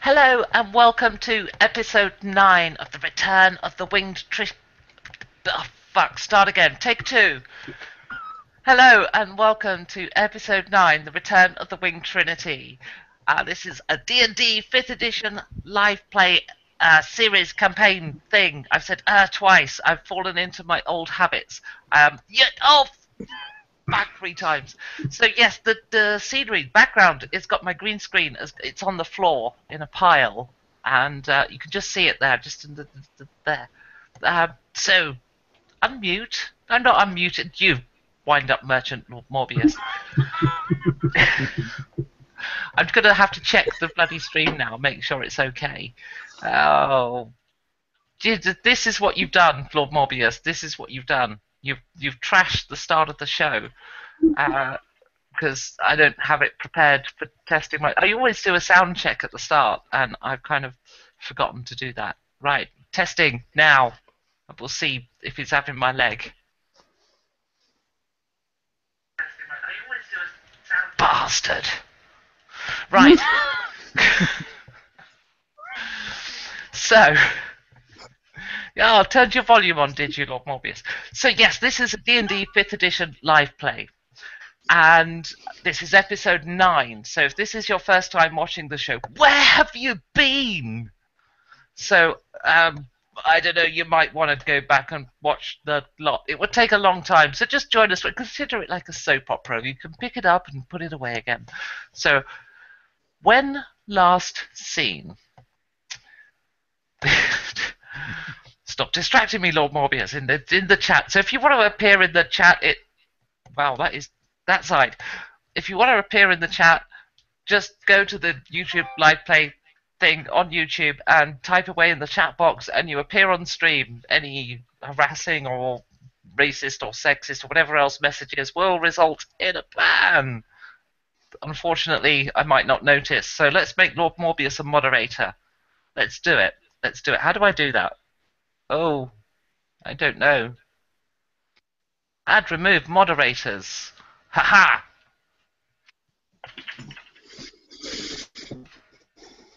Hello and welcome to episode 9 of the Return of the Winged Oh fuck, start again. Take 2. Hello and welcome to episode 9, the Return of the Winged Trinity. This is a D&D 5th edition live play series campaign thing. I've said twice. I've fallen into my old habits. Back 3 times. So yes, the scenery background, it's got my green screen. It's on the floor in a pile, and you can just see it there, just in the there. So unmute. I'm not unmuted. You wind up merchant, Lord Morbius. I'm gonna have to check the bloody stream now, make sure it's okay. Oh, this is what you've done, Lord Morbius. This is what you've done. You've trashed the start of the show because I don't have it prepared for testing. I always do a sound check at the start, and I've kind of forgotten to do that. Right, testing now. We'll see if it's having my leg. Bastard. Right. So. Yeah, turned your volume on, did you, Lord Morbius? So yes, this is a D&D 5th edition live play. And this is episode 9. So if this is your first time watching the show, where have you been? So, I don't know, you might want to go back and watch the lot. It would take a long time, so just join us. Consider it like a soap opera. You can pick it up and put it away again. So, when last seen... Stop distracting me, Lord Morbius, in the chat. So if you want to appear in the chat, that side. If you want to appear in the chat, just go to the YouTube live play thing on YouTube and type away in the chat box, and you appear on stream. Any harassing or racist or sexist or whatever else messages will result in a ban. Unfortunately, I might not notice. So let's make Lord Morbius a moderator. Let's do it. Let's do it. How do I do that? Oh, I don't know. Add remove moderators. Haha!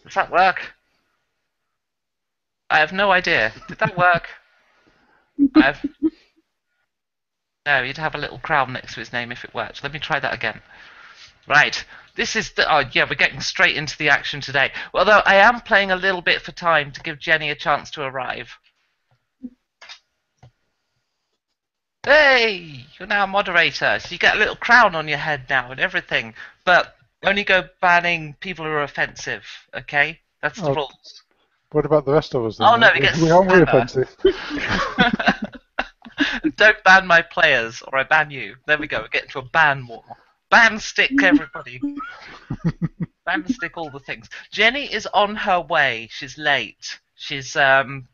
Does that work? I have no idea. Did that work? No, he'd have a little crown next to his name if it worked. Let me try that again. Right. This is the... Oh, yeah, we're getting straight into the action today. Although I am playing a little bit for time to give Jenny a chance to arrive. Hey, you're now a moderator, so you get a little crown on your head now and everything. But only go banning people who are offensive, okay? That's the rules. What about the rest of us then? Oh no, we aren't we offensive? Don't ban my players, or I ban you. There we go, we're getting to a ban war. Ban stick, everybody. Ban stick all the things. Jenny is on her way. She's late. She's on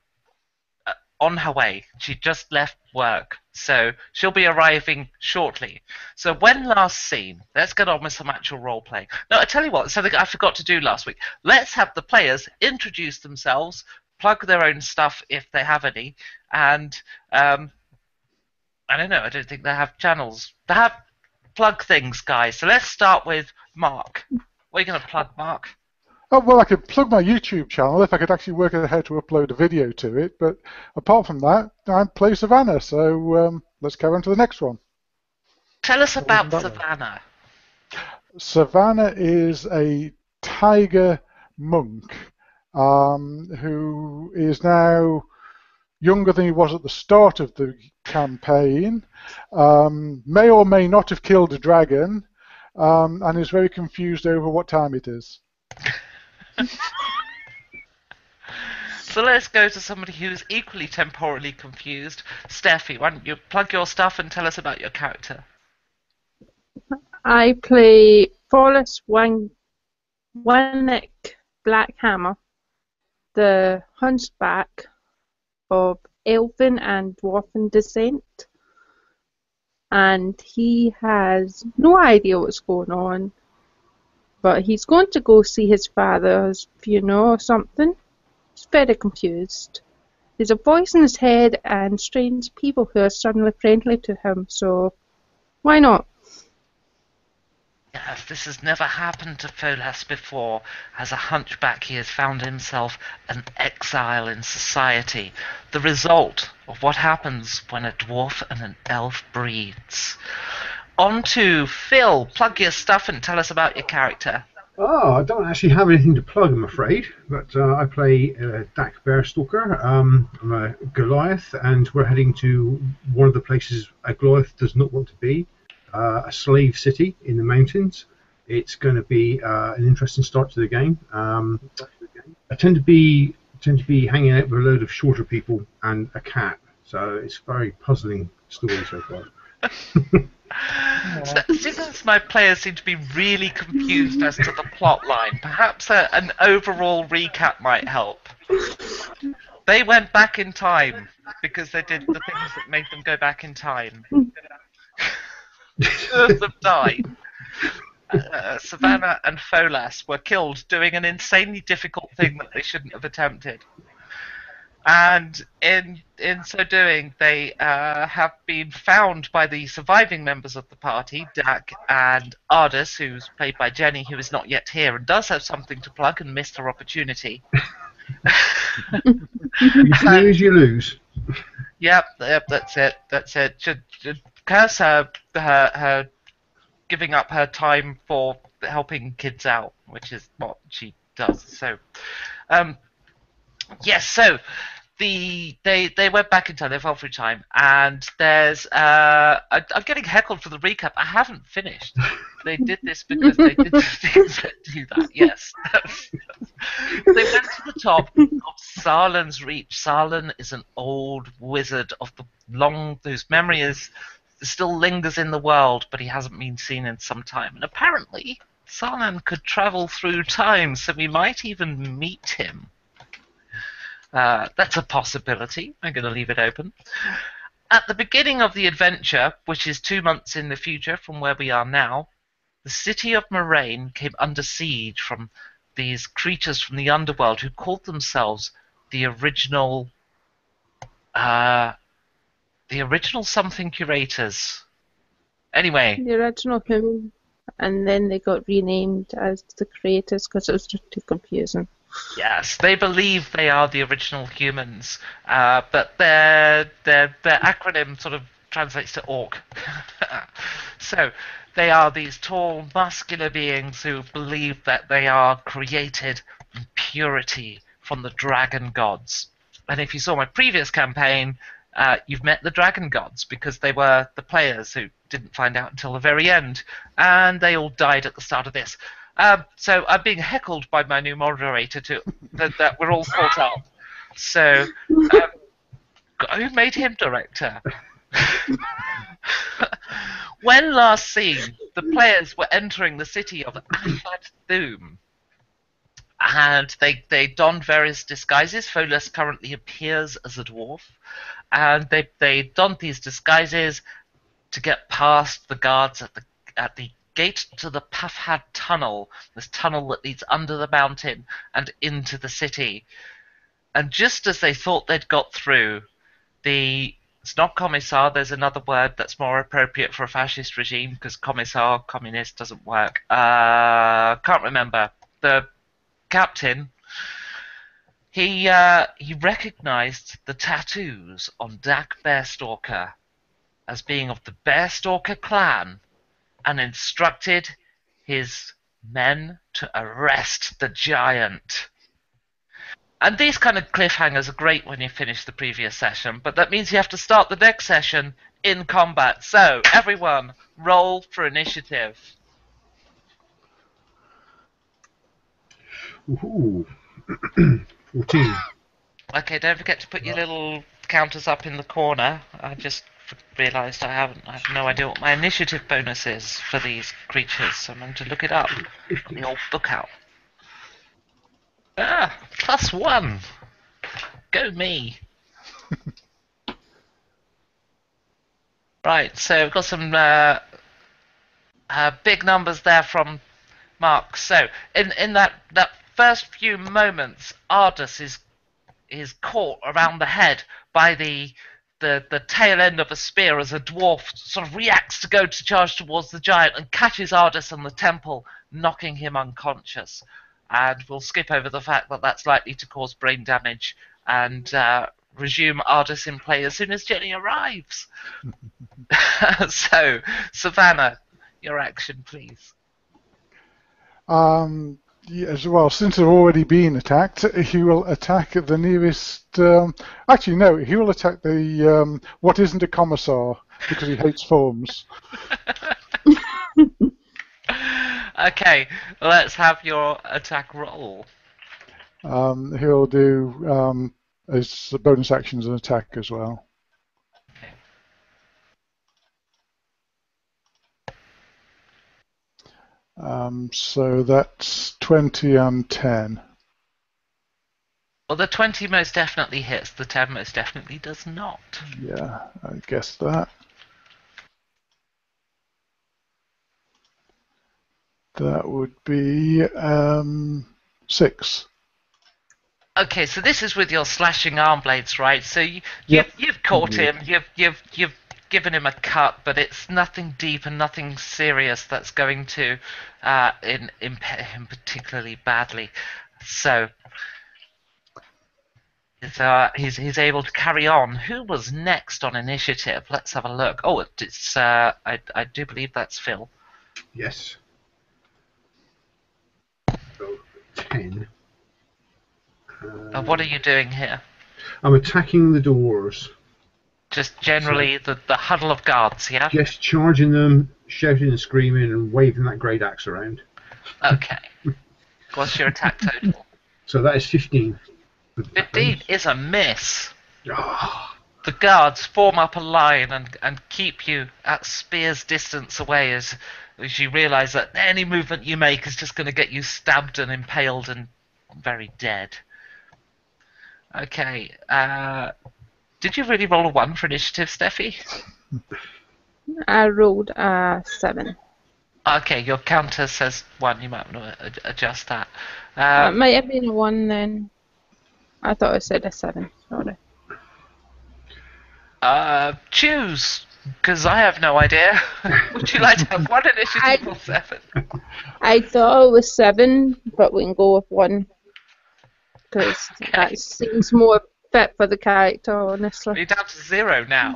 her way. She just left work, so she'll be arriving shortly. So when last seen, let's get on with some actual role-playing. No, I tell you what, something I forgot to do last week. Let's have the players introduce themselves, plug their own stuff if they have any, and I don't know, I don't think they have channels. They have plug things, guys. So let's start with Mark. What are you going to plug, Mark? Oh, well, I could plug my YouTube channel if I could actually work out how to upload a video to it, but apart from that, I play Savannah, so let's carry on to the next one. Tell us about Savannah. Savannah is a tiger monk who is now younger than he was at the start of the campaign, may or may not have killed a dragon, and is very confused over what time it is. So let's go to somebody who's equally temporally confused. Steffi, why don't you plug your stuff and tell us about your character? I play Folas Winnick Blackhammer, the hunchback of elfin and dwarfen descent, and he has no idea what's going on. But he's going to go see his father's funeral or something. He's very confused. There's a voice in his head and strange people who are suddenly friendly to him, so why not? Yes, this has never happened to Folas before. As a hunchback, he has found himself an exile in society, the result of what happens when a dwarf and an elf breeds. On to Phil. Plug your stuff and tell us about your character. Oh, I don't actually have anything to plug, I'm afraid, but I play Dak Bearstalker. I'm a Goliath, and we're heading to one of the places a Goliath does not want to be, a slave city in the mountains. It's going to be an interesting start to the game. I tend to be hanging out with a load of shorter people and a cat, so it's a very puzzling story so far. Since my players seem to be really confused as to the plot line, perhaps an overall recap might help. They went back in time because they did the things that made them go back in time. Two of them died. Savannah and Folas were killed doing an insanely difficult thing that they shouldn't have attempted. And in so doing, they have been found by the surviving members of the party, Dak and Ardis, who's played by Jenny, who is not yet here and does have something to plug and missed her opportunity. You snooze, you lose. Yep, that's it. Should curse her giving up her time for helping kids out, which is what she does. So, yes, so they went back in time, they fell through time, and there's I'm getting heckled for the recap. I haven't finished. They did this because they did the things that do that. Yes, they went to the top of Sarlan's Reach. Sarlan is an old wizard of the whose memory still lingers in the world, but he hasn't been seen in some time. And apparently, Sarlan could travel through time, so we might even meet him. That's a possibility. I'm going to leave it open. At the beginning of the adventure, which is 2 months in the future from where we are now, the city of Moraine came under siege from these creatures from the underworld who called themselves the original something curators. Anyway. The original human, and then they got renamed as the creators because it was just too confusing. Yes, they believe they are the original humans, but their acronym sort of translates to orc. So they are these tall, muscular beings who believe that they are created in purity from the dragon gods. And if you saw my previous campaign, you've met the dragon gods because they were the players who didn't find out until the very end, and they all died at the start of this. So I'm being heckled by my new moderator that we're all caught up. So who made him director? When last seen, the players were entering the city of Ashad Thume, and they donned various disguises. Folas currently appears as a dwarf, and they donned these disguises to get past the guards at the gate to the Pafhad tunnel, this tunnel that leads under the mountain and into the city. And just as they thought they'd got through, it's not commissar, there's another word that's more appropriate for a fascist regime, because commissar, communist, doesn't work. Can't remember. The captain, he recognized the tattoos on Dak Bearstalker as being of the Bearstalker clan, and instructed his men to arrest the giant. And these kind of cliffhangers are great when you finish the previous session, but that means you have to start the next session in combat. So, everyone, roll for initiative. Ooh. 14. Okay, don't forget to put your little counters up in the corner. I just realised I have no idea what my initiative bonus is for these creatures, so I'm going to look it up. Get the old book out. +1. Go me. Right, so we've got some big numbers there from Mark. So in that first few moments, Ardis is caught around the head by the the tail end of a spear as a dwarf sort of reacts to go to charge towards the giant and catches Ardis on the temple, knocking him unconscious. And we'll skip over the fact that that's likely to cause brain damage and resume Ardis in play as soon as Jenny arrives. So, Savannah, your action, please. Yes, well, since they've already been attacked, he will attack the nearest. Actually, no, he will attack the what isn't a commissar because he hates forms. Okay, let's have your attack roll. He'll do his bonus actions and attack as well. So that's 20 and 10. Well, the 20 most definitely hits, the 10 most definitely does not. Yeah, I guess that. That would be 6. Okay, so this is with your slashing arm blades, right? So you've caught him, you've given him a cut, but it's nothing deep and nothing serious that's going to impair him particularly badly. So he's able to carry on. Who was next on initiative? Let's have a look. Oh, it's I do believe that's Phil. Yes. So 10. What are you doing here? I'm attacking the doors. Just generally the huddle of guards, yeah? Just charging them, shouting and screaming and waving that great axe around. Okay. What's your attack total? So that is 15. 15 is a miss. Oh. The guards form up a line and keep you at spear's distance away as you realise that any movement you make is just going to get you stabbed and impaled and very dead. Okay. Did you really roll a 1 for initiative, Steffi? I rolled a 7. Okay, your counter says 1. You might want to adjust that. It might have been a 1 then. I thought I said a 7. Sorry. Choose, because I have no idea. Would you like to have 1 initiative or 7? I thought it was 7, but we can go with 1. Because that seems more fit for the character, honestly. You're down to 0 now.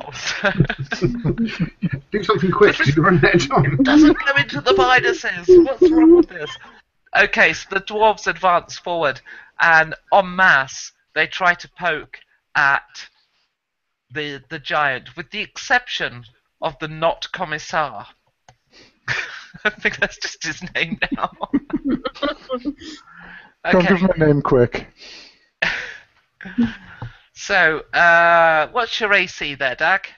Do something quick because you're running out of time. It doesn't go into the minuses. What's wrong with this? Okay, so the dwarves advance forward, and en masse, they try to poke at the giant, with the exception of the not commissar. I think that's just his name now. Don't give my name quick. So, what's your AC there, Dag?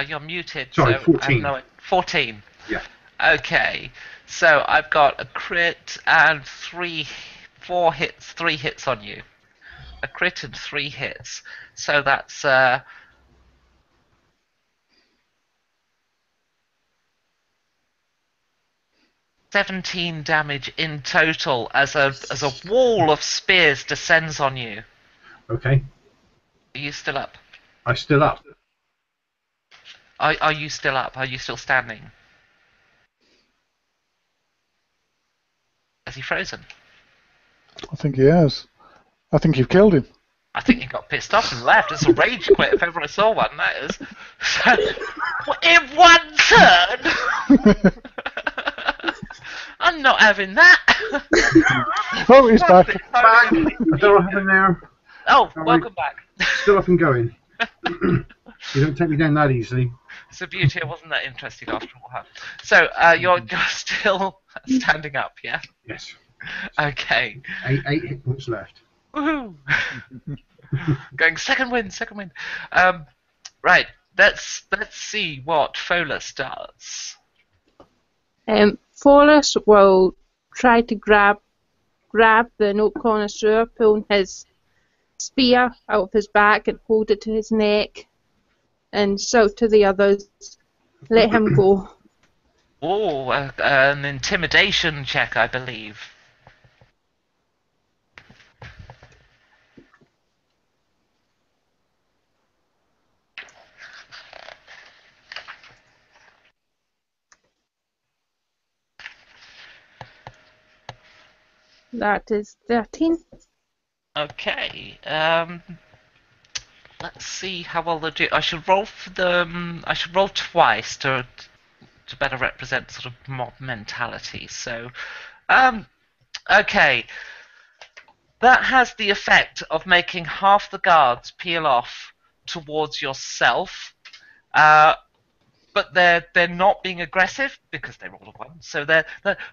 You're muted. Sorry, so 14. 14. Yeah. Okay, so I've got a crit and 3 hits on you. A crit and 3 hits. So that's 17 damage in total as a wall of spears descends on you. Okay. Are you still up? I'm still up. Are you still up? Are you still standing? Has he frozen? I think he has. I think you've killed him. I think he got pissed off and left. It's a rage quit if ever I saw one, that is. In 1 turn? I'm not having that. Oh, he's back. Back. Still up in there. Oh, welcome back. Still up and going. You don't take me down that easily. So beauty, it wasn't that interesting after all. Huh? So you're still standing up, yeah? Yes. Okay. 8 hit points left. Woohoo! Going second win. Right. Let's see what Folas does. Folas will try to grab the note connoisseur, pulling his spear out of his back and hold it to his neck, and shout to the others, "Let him go." Oh, an intimidation check, I believe. That is 13. Okay. Let's see how well they do. I should roll for them. I should roll twice to better represent sort of mob mentality. So, okay. That has the effect of making half the guards peel off towards yourself. But they're not being aggressive because they rolled a one. So they're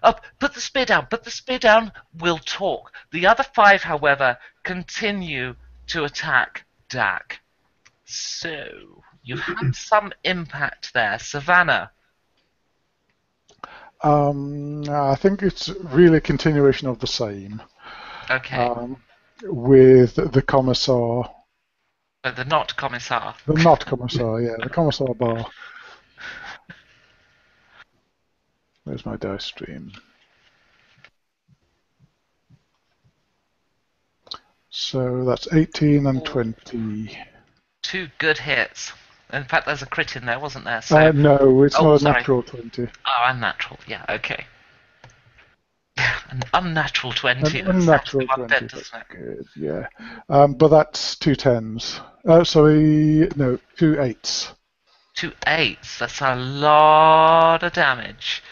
up. Put the spear down. Put the spear down. We'll talk. The other 5, however, continue to attack Dak. So you had some impact there, Savannah. I think it's really a continuation of the same. Okay. With the commissar. The not commissar. The not commissar, yeah, the commissar bar. Where's my dice stream? So that's 18 and 20. 2 good hits. In fact, there's a crit in there, wasn't there? So, no, it's not a sorry. natural 20. Oh, unnatural. Yeah, okay. An unnatural 20. An unnatural 20. That's good, yeah. But that's 2 10s. Sorry, no, 2 8s. 2 8s. That's a lot of damage.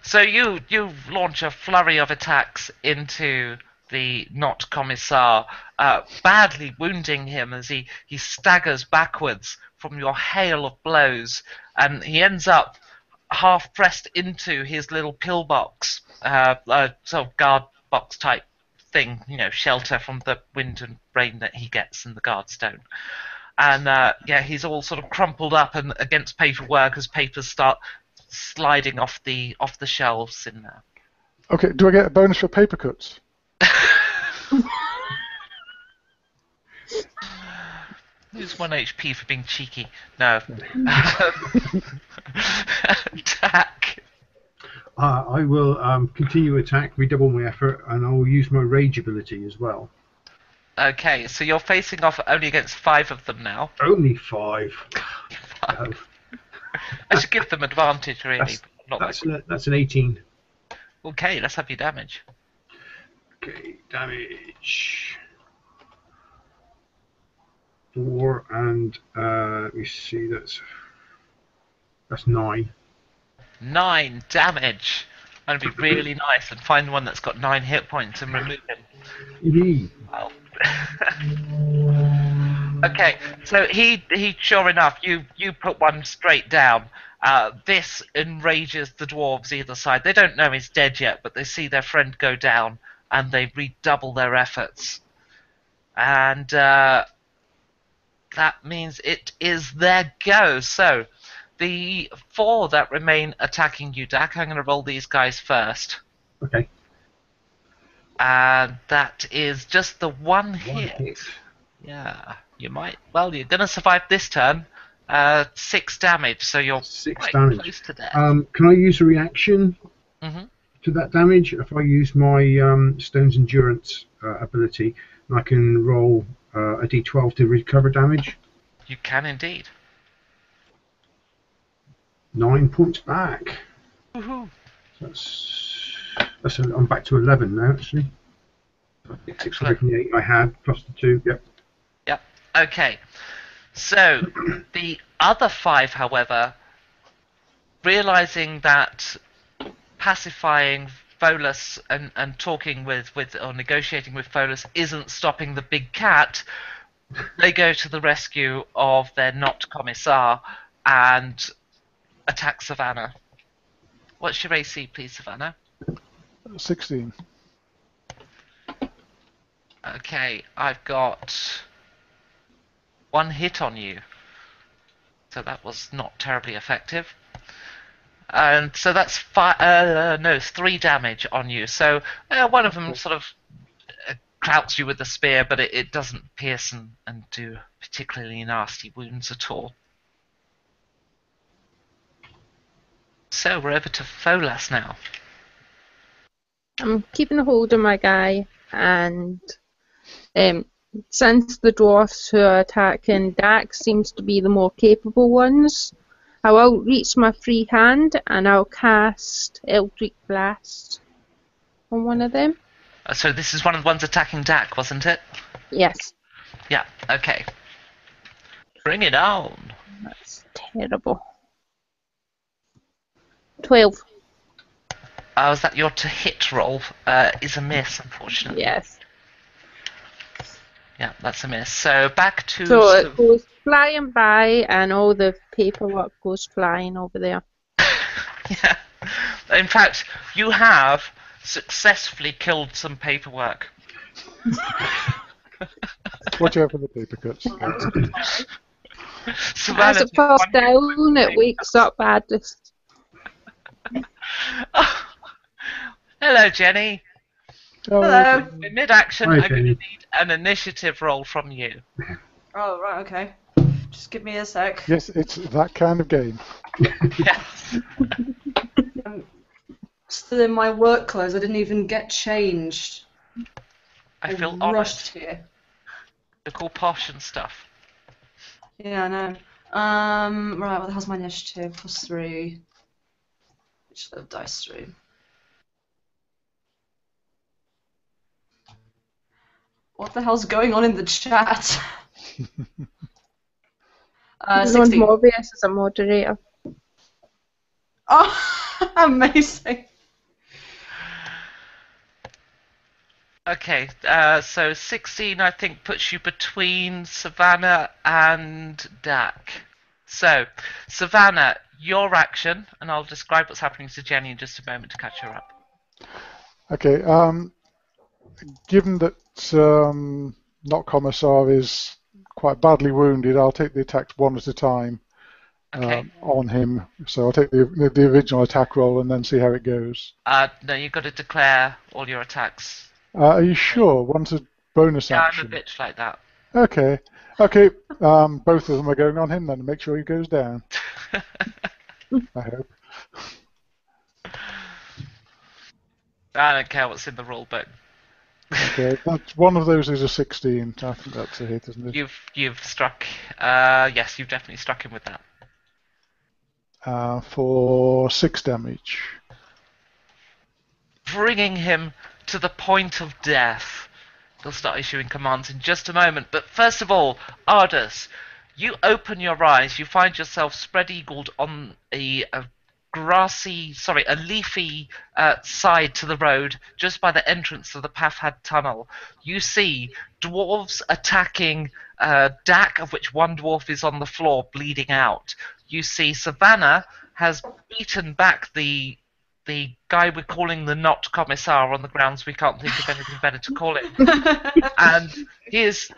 So you launch a flurry of attacks into the not commissar, badly wounding him as he staggers backwards from your hail of blows, and he ends up half pressed into his little pillbox, sort of guard box type thing, shelter from the wind and rain that he gets in the guardstone. And he's all sort of crumpled up and against paperwork as papers start sliding off the shelves in there. Okay, do I get a bonus for paper cuts? Lose 1 HP for being cheeky. No. Attack. I will continue attack, redouble my effort, and I will use my rage ability as well. Okay, so you're facing off only against 5 of them now. Only 5. No. I should give them advantage, really. That's an 18. Okay, let's have your damage. Okay, damage. 4 and let me see. That's 9. 9 damage. I'm gonna be really nice and find one that's got 9 hit points and remove him. Indeed. Well. Okay, so he sure enough, you put one straight down. This enrages the dwarves either side. They don't know he's dead yet, but they see their friend go down, and they redouble their efforts. And that means it is their go. So, the 4 that remain attacking you, Dak, I'm going to roll these guys first. Okay. And that is just the one hit. Yeah, you might. Well, you're going to survive this turn. 6 damage, so you're 6 quite damage. close to death. Can I use a reaction to that damage? If I use my Stone's Endurance ability, and I can roll a d12 to recover damage? You can indeed. 9 points back. Woohoo! I'm back to 11 now, actually. 6 away from the 8 I had, plus the 2, yep. Yep, okay. So, the other 5, however, realizing that pacifying Folas and talking with or negotiating with Folas isn't stopping the big cat, they go to the rescue of their not commissar and attack Savannah. What's your AC, please, Savannah? 16. Okay, I've got 1 hit on you. So that was not terribly effective. And so that's 3 damage on you. So one of them sort of crouts you with the spear, but it doesn't pierce and do particularly nasty wounds at all. So we're over to Folas now. I'm keeping a hold of my guy, and since the dwarfs who are attacking Dak seems to be the more capable ones, I will reach my free hand and I'll cast Eldritch Blast on one of them. So this is one of the ones attacking Dak, wasn't it? Yes. Yeah, okay. Bring it on. That's terrible. 12. Is that your to hit roll? Is a miss, unfortunately. Yes. Yeah, that's a miss. So back to... So it goes flying by and all the paperwork goes flying over there. Yeah. In fact, you have successfully killed some paperwork. Watch out for the paper cuts. As it falls down, it wakes up Addis. Oh. Hello, Jenny. Hello. In mid-action, Hi, I'm going to Jenny. need an initiative roll from you. Oh, right, okay. Just give me a sec. Yes, it's that kind of game. Yes. I'm still in my work clothes. I didn't even get changed. I feel rushed honoured. here. Look all posh and stuff. Yeah, I know. Right, what the hell's my initiative? +3. Which the dice through. What the hell's going on in the chat? Everyone's 16. more obvious as a moderator. Oh, amazing. Okay, so 16 I think puts you between Savannah and Dak. So, Savannah, your action, and I'll describe what's happening to Jenny in just a moment to catch her up. Okay. Given that Not Commissar is quite badly wounded, I'll take the attacks one at a time Okay. on him. So I'll take the original attack roll and then see how it goes. No, you've got to declare all your attacks. Are you sure? One's a bonus Yeah, action. I'm a bitch like that. Okay. Okay. Both of them are going on him then to make sure he goes down. I hope. I don't care what's in the rule book. Okay. That's one of those is a 16. I think that's a hit, isn't it? You've struck. Yes, you've definitely struck him with that. For 6 damage. Bringing him to the point of death. He'll start issuing commands in just a moment. But first of all, Ardus, you open your eyes. You find yourself spread-eagled on a leafy side to the road, just by the entrance of the Pathad tunnel. You see dwarves attacking Dak, of which one dwarf is on the floor bleeding out. You see Savannah has beaten back the guy we're calling the not commissar on the grounds we can't think of anything better to call him. And he is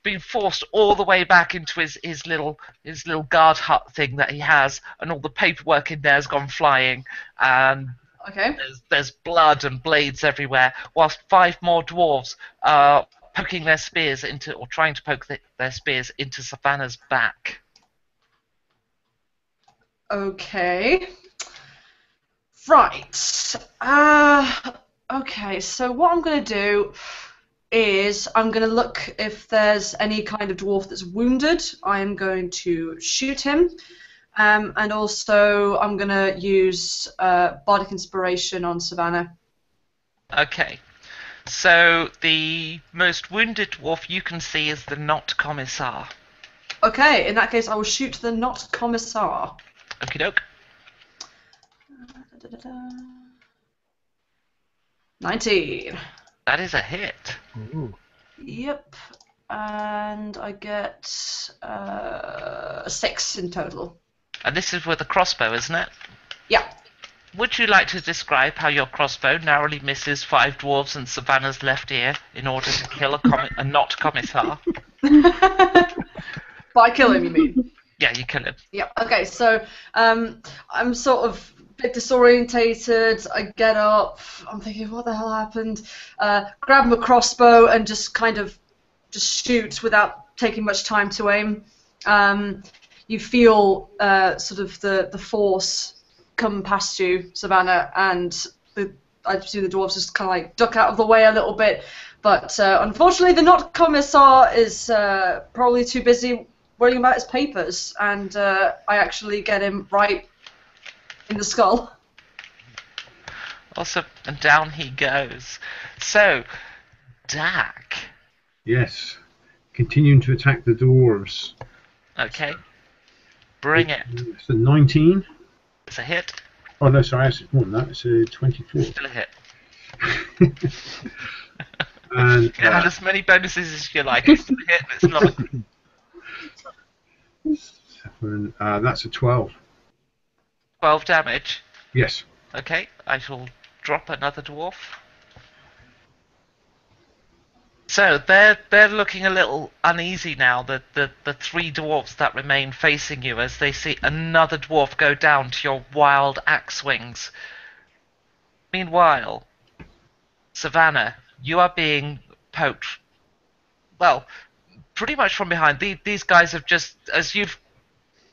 been forced all the way back into his little guard hut thing that he has, and all the paperwork in there has gone flying, and Okay. there's blood and blades everywhere, whilst 5 more dwarves are poking their spears into, or trying to poke their spears into Savannah's back. Okay. Right. Okay, so what I'm going to do is I'm going to look if there's any kind of dwarf that's wounded. I'm going to shoot him. And also I'm going to use Bardic Inspiration on Savannah. Okay. So the most wounded dwarf you can see is the not commissar. Okay, in that case I will shoot the not commissar. Okie doke. 19. That is a hit. Ooh. Yep. And I get 6 in total. And this is with a crossbow, isn't it? Yeah. Would you like to describe how your crossbow narrowly misses 5 dwarves and Savannah's left ear in order to kill a not commissar? By kill him, you mean? Yeah, you kill him. Yeah. Okay. So I'm sort of a bit disorientated. I get up. I'm thinking, what the hell happened? Grab my crossbow and just kind of shoot without taking much time to aim. You feel sort of the force come past you, Savannah, and I see the dwarves just kind of like duck out of the way a little bit. But unfortunately, the Not Commissar is probably too busy worrying about his papers, and I actually get him right in the skull. Awesome, and down he goes. So, Dak. Yes. Continuing to attack the dwarves. Okay. Bring it. It's a 19. It's a hit. Oh no, sorry, it's more than that. It's a 24. Still a hit. And You can add as many bonuses as you like. It's still a hit, but it's not a... that's a 12. 12 damage. Yes. Okay, I shall drop another dwarf. So they're looking a little uneasy now, the three dwarves that remain facing you, as they see another dwarf go down to your wild axe swings. Meanwhile, Savannah, you are being poked, well, pretty much from behind. These guys have just, as you've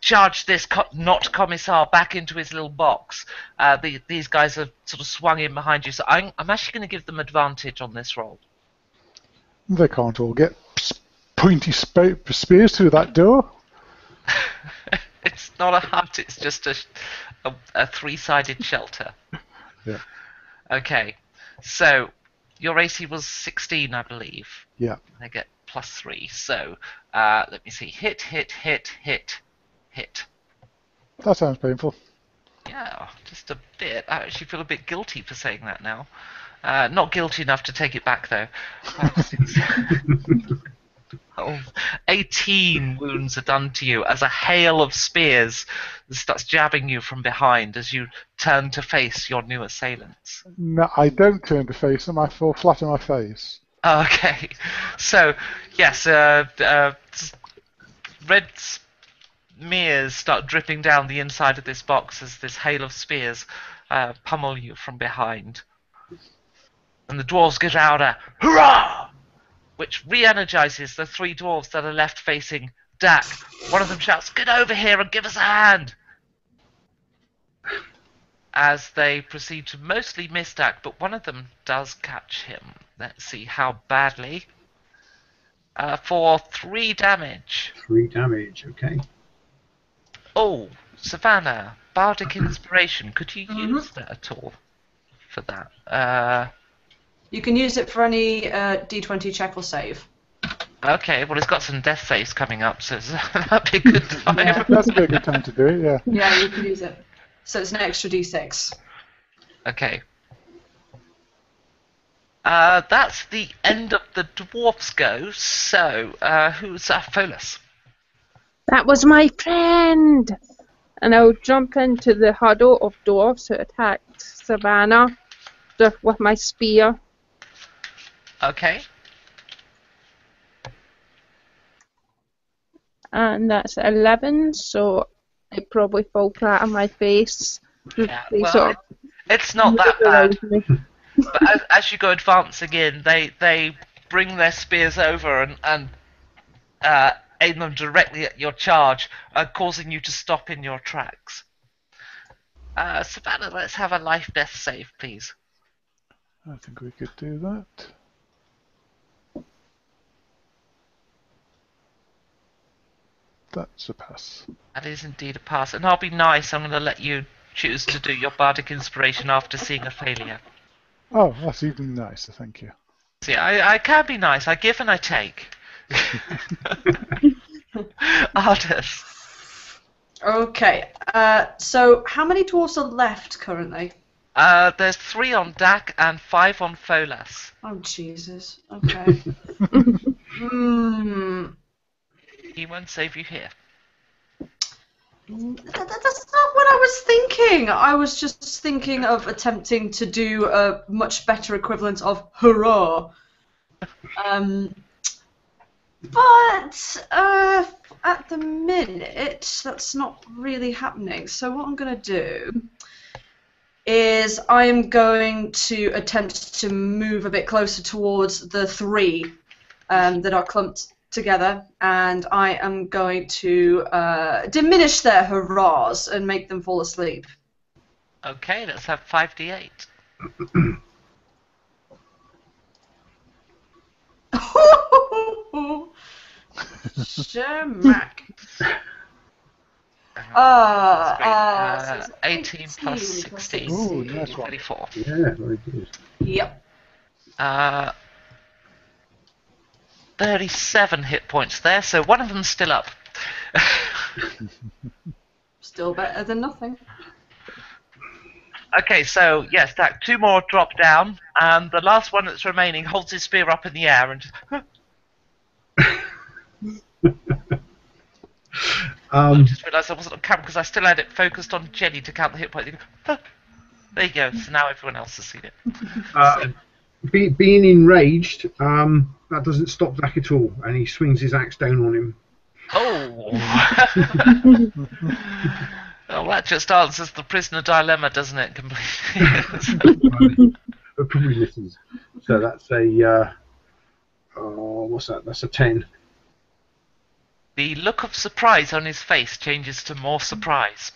charged this not commissar back into his little box, these guys have sort of swung in behind you. So I'm actually going to give them advantage on this roll. They can't all get pointy spears through that door. It's not a hut, it's just a three-sided shelter. Yeah. Okay, so your AC was 16, I believe. Yeah. I get +3, so let me see. Hit, hit, hit, hit, hit. That sounds painful. Yeah, just a bit. I actually feel a bit guilty for saying that now. Not guilty enough to take it back, though. 18 wounds are done to you as a hail of spears starts jabbing you from behind as you turn to face your new assailants. No, I don't turn to face them. I fall flat on my face. Okay, so yes, red smears start dripping down the inside of this box as this hail of spears pummel you from behind. And the dwarves get out a hurrah, which re-energizes the three dwarves that are left facing Dak. One of them shouts, "Get over here and give us a hand!" As they proceed to mostly miss Dak, but one of them does catch him. Let's see how badly. For 3 damage. 3 damage, okay. Oh, Savannah, Bardic Inspiration. Could you use that at all for that? You can use it for any D20 check or save. Okay, well, it's got some death saves coming up, so that'd be a good time. Yeah. That's a good time to do it, yeah. Yeah, you can use it. So it's an extra D6. Okay. That's the end of the dwarf's go, so who's Folas? That was my friend! And I'll jump into the huddle of dwarves who attacked Savannah with my spear. Okay. And that's 11, so it probably fall flat on my face. Yeah, They well, sort of it's not that bad. me. But as you go advancing in, they bring their spears over and aim them directly at your charge, causing you to stop in your tracks. Savannah, let's have a life-death save, please. I think we could do that. That's a pass. That is indeed a pass, and I'll be nice. I'm going to let you choose to do your bardic inspiration after seeing a failure. Oh, that's even nicer, thank you. See, I can be nice. I give and I take. Artis. Okay, so how many dwarves are left currently? There's 3 on Dak and 5 on Folas. Oh, Jesus. Okay. He won't save you here. That's not what I was thinking. I was just thinking of attempting to do a much better equivalent of hurrah. But at the minute, that's not really happening. So what I'm going to do is I am going to attempt to move a bit closer towards the 3 that are clumped together, and I am going to diminish their hurrahs and make them fall asleep. Okay, let's have 5d8. Shermack. So it's 18 plus 16. Ooh, nice one. 34. Yeah, very good. Yep. 37 hit points there, so one of them's still up. Still better than nothing. Okay, so yes, Dak, 2 more drop down, and the last one that's remaining holds his spear up in the air and just, I just realised I wasn't on camera because I still had it focused on Jenny to count the hit points. There you go, so now everyone else has seen it. Being enraged, that doesn't stop Dak at all, and he swings his axe down on him. Oh! Well, that just answers the prisoner dilemma, doesn't it, completely? But probably misses. So that's a what's that? That's a 10. The look of surprise on his face changes to more surprise.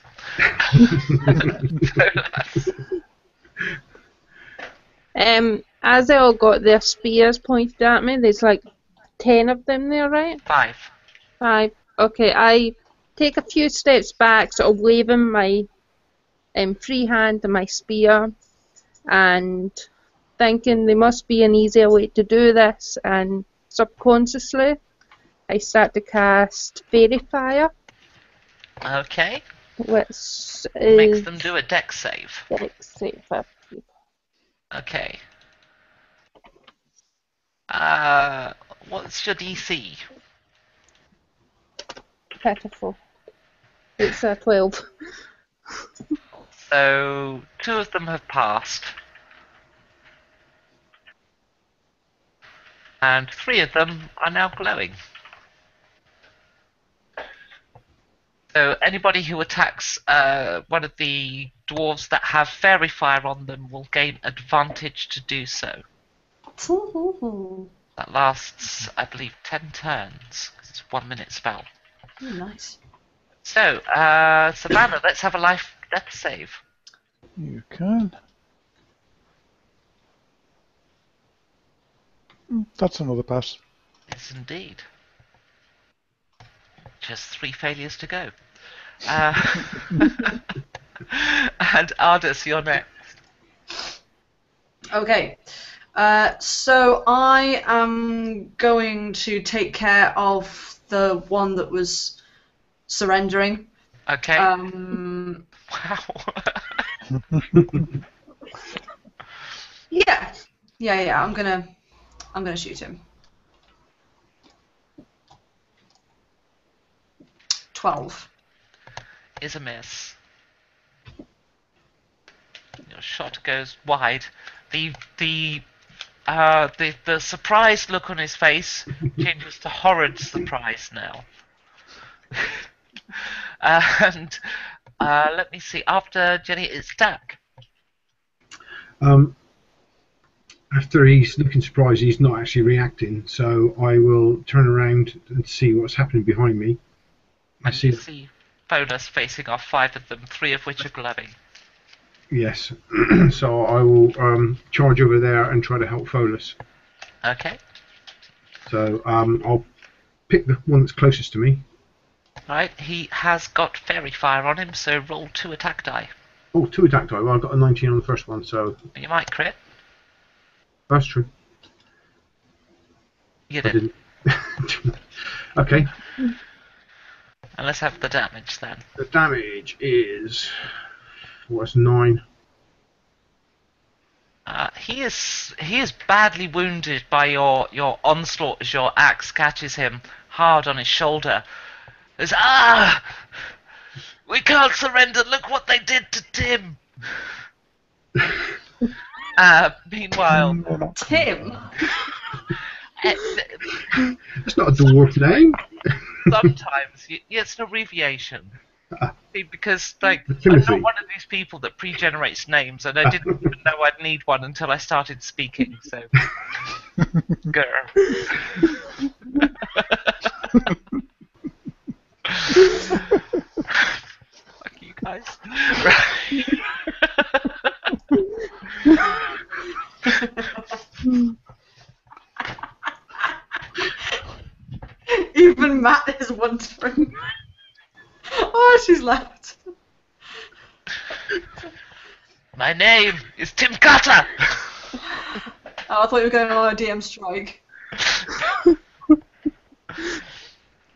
As they all got their spears pointed at me, there's like 10 of them there, right? 5. 5. Okay, I take a few steps back, sort of waving my free hand and my spear, and thinking there must be an easier way to do this, and subconsciously I start to cast Fairy Fire, Okay. which Makes is them do a dex save. Dex save. Okay. What's your DC? Pitiful. It's a 12. So 2 of them have passed, and 3 of them are now glowing. So anybody who attacks one of the dwarves that have fairy fire on them will gain advantage to do so. That lasts, I believe, 10 turns. 'Cause it's 1 minute spell. Oh, nice. So, Savannah, let's have a life death save. You can. That's another pass. Yes, indeed. Just 3 failures to go. And Ardis, you're next. Okay. So I am going to take care of the one that was surrendering. Okay. Wow. Yeah. I'm gonna shoot him. 12. Is a miss. Your shot goes wide. The surprised look on his face changes to horrid surprise now. And let me see. After Jenny, it's Dak. After he's looking surprised, he's not actually reacting. So I will turn around and see what's happening behind me. I And you see Folas facing off 5 of them, 3 of which are glowing. Yes. So I will charge over there and try to help Folas. Okay. So I'll pick the one that's closest to me. Right, he has got fairy fire on him, so roll 2 attack die. Oh, 2 attack die. Well, I got a 19 on the first one, so You might crit. that's true. You I didn't. didn't. Okay. And let's have the damage then. The damage is 9. He is badly wounded by your onslaught as your axe catches him hard on his shoulder. There's we can't surrender. Look what they did to Tim. Meanwhile, Tim? That's not a dwarf name. sometimes it's an abbreviation. See, because I'm Timothy. not one of these people that pre-generates names, and I didn't even know I'd need one until I started speaking. So, grr. Fuck you guys. Right. is wondering. Oh, she's left. My name is Tim Carter. Oh, I thought you were going on a DM strike.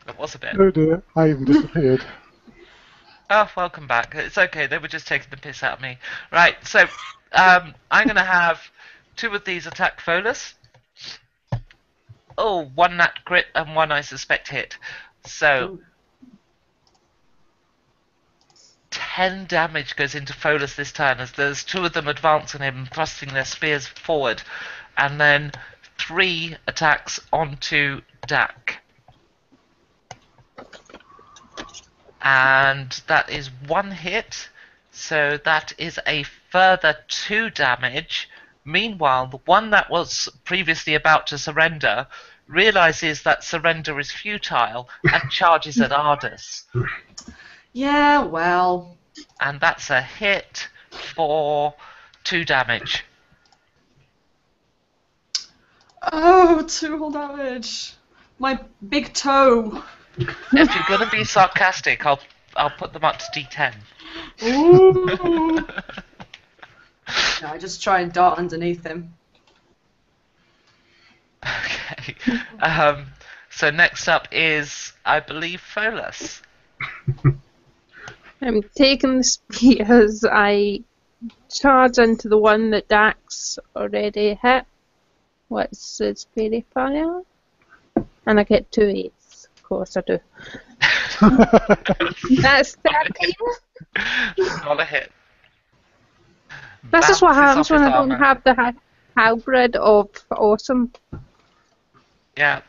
That was a bit. Oh dear, I even disappeared. Oh, welcome back. It's okay. They were just taking the piss out of me. Right. So, I'm gonna have 2 of these attack Folas. Oh, 1 nat crit and 1 I suspect hit. So, 10 damage goes into Folas this turn as there's 2 of them advancing him, thrusting their spears forward, and then 3 attacks onto Dak. And that is 1 hit, so that is a further 2 damage. Meanwhile, the one that was previously about to surrender realizes that surrender is futile and charges at Ardus. Yeah, well. And that's a hit for 2 damage. Oh, 2 whole damage. My big toe. If you're gonna be sarcastic, I'll put them up to D10. Ooh. No, I just try and dart underneath him. Okay. So next up is, I believe, Folas. I'm taking the spears. I charge into the one that Dax already hit. What's its fairy fire? And I get 2 8s. Of course I do. That's 13. Not a hit. This is what Bounces happens off when his I don't armor. have the hybrid of awesome. Yeah.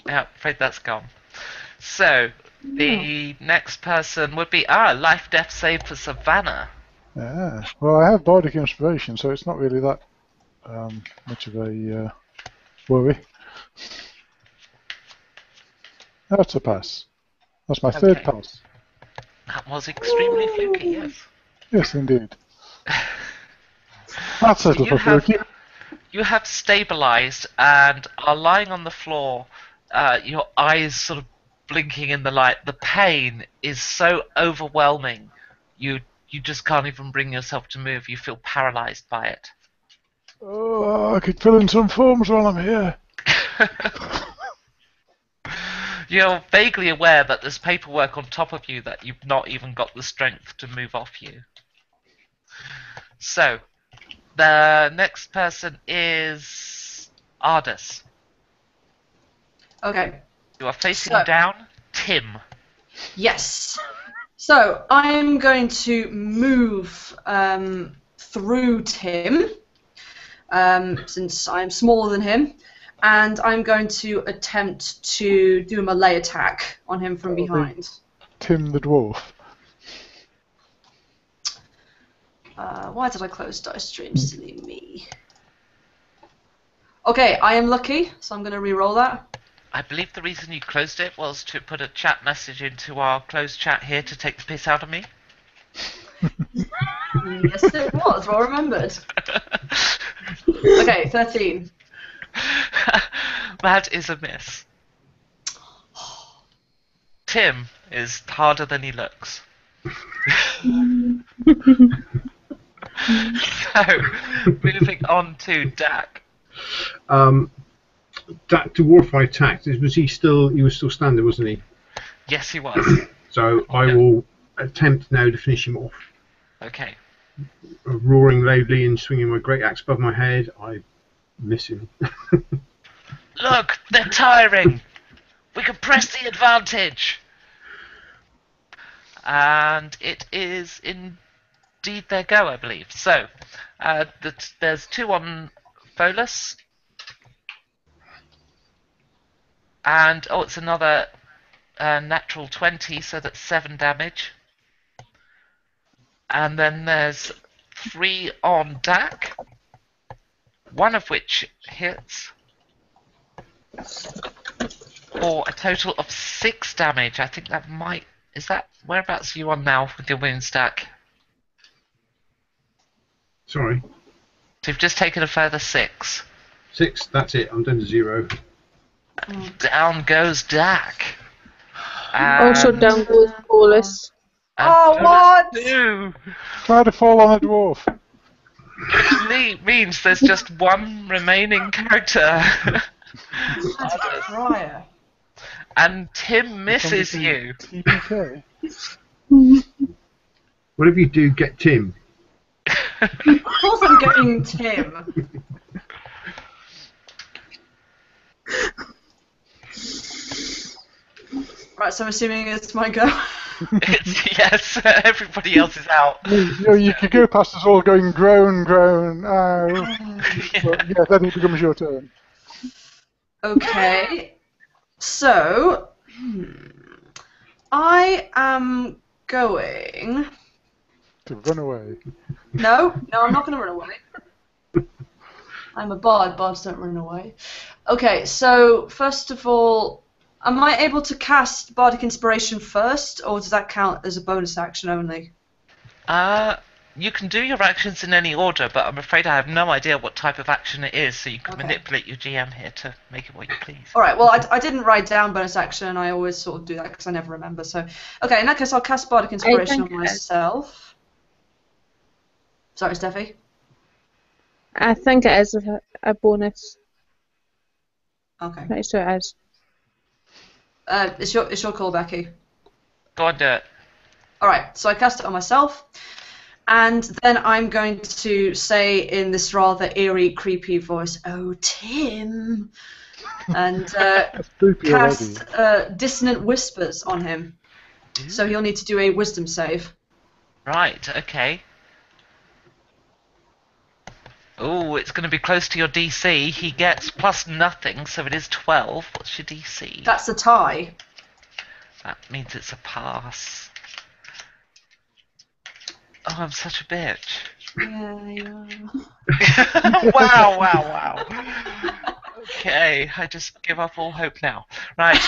Yeah, afraid that's gone. So, the next person would be, life death save for Savannah. Yeah. Well, I have bardic inspiration, so it's not really that much of a worry. That's a pass. That's my third Okay. pass. That was extremely fluky, yes. Yes, indeed. That's a little You for fluky. You have stabilized and are lying on the floor, your eyes sort of blinking in the light. The pain is so overwhelming, you just can't even bring yourself to move. You feel paralyzed by it. Oh, I could fill in some forms while I'm here. You're vaguely aware that there's paperwork on top of you that you've not even got the strength to move off you. So, the next person is Ardus. Okay. You are facing So- down Tim. Yes. So I'm going to move through Tim, since I'm smaller than him, and I'm going to attempt to do a melee attack on him from behind. Tim the dwarf. Why did I close Dice Stream? Silly me. Okay, I am lucky, so I'm going to re-roll that. I believe the reason you closed it was to put a chat message into our closed chat here to take the piss out of me. Yes, it was. Well remembered. Okay, 13. That is a miss. Tim is harder than he looks. So, moving on to Dak. That dwarf I attacked, he was still standing, wasn't he? Yes, he was. So I will attempt now to finish him off. Okay. Roaring loudly and swinging my great axe above my head, I miss him. Look, they're tiring. We can press the advantage. And it is indeed their go, I believe. So, there's 2 on Folas. And, it's another natural 20, so that's 7 damage. And then there's 3 on Dak, one of which hits for a total of 6 damage. I think that might... whereabouts are you on now with your wound stack? Sorry. So you've just taken a further 6. 6, that's it, I'm down to 0. Down goes Dak. Also down goes Folas. Oh, what? Two, Try to fall on a dwarf. which means there's just one remaining character. That's a crier. And Tim misses Somebody you. TPK. Whatever you do, get Tim. Of course I'm getting Tim. Right, so I'm assuming it's my go. Yes, everybody else is out. You could go past us all going groan, groan, ow. But yeah, then it becomes your turn. Okay. So, I am going... To run away. No, I'm not going to run away. I'm a bard. Bards don't run away. Okay, so first of all, am I able to cast Bardic Inspiration first, or does that count as a bonus action only? You can do your actions in any order, but I'm afraid I have no idea what type of action it is, so you can manipulate your GM here to make it what you please. Alright, well, I didn't write down bonus action, and I always sort of do that because I never remember, so... Okay, in that case, I'll cast Bardic Inspiration on myself. Sorry, Steffi? I think it is a bonus. Okay. Pretty sure it is. It's your call, Becky. Go on, do it. Alright, so I cast it on myself, and then I'm going to say in this rather eerie, creepy voice, "Oh, Tim," and cast Dissonant Whispers on him. So he'll need to do a Wisdom save. Right, okay. Oh, it's going to be close to your DC. He gets plus nothing, so it is 12. What's your DC? That's a tie. That means it's a pass. Oh, I'm such a bitch. Yeah. Wow. Okay, I just give up all hope now. Right.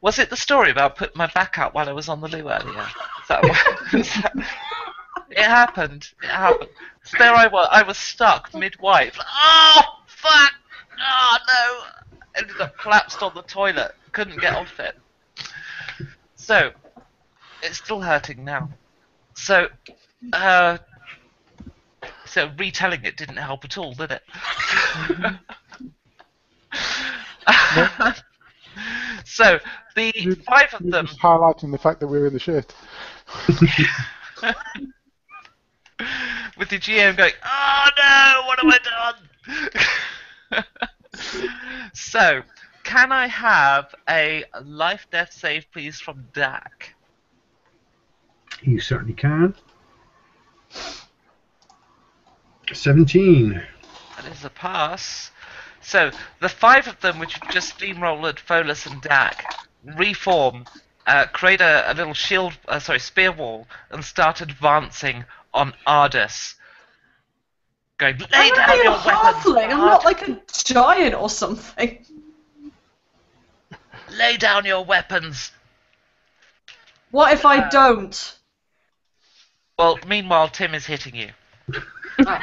Was it the story about putting my back out while I was on the loo earlier? It happened. So there I was. I was stuck mid-wipe. Oh, fuck! Oh, no! Ended up collapsed on the toilet. Couldn't get off it. So, it's still hurting now. So retelling it didn't help at all, did it? So, the five of them... Just highlighting the fact that we're in the shit. With the GM going, "Oh no, what have I done?" So, can I have a life-death save, please, from Dak? You certainly can. 17. That is a pass. So, the five of them, which have just steamrolled Folas and Dak, reform, create a little spear wall, and start advancing on Ardus. Going, lay down your weapons. I'm not like a giant or something. Lay down your weapons. What if I don't? Well, meanwhile, Tim is hitting you. Oh.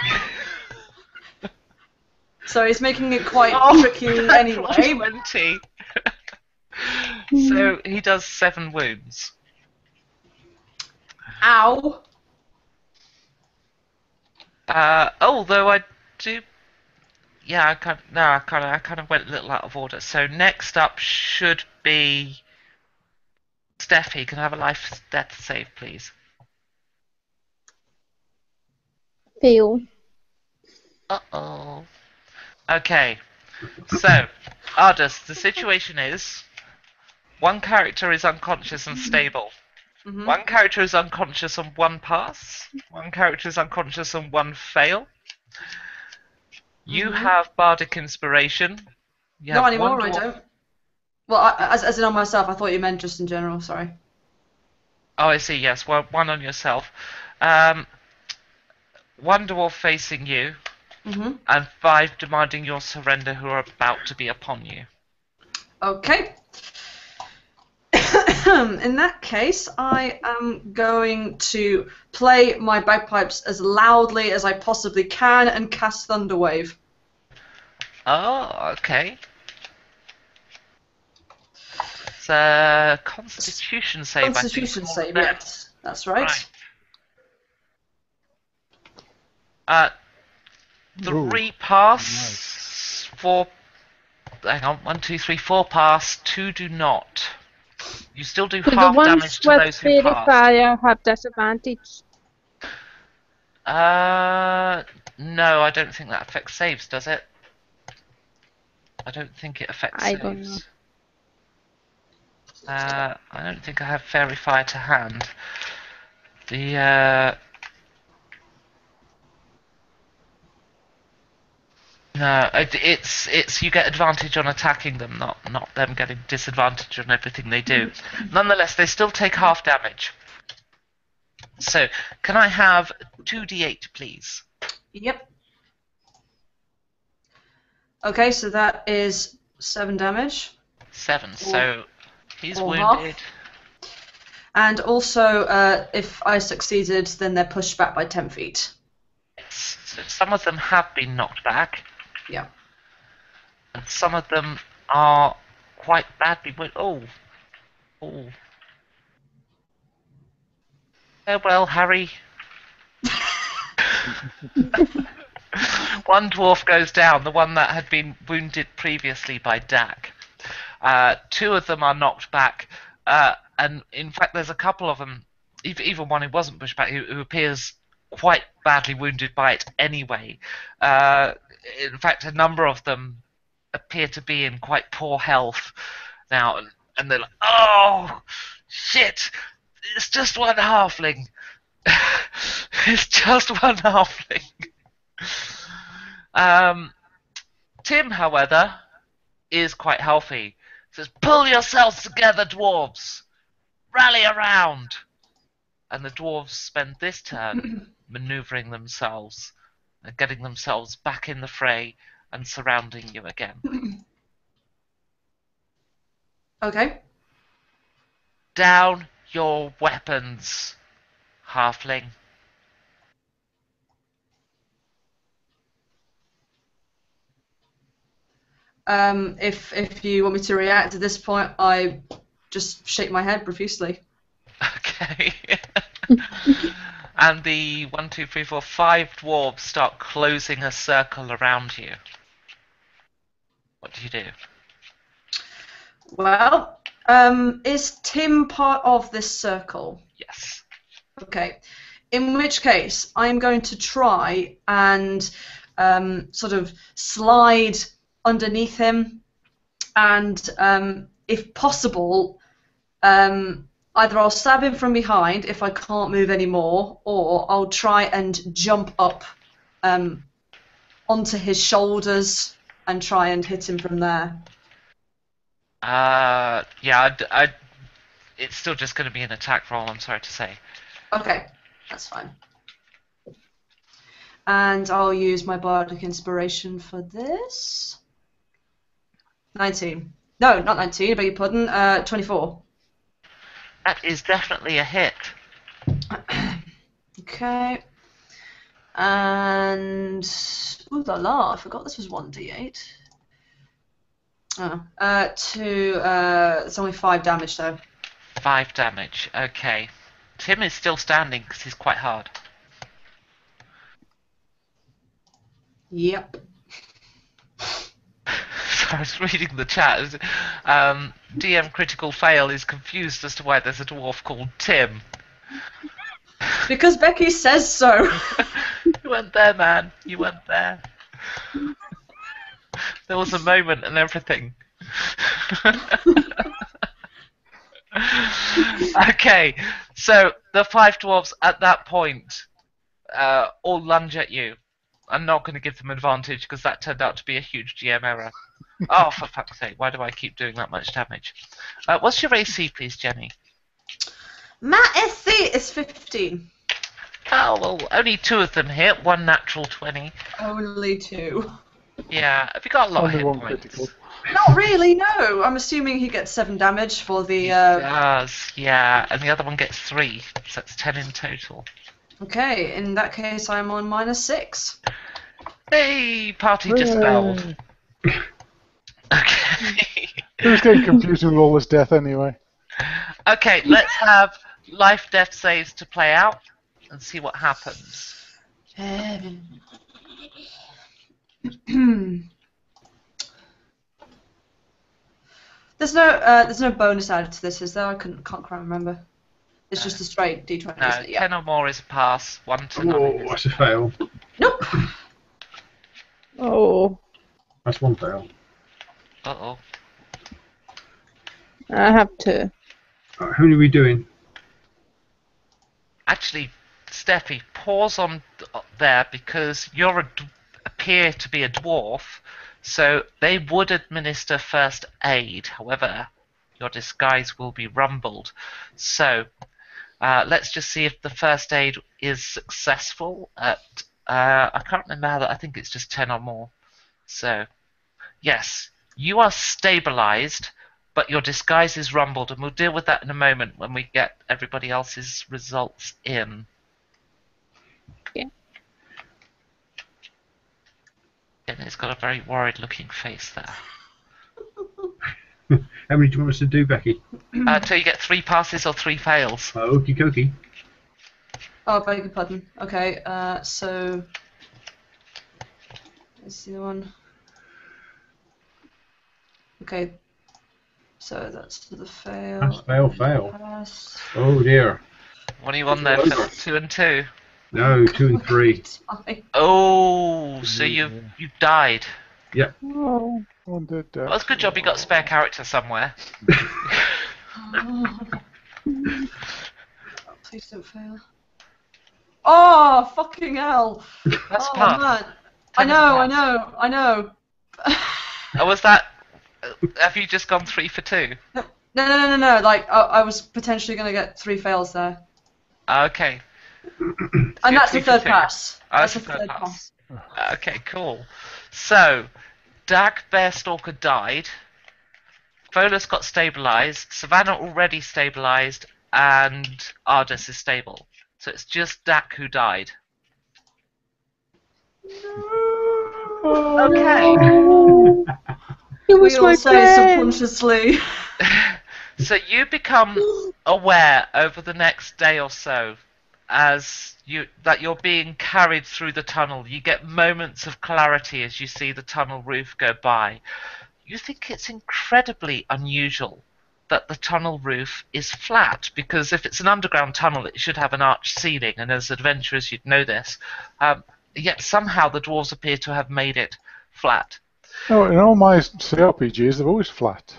So he's making it quite tricky anyway. 20. So he does 7 wounds. Ow. Although I do... Yeah, I kind of went a little out of order. So next up should be... Steffi, can I have a life-death save, please? Fail. Uh-oh. Okay, so, Ardus, the situation is, one character is unconscious and stable. Mm-hmm. One character is unconscious on 1 pass. One character is unconscious on 1 fail. You have Bardic Inspiration. Not anymore, I don't. Well, as in on myself, I thought you meant just in general, sorry. Oh, I see, yes, one on yourself. 1 dwarf facing you. Mm-hmm. And 5 demanding your surrender who are about to be upon you. Okay. In that case, I am going to play my bagpipes as loudly as I possibly can and cast Thunderwave. Oh, okay. It's a Constitution save, I think. Constitution from all of save, them. yes. That's right. Right. Ooh, 3 pass, 4. Hang on, 1, 2, 3, 4 pass, 2 do not. You still do Do the half ones damage to with those who fairy pass. fire have disadvantage? No, I don't think that affects saves, does it? I don't think it affects I don't know. saves. I don't think I have fairy fire to hand. No, it's you get advantage on attacking them, not them getting disadvantage on everything they do. Nonetheless, they still take half damage. So, can I have 2d8, please? Yep. Okay, so that is 7 damage. 7. So he's or wounded. And also, if I succeeded, then they're pushed back by 10 feet. Yes. So some of them have been knocked back. Yeah. And some of them are quite badly wounded. Oh. Farewell, Harry. One dwarf goes down, the one that had been wounded previously by Dak. 2 of them are knocked back, and in fact there's a couple of them, even one who wasn't pushed back, who appears quite badly wounded by it anyway. In fact, a number of them appear to be in quite poor health now, and they're like, oh, shit, it's just one halfling. It's just one halfling. Tim, however, is quite healthy. Says, pull yourselves together, dwarves! Rally around! And the dwarves spend this turn manoeuvring themselves and getting themselves back in the fray and surrounding you again. Okay. Down your weapons, halfling. If you want me to react at this point, I just shake my head profusely. Okay. And the 1, 2, 3, 4, 5 dwarves start closing a circle around you. What do you do? Well, is Tim part of this circle? Yes. Okay. In which case, I'm going to try and sort of slide underneath him, and if possible, either I'll stab him from behind if I can't move anymore, or I'll try and jump up onto his shoulders and try and hit him from there. Yeah, it's still just going to be an attack roll, I'm sorry to say. Okay, that's fine. And I'll use my bardic inspiration for this. 19. No, not 19, I beg your pardon. 24. That is definitely a hit. Okay. And ooh la la, I forgot this was 1d8. Oh. It's only 5 damage though. 5 damage, okay. Tim is still standing because he's quite hard. Yep. I was reading the chat. DM Critical Fail is confused as to why there's a dwarf called Tim. Because Becky says so. You weren't there, man. You weren't there. There was a moment and everything. Okay, so the 5 dwarves at that point all lunge at you. I'm not going to give them advantage because that turned out to be a huge GM error. Oh, for fuck's sake, why do I keep doing that much damage? What's your AC, please, Jenny? My AC is 15. Oh, well, only 2 of them hit, 1 natural 20. Only 2. Yeah, have you got a lot only of one hit points? critical. Not really, no. I'm assuming he gets 7 damage for the... Does, yeah, and the other one gets 3, so that's 10 in total. Okay, in that case I'm on -6. Hey, party dispelled. Okay. It was getting confusing with all this death anyway. Okay, let's have life-death saves to play out and see what happens. There's no bonus added to this, is there? I can't quite remember. It's just a straight D20, No, isn't it? Yeah. 10 or more is a pass, 1 to 9 Oh, is... that's a fail. Nope. Oh, That's one fail. Uh-oh. I have two. How many are we doing? Actually, Steffi, pause on there because you're appear to be a dwarf, so they would administer first aid. However, your disguise will be rumbled. So, let's just see if the first aid is successful at... I can't remember how that... I think it's just 10 or more. So, yes, you are stabilized, but your disguise is rumbled, and we'll deal with that in a moment when we get everybody else's results in. Okay. And it's got a very worried-looking face there. How many do you want us to do, Becky? Until you get 3 passes or 3 fails. Okie dokie. Oh, beg your pardon. Okay, so... Let's see the one. Okay. So that's the fail. That's fail, fail. Pass. Oh dear. What are you on there, Phil? 2 and 2? No, 2 and 3. Oh, so you've died. Oh, one did Well, it's a good job you got a spare character somewhere. Please don't fail. Oh, fucking hell! That's Oh, tough. man. I 10 is know. Oh, was that... have you just gone 3 for 2? No. Like, I was potentially going to get 3 fails there. Okay. And that's the 3 for third 2. pass. Oh, That's that's the the third third pass. pass. Okay, cool. So, Dag Bearstalker died. Folas got stabilized. Savannah already stabilized. And Ardis is stable. So it's just Dak who died. Okay. It was We all my say friend. subconsciously. So you become aware over the next day or so that you're being carried through the tunnel. You get moments of clarity as you see the tunnel roof go by. You think it's incredibly unusual that the tunnel roof is flat, because if it's an underground tunnel it should have an arched ceiling, and as adventurers you'd know this. Yet somehow the dwarves appear to have made it flat. No, in all my CRPGs, they're always flat.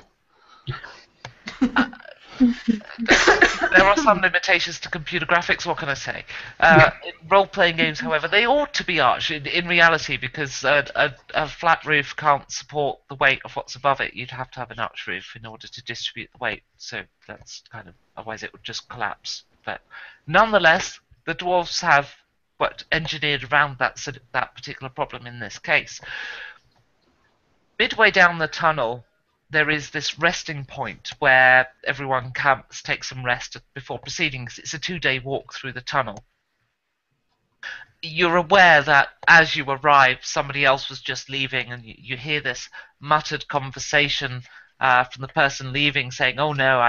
There are some limitations to computer graphics, what can I say? In role-playing games, however, they ought to be arched in reality, because a flat roof can't support the weight of what's above it. You'd have to have an arched roof in order to distribute the weight, so that's kind of... otherwise it would just collapse. But nonetheless, the dwarves have engineered around that particular problem in this case. Midway down the tunnel, there is this resting point where everyone camps, takes some rest before proceeding. It's a 2-day walk through the tunnel. You're aware that as you arrive, somebody else was just leaving, and you hear this muttered conversation from the person leaving saying, "Oh no,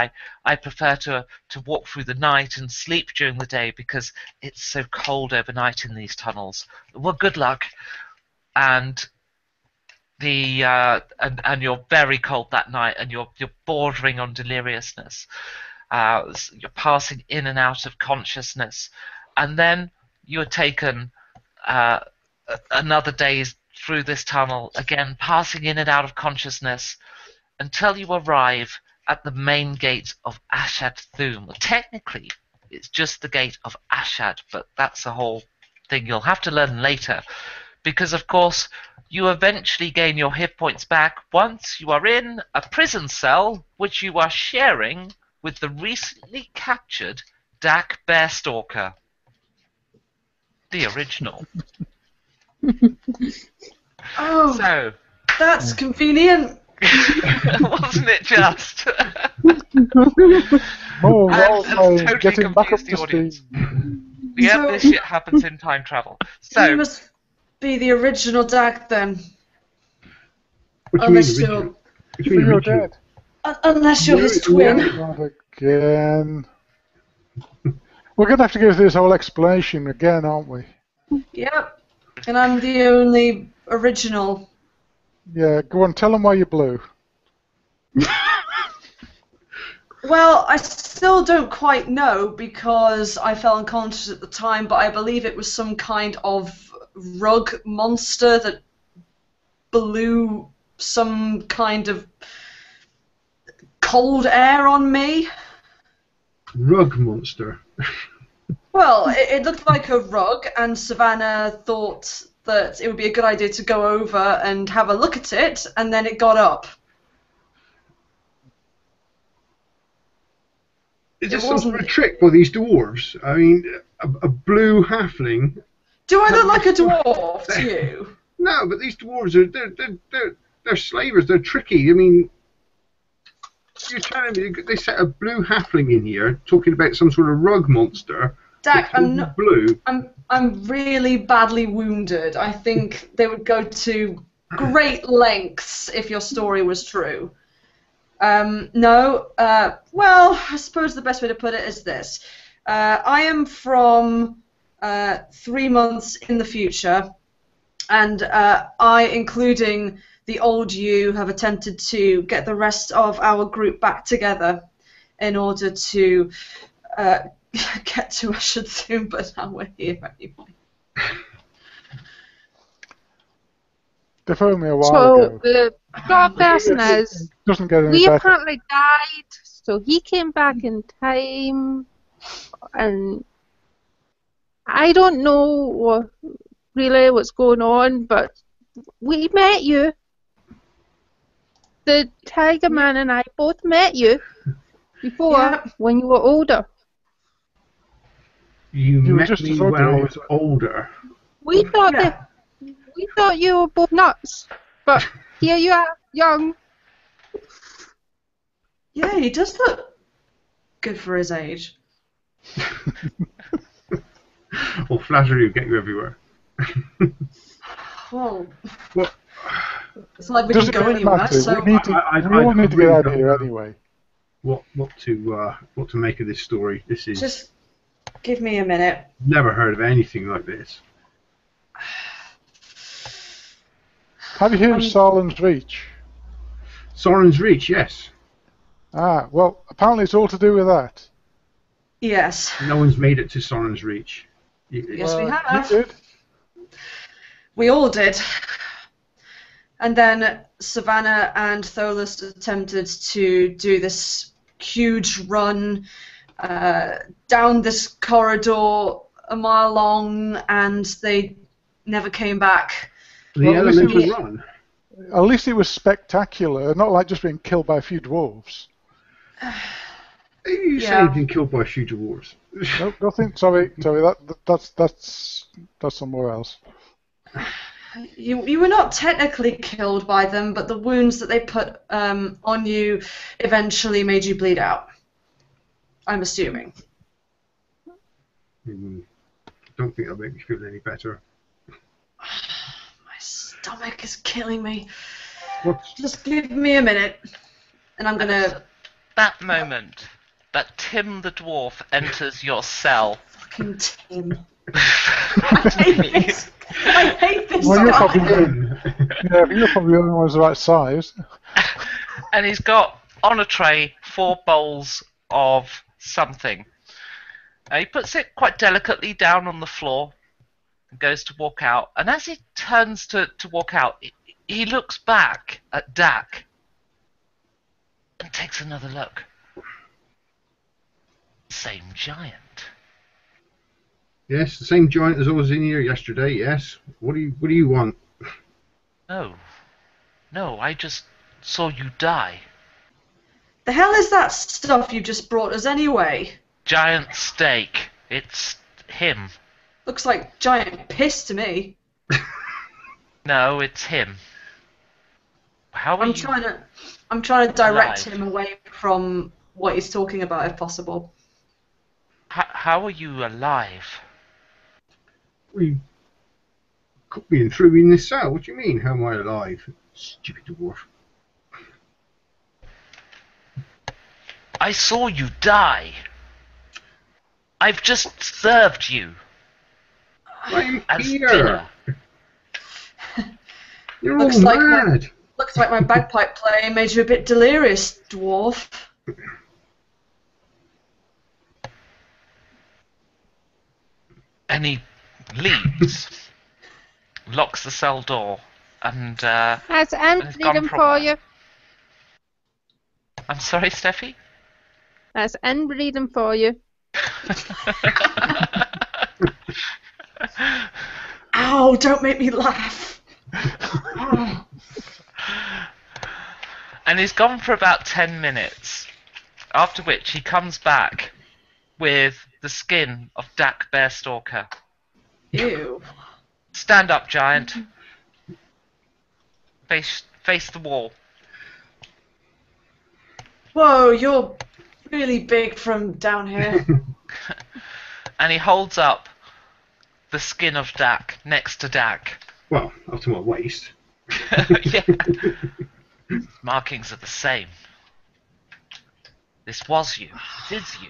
I prefer to walk through the night and sleep during the day because it's so cold overnight in these tunnels. Well, good luck." And and you're very cold that night, and you're bordering on deliriousness. You're passing in and out of consciousness, and then you're taken another day through this tunnel, again passing in and out of consciousness, until you arrive at the main gate of Ashad Thume. Well, technically, it's just the gate of Ashad, but that's a whole thing you'll have to learn later. Because, of course, you eventually gain your hit points back once you are in a prison cell, which you are sharing with the recently captured Dak Bearstalker. The original. Oh, So, that's convenient. wasn't it just? More And role-playing, totally getting back up confused to the audience. speed. Yeah, So- this shit happens in time travel. You So, must be the original Dak then. What do you mean Unless original? you're, What do you mean You're original? dead. unless you're his No, twin. no. Not again. We're going to have to go through this whole explanation again, aren't we? Yep. And I'm the only original. Yeah, go on, tell them why you're blue. Well, I still don't quite know because I fell unconscious at the time, but I believe it was some kind of rug monster that blew some kind of cold air on me. Rug monster. Well, it looked like a rug, and Savannah thought that it would be a good idea to go over and have a look at it, and then it got up. Is It this some sort of wasn't- trick by these dwarves? I mean, a blue halfling. Do I look like a dwarf to you? No, but these dwarves they're slavers. They're tricky. I mean, you're telling me they set a blue halfling in here talking about some sort of rug monster. Dak, that's I'm not. blue. I'm really badly wounded. I think they would go to great lengths if your story was true. No. Well, I suppose the best way to put it is this. I am from 3 months in the future, and I, including the old you, have attempted to get the rest of our group back together in order to get to Ashad Thume, but now we're here anyway. They phoned me a while So ago. the short version is Doesn't get any we better. apparently died, so he came back in time, and I don't know really what's going on, but we met you. The Tiger Man and I both met you before Yeah. when you were older. You were met just me as when I ugly. was older. We thought Yeah. we thought you were both nuts, but here you are, young. Yeah, he does look good for his age. Or flattery will get you everywhere. Well, Well, it's like we Doesn't can go really anywhere, matter. so We all need to get really out of don't here know anyway. what to make of this story. This is just give me a minute. never heard of anything like this. Have you heard of Solan's Reach? Soren's Reach, yes. Ah, well, apparently it's all to do with that. Yes. No one's made it to Soren's Reach. Yes, we have. You did. We all did. And then Savannah and Folas attempted to do this huge run down this corridor a mile long, and they never came back. The Well, at least elemental it was- run. At least it was spectacular, not like just being killed by a few dwarves. You say Yeah. you've been killed by a few dwarves. No, nothing. Sorry. That's somewhere else. You were not technically killed by them, but the wounds that they put on you eventually made you bleed out. I'm assuming. Don't think that'll make me feel any better. My stomach is killing me. What's Just give me a minute, and I'm gonna That moment that Tim the dwarf enters your cell. fucking Tim. I hate this. I hate this Well, you're guy. probably yeah, but you're probably the only one who's the right size. And he's got on a tray 4 bowls of something. He puts it quite delicately down on the floor and goes to walk out. And as he turns to walk out, he looks back at Dak and takes another look. Same giant. Yes, the same giant as I was in here yesterday. Yes. What do you want? No, I just saw you die. The hell is that stuff you just brought us anyway? Giant steak. It's him. Looks like giant piss to me. No, it's him. How are I'm you? trying to direct alive? him away from what he's talking about, if possible. How are you alive? We cooked me and threw me in this cell. What do you mean? How am I alive? Stupid dwarf. I saw you die. I've just served you I'm as here. dinner. You're Looks all like mad. Looks like my bagpipe playing made you a bit delirious, dwarf. And he leaves, locks the cell door, and That's he's gone inbreeding for a for while. you. I'm sorry, Steffi? That's inbreeding for you. Ow, don't make me laugh. And he's gone for about 10 minutes, after which he comes back with the skin of Dak Bearstalker. Ew. Stand up, giant. Face the wall. Whoa, you're really big from down here. And he holds up the skin of Dak next to Dak. Well, up to my waist. Yeah. Markings are the same. This was you. It is you.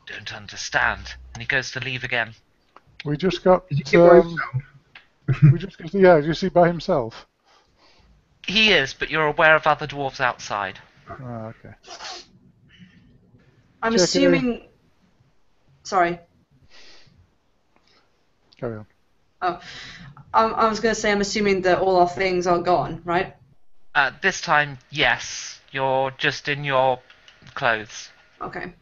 Don't understand. And he goes to leave again. We just got. Is he here by himself? We just got. Yeah, you see by himself. He is, but you're aware of other dwarves outside. Ah, okay. I'm Check it assuming. Sorry. Carry on. Oh, I was going to say I'm assuming that all our things are gone, right? This time, yes. You're just in your clothes. Okay.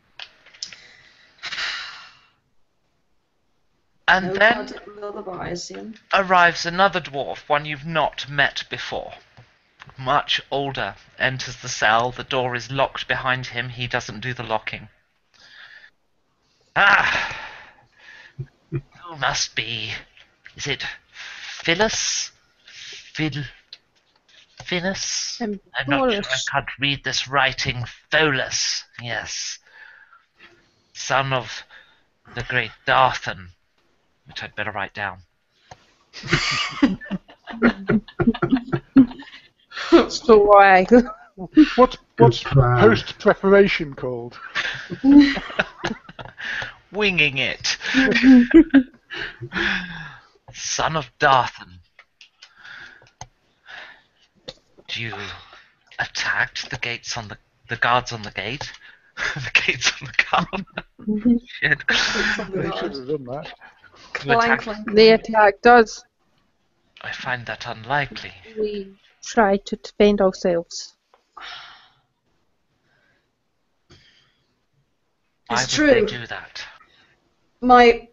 And No then blood lullabies, yeah. arrives another dwarf, one you've not met before. Much older, enters the cell. The door is locked behind him. He doesn't do the locking. Ah! Who must be? Is it Phyllis? Finis? And I'm not sure. I Folas. can't read this writing. Folas, yes. Son of the great Darthan, which I'd better write down. So why? What's plan. post preparation called? Winging it. Son of Darthan. You attacked the gates on the guards on the gate. The gates on the guard. Shit. It's on the They guard. should have done that. You Clank, attacked- clank. They attacked us. I find that unlikely. We tried to defend ourselves. Why It's would they true. do that? My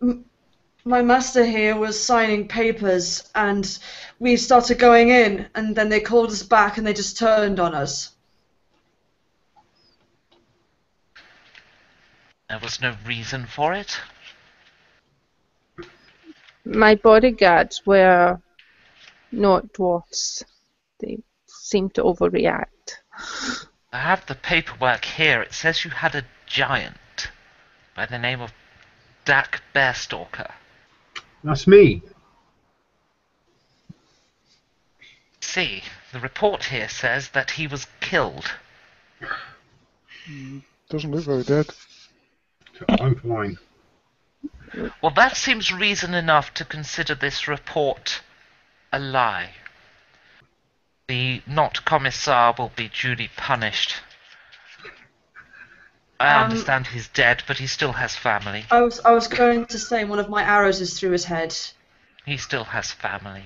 master here was signing papers, and we started going in, and then they called us back, and they just turned on us. There was no reason for it. My bodyguards were not dwarfs. They seemed to overreact. I have the paperwork here. It says you had a giant by the name of Dak Bearstalker. That's me. See, the report here says that he was killed. Doesn't look very dead. I'm fine. Well, that seems reason enough to consider this report a lie. The not commissar will be duly punished. I understand he's dead, but he still has family. I was going to say one of my arrows is through his head. He still has family.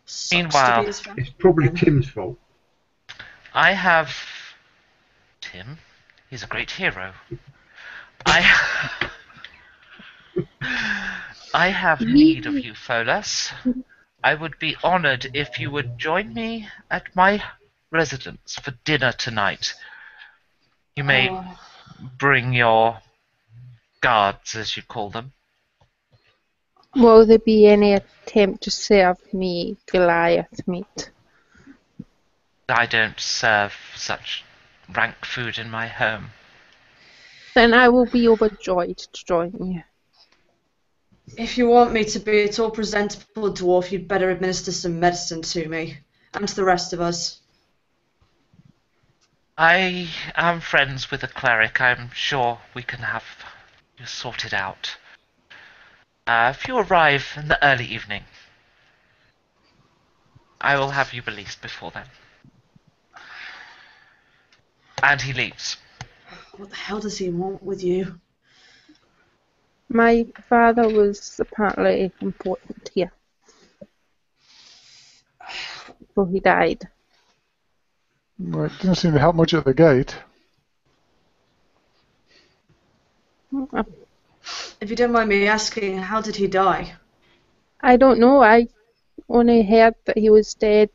Sucks to Meanwhile, be his friend. It's probably Tim's fault. I have Tim. He's a great hero. I have need of you, Folas. I would be honored if you would join me at my residence for dinner tonight. You may Oh. bring your guards, as you call them. Will there be any attempt to serve me Goliath meat? I don't serve such rank food in my home. Then I will be overjoyed to join you. If you want me to be at all presentable, dwarf, you'd better administer some medicine to me and to the rest of us. I am friends with a cleric. I'm sure we can have you sorted out. If you arrive in the early evening, I will have you released before then. And he leaves. What the hell does he want with you? My father was apparently important here. So he died. Well, it didn't seem to help much at the gate. If you don't mind me asking, how did he die? I don't know. I only heard that he was dead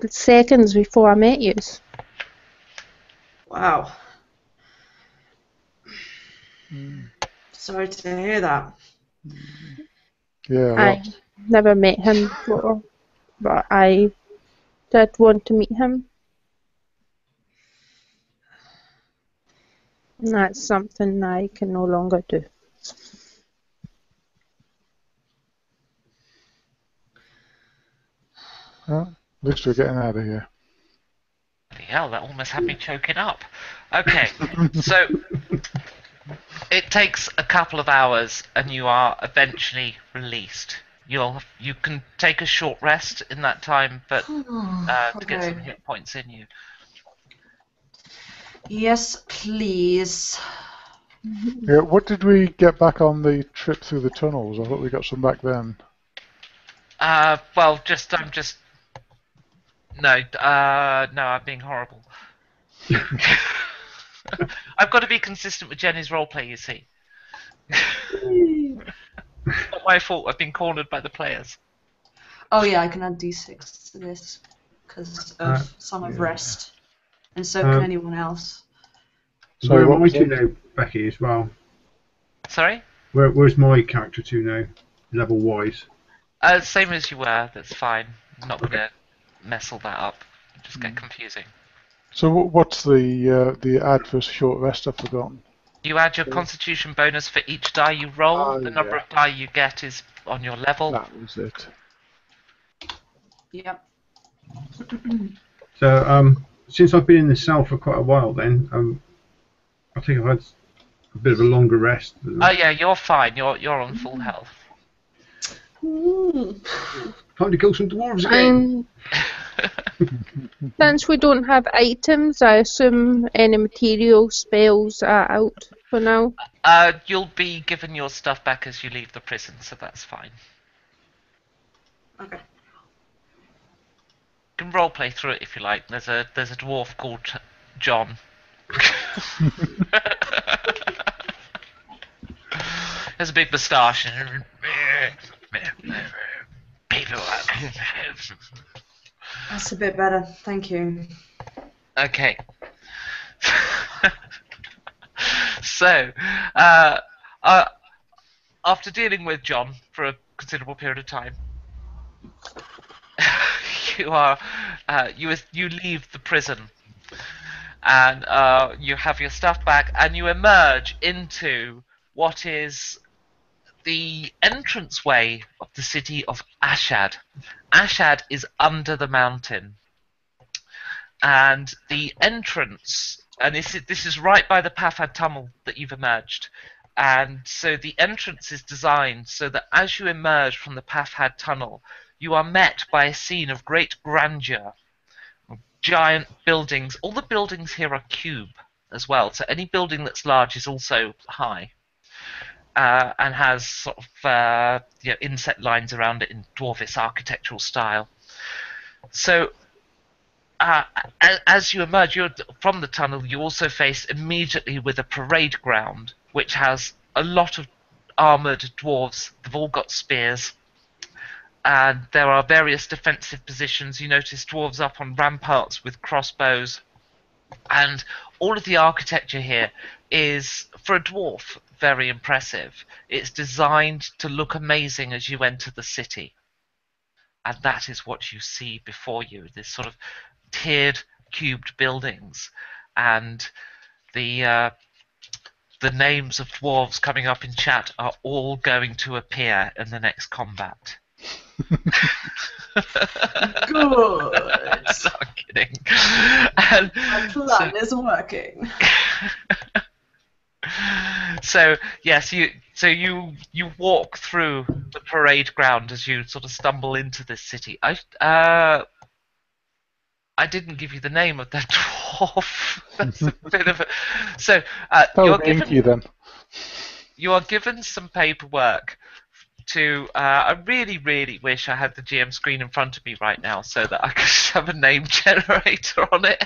seconds before I met you. Wow. Sorry to hear that. Yeah, I never met him before, but I did want to meet him. And that's something I can no longer do. well, at least we're getting out of here. Bloody hell, that almost had me choking up. Okay, so it takes a couple of hours and you are eventually released. You can take a short rest in that time, but to get some hit points in you. Yes, please. Yeah, what did we get back on the trip through the tunnels? I thought we got some back then. Well, I'm being horrible. I've got to be consistent with Jenny's roleplay, you see. It's not my fault. I've been cornered by the players. Oh yeah, I can add d6 to this because of Song of Rest, and so can anyone else. So where what am I was to it? now, Becky, as well? Sorry? Where's my character to now, level-wise? Same as you were. That's fine. I'm not gonna mess all that up. Just get confusing. So what's the ad for short rest? I've forgotten. You add your Constitution bonus for each die you roll. The number Yeah. of die you get is on your level. That was it. Yep. So, since I've been in the cell for quite a while, then I think I've had a bit of a longer rest. Oh yeah, you're fine. You're on full health. Time to kill some dwarves again. Since we don't have items, I assume any material spells are out for now. You'll be given your stuff back as you leave the prison, so that's fine. Okay. You can roleplay through it if you like. There's a dwarf called John. There's a big moustache. That's a bit better. Thank you. Okay. So, after dealing with John for a considerable period of time, you leave the prison, and you have your stuff back, and you emerge into what is the entranceway of the city of Ashad. Ashad is under the mountain, and the entrance, and this is right by the Pafad tunnel that you've emerged. And so the entrance is designed so that as you emerge from the Pafad tunnel, you are met by a scene of great grandeur, giant buildings. All the buildings here are cube as well, so any building that's large is also high, and has sort of inset lines around it in dwarvish architectural style. So as you emerge from the tunnel, you also face immediately with a parade ground, which has a lot of armoured dwarves. They've all got spears, and there are various defensive positions. You notice dwarves up on ramparts with crossbows, and all of the architecture here is, for a dwarf, very impressive. It's designed to look amazing as you enter the city, and that is what you see before you, this sort of tiered cubed buildings, and the the names of dwarves coming up in chat are all going to appear in the next combat. Good. No, I'm kidding. And My plan is working. so yes, you walk through the parade ground as you sort of stumble into this city. I didn't give you the name of that dwarf. That's a bit of a... So you are given some paperwork to... I really, really wish I had the GM screen in front of me right now so that I could have a name generator on it.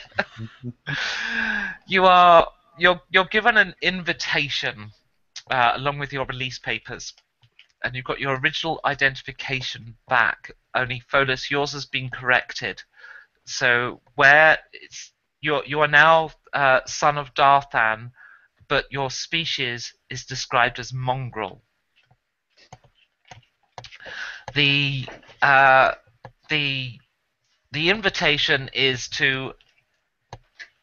You're given an invitation along with your release papers, and you've got your original identification back. Only Folas, yours has been corrected. So you are now son of Darthan, but your species is described as mongrel. The invitation is to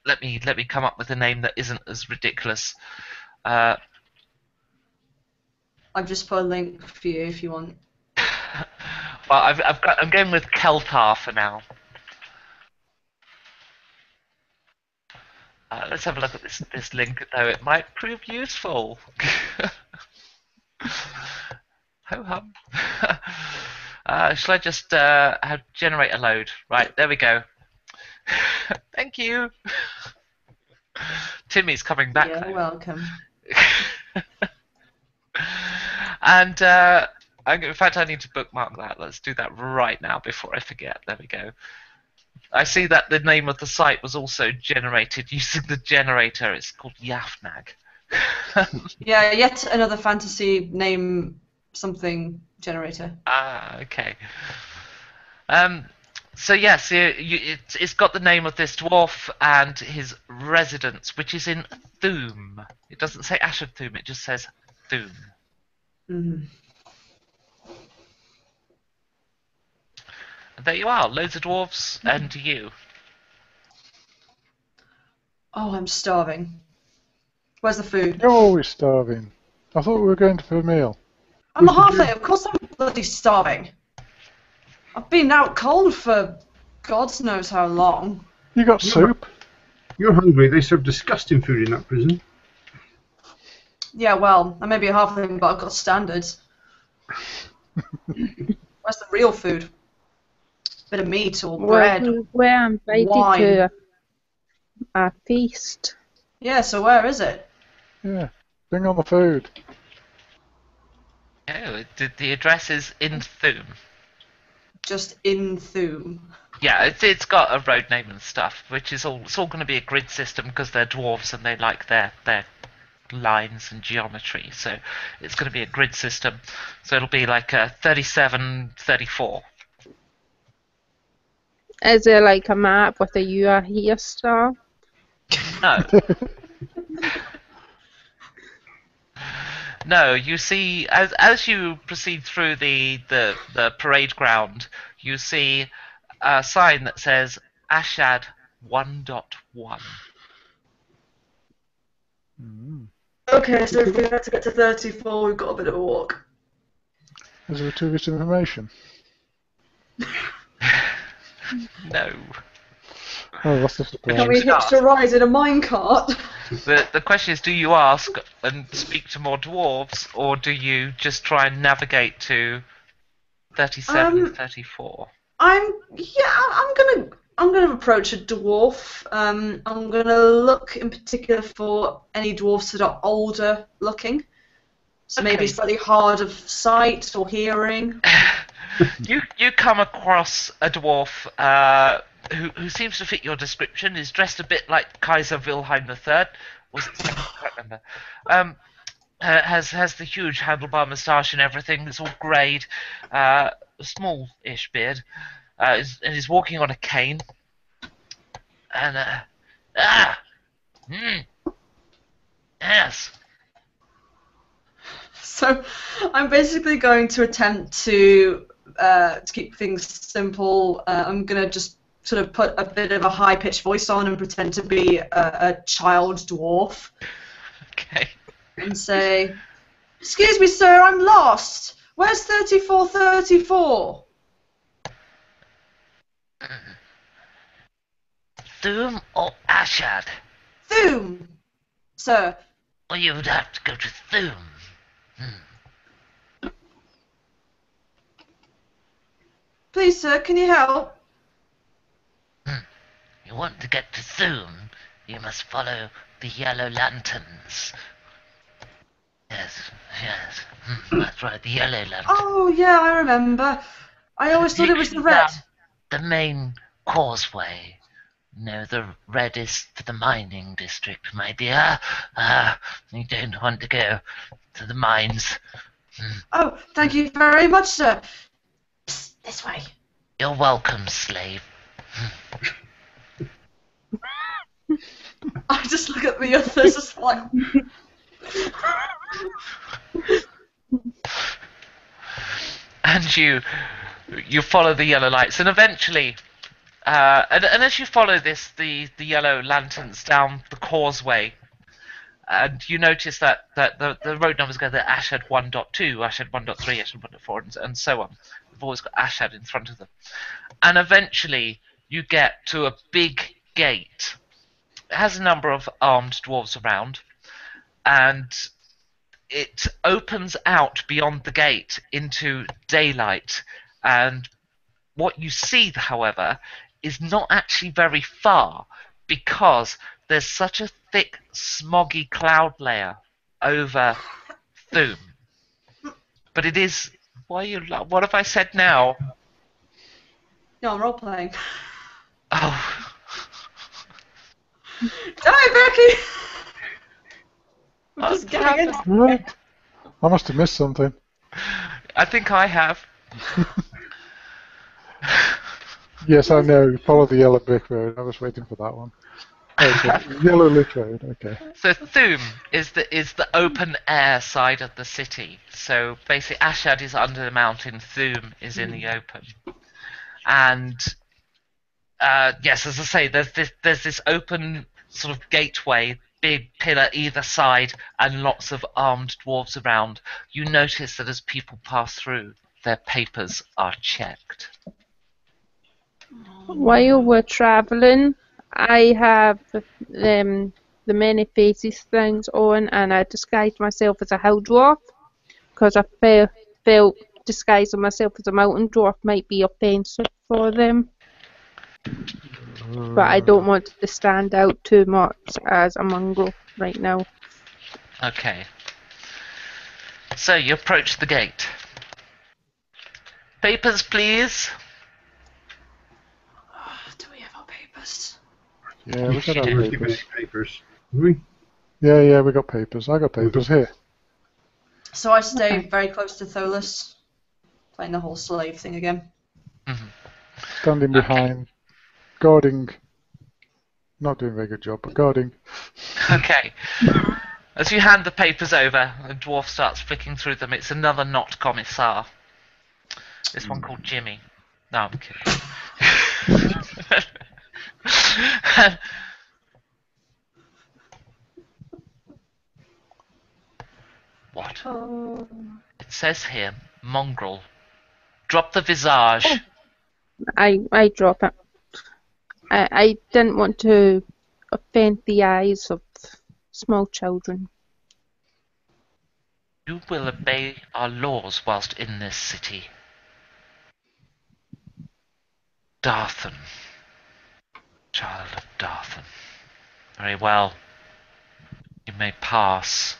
let me come up with a name that isn't as ridiculous. I've just put a link for you if you want. Well, I'm going with Keltar for now. Let's have a look at this link, though. It might prove useful. Ho hum. Shall I just have generator load? Right, there we go. Thank you. Timmy's coming back. You're welcome. And in fact, I need to bookmark that. Let's do that right now before I forget. There we go. I see that the name of the site was also generated using the generator. It's called Yafnag. Yeah, yet another fantasy name something generator. Ah, okay. So yes, it's got the name of this dwarf and his residence, which is in Thume. It doesn't say Ashad Thume, it just says Thume. Mm. And there you are, loads of dwarves and you. Oh, I'm starving. Where's the food? You're always starving. I thought we were going for a meal. I'm a halfling, of course I'm bloody starving. I've been out cold for God knows how long. You got soup? You're hungry. They serve disgusting food in that prison. Yeah, well, I may be a halfling, but I've got standards. Where's the real food? Bit of meat or bread. We're invited wine. to a feast. Yeah, so where is it? Yeah. Bring on the food. Oh, the address is in Thume. Just in Thume. Yeah, it's got a road name and stuff, which is it's all going to be a grid system because they're dwarves and they like their lines and geometry. So it's going to be a grid system. So it'll be like 37, 34. Is there like a map with a "you are here" star? No. No, you see, as you proceed through the parade ground, you see a sign that says Ashad 1.1. Okay, so if we had to get to 34, we've got a bit of a walk. Is there too much information? No. Oh, that's the surprise. Can we hitch a ride in a minecart? The question is, do you ask and speak to more dwarves, or do you just try and navigate to 37, 34? I'm gonna approach a dwarf. I'm gonna look in particular for any dwarfs that are older looking, so Okay. maybe slightly hard of sight or hearing. You come across a dwarf who seems to fit your description. Is dressed a bit like Kaiser Wilhelm III. Was it? I can't remember. Has the huge handlebar moustache and everything. It's all greyed. A small-ish beard. And he's walking on a cane. And yes. So I'm basically going to attempt to keep things simple. I'm gonna just sort of put a bit of a high-pitched voice on and pretend to be a child dwarf. Okay. and say, "Excuse me, sir, I'm lost. Where's 3434? Thume or Ashad? Thume, sir." Well, you would have to go to Thume. "Please, sir, can you help?" You want to get to Thume, you must follow the yellow lanterns. Yes, yes, that's right, the yellow lantern. "Oh, yeah, I remember. I always thought it was the red." The main causeway. No, the red is for the mining district, my dear. You don't want to go to the mines. "Oh, thank you very much, sir. Psst, this way." You're welcome, slave. I just look at the others, just like... And you follow the yellow lights, and eventually, and as you follow the yellow lanterns down the causeway, and you notice that the road numbers go to Ashad 1.2, Ashad 1.3, Ashad 1.4, and so on. They've always got Ashad in front of them. And eventually, you get to a big gate. It has a number of armed dwarves around, and it opens out beyond the gate into daylight. And what you see, however, is not actually very far, because there's such a thick, smoggy cloud layer over Thume. But it is... What have I said now? No, I'm role-playing. Oh. Die, Becky! I'm just getting into What? I must have missed something. I think I have. Yes, I know. Follow the yellow brick road. I was waiting for that one. Okay. Yellow lit road. Okay. So Thume is the open air side of the city. So basically, Ashad is under the mountain. Thume is in the open. And yes, as I say, there's this open sort of gateway, big pillar either side, and lots of armed dwarves around. You notice that as people pass through, their papers are checked. While we're travelling, I have the many faces things on, and I disguised myself as a hill dwarf because I felt disguising myself as a mountain dwarf might be offensive for them. But I don't want to stand out too much as a mongrel right now. Okay. So you approach the gate. Papers, please. Do we have our papers? Yeah, we got You our do. Give papers. us papers. We? Yeah, we got papers. I got papers here. So I stay very close to Folas, playing the whole slave thing again. Mhm. Standing behind, guarding. Not doing a very good job, but guarding. Okay. As you hand the papers over, the dwarf starts flicking through them. It's another not commissar. This one called Jimmy. No, I'm kidding. What? Oh. It says here, mongrel. Drop the visage. I drop it. I didn't want to offend the eyes of small children. You will obey our laws whilst in this city. Darthan. Child of Darthan. Very well. You may pass.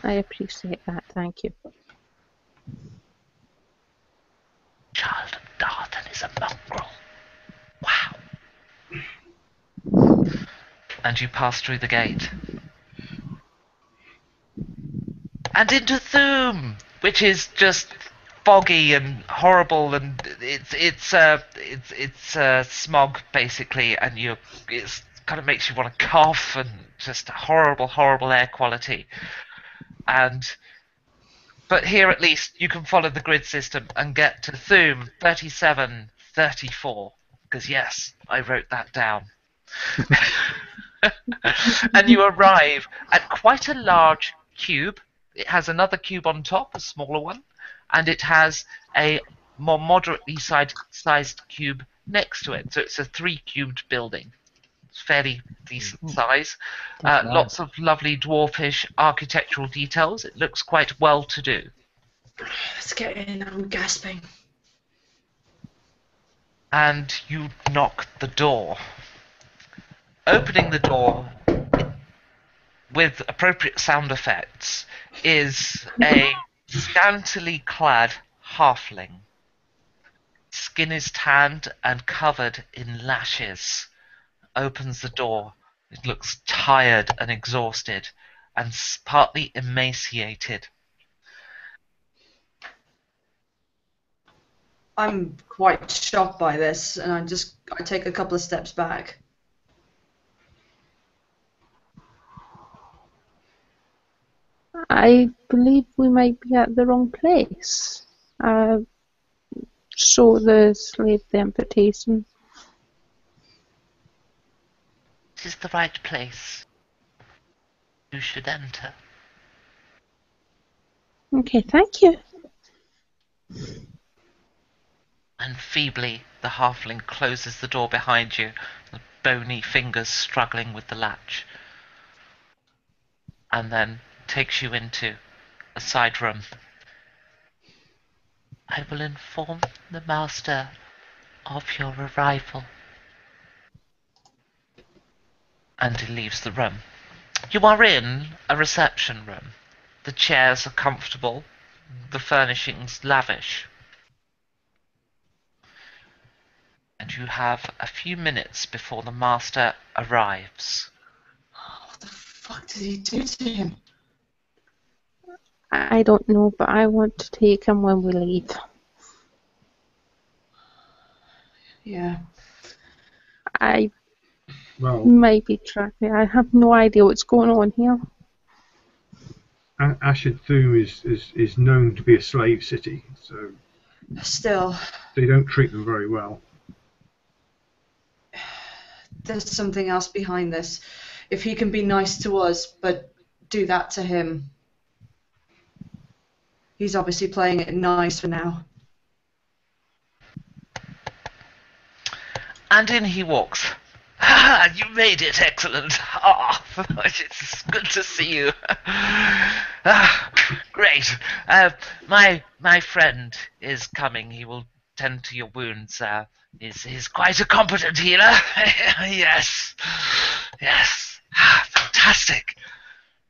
I appreciate that, thank you. Child of Darthan is a mongrel. Wow. And you pass through the gate. And into Thume, which is just foggy and horrible, and it's smog basically, and it kind of makes you want to cough, and just horrible air quality. But here at least you can follow the grid system and get to Thume 3734, because yes, I wrote that down. And you arrive at quite a large cube. It has another cube on top, a smaller one, and it has a more moderately sized cube next to it. So it's a 3-cubed building. It's fairly decent size. That's nice. Lots of lovely dwarfish architectural details. It looks quite well to do. Let's get in. I'm gasping. And you knock the door. Opening the door with appropriate sound effects is a scantily clad halfling. Skin is tanned and covered in lashes. Opens the door. It looks tired and exhausted and partly emaciated. I'm quite shocked by this, and I take a couple of steps back. I believe we might be at the wrong place. Show the slave the invitation. It is the right place. You should enter. Okay, thank you. And feebly, the halfling closes the door behind you, the bony fingers struggling with the latch. And then takes you into a side room. I will inform the master of your arrival. And he leaves the room. You are in a reception room. The chairs are comfortable, the furnishings lavish. And you have a few minutes before the master arrives. What the fuck did he do to him? I don't know, but I want to take him when we leave. Yeah. I Well, might be tracking. I have no idea what's going on here. Ashad Thume is known to be a slave city, so Still, they don't treat them very well. there's something else behind this. If he can be nice to us, but do that to him. He's obviously playing it nice for now. And in he walks. Ah, you made it, excellent. Ah, it's good to see you. Ah, great. My friend is coming. He will tend to your wounds. He's quite a competent healer. Yes, yes. Ah, fantastic.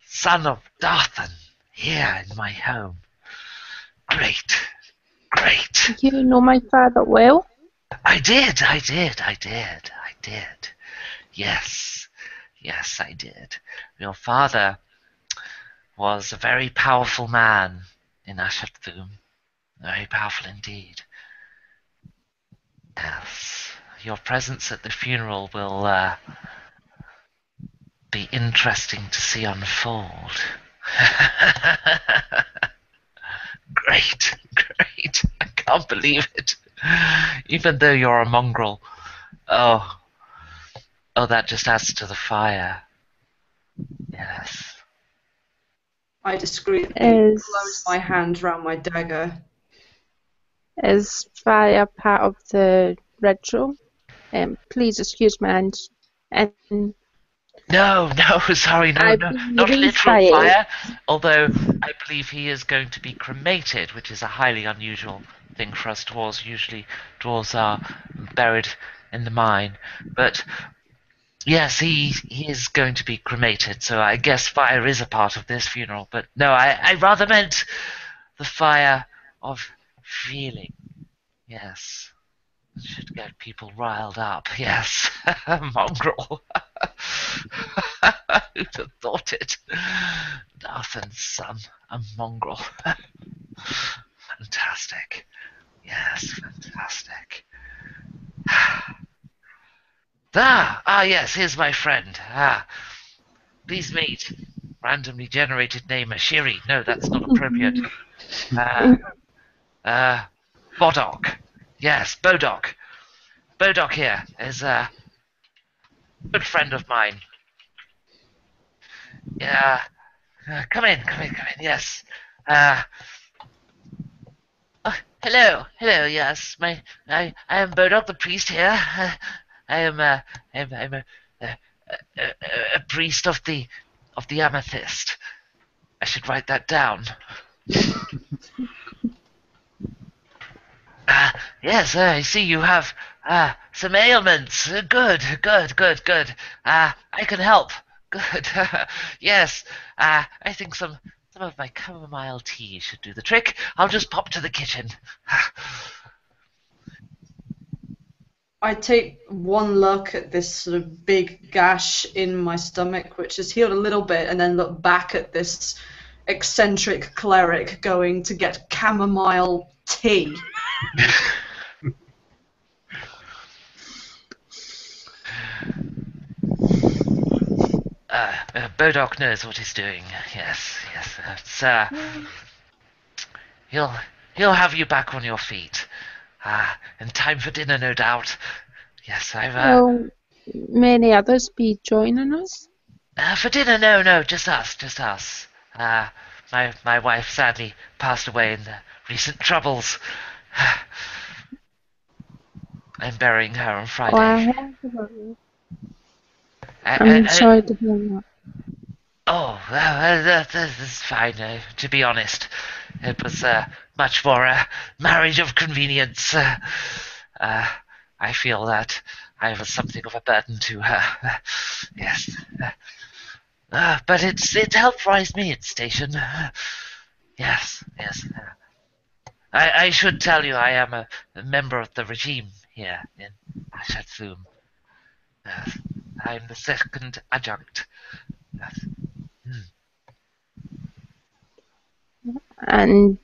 Son of Darthan, here in my home. Great, great. You know my father well? I did. Yes, I did. Your father was a very powerful man in Ashad Thume. Very powerful indeed. Yes, your presence at the funeral will be interesting to see unfold. Great. I can't believe it. Even though you're a mongrel. Oh, that just adds to the fire. Yes. I discreetly Is- close my hand round my dagger. Is fire part of the ritual? Please excuse me, and No, sorry, I no, believe not he's literal fire. fire. Although I believe he is going to be cremated, which is a highly unusual thing for us dwarves. Usually, dwarves are buried in the mine, but yes, he is going to be cremated. So I guess fire is a part of this funeral. But no, I rather meant the fire of feeling. Yes. It should get people riled up, yes. Mongrel. Who'd have thought it? Darthan's son, a mongrel. Fantastic. Yes, fantastic. Yes, here's my friend. Please meet. Randomly generated name Ashiri. No, that's not appropriate. Bodok. Yes, Bodok. Bodok here is a good friend of mine. Yeah. Come in, come in, come in. Yes. Uh, hello. Yes, I am Bodog the priest here. I am I'm a priest of the amethyst. I should write that down. Yes, I see you have some ailments. Good. I can help. Good. Yes. I think some of my chamomile tea should do the trick. I'll just pop to the kitchen. I take one look at this sort of big gash in my stomach, which has healed a little bit, and then look back at this eccentric cleric going to get chamomile tea. Bodok knows what he's doing. Yes. He'll he'll have you back on your feet. In time for dinner, no doubt. Yes, I've Will many others be joining us? for dinner, no, just us. My wife sadly passed away in the recent troubles. I'm burying her on Oh, I Friday. heard about it. I- I'm I- sorry to hear that. Oh, that's fine. To be honest, it was much more a marriage of convenience. I feel that I was something of a burden to her. Yes. But it's helped rise me at station. Yes. I should tell you I am a member of the regime here in Ashad Thume. Yes. I'm the second adjunct. Yes. And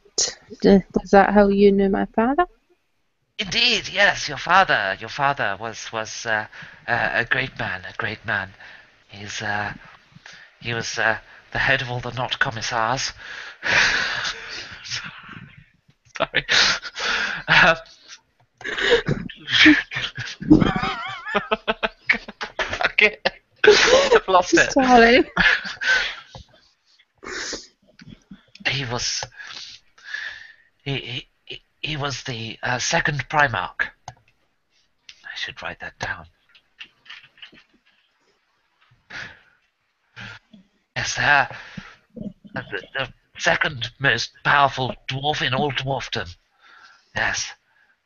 was that how you knew my father? Indeed, yes. Your father was a great man. He's he was the head of all the not commissars. Sorry. Okay. I've lost it. Sorry. He was he was the second Primarch. I should write that down. Yes, the second most powerful dwarf in all dwarfdom. Yes,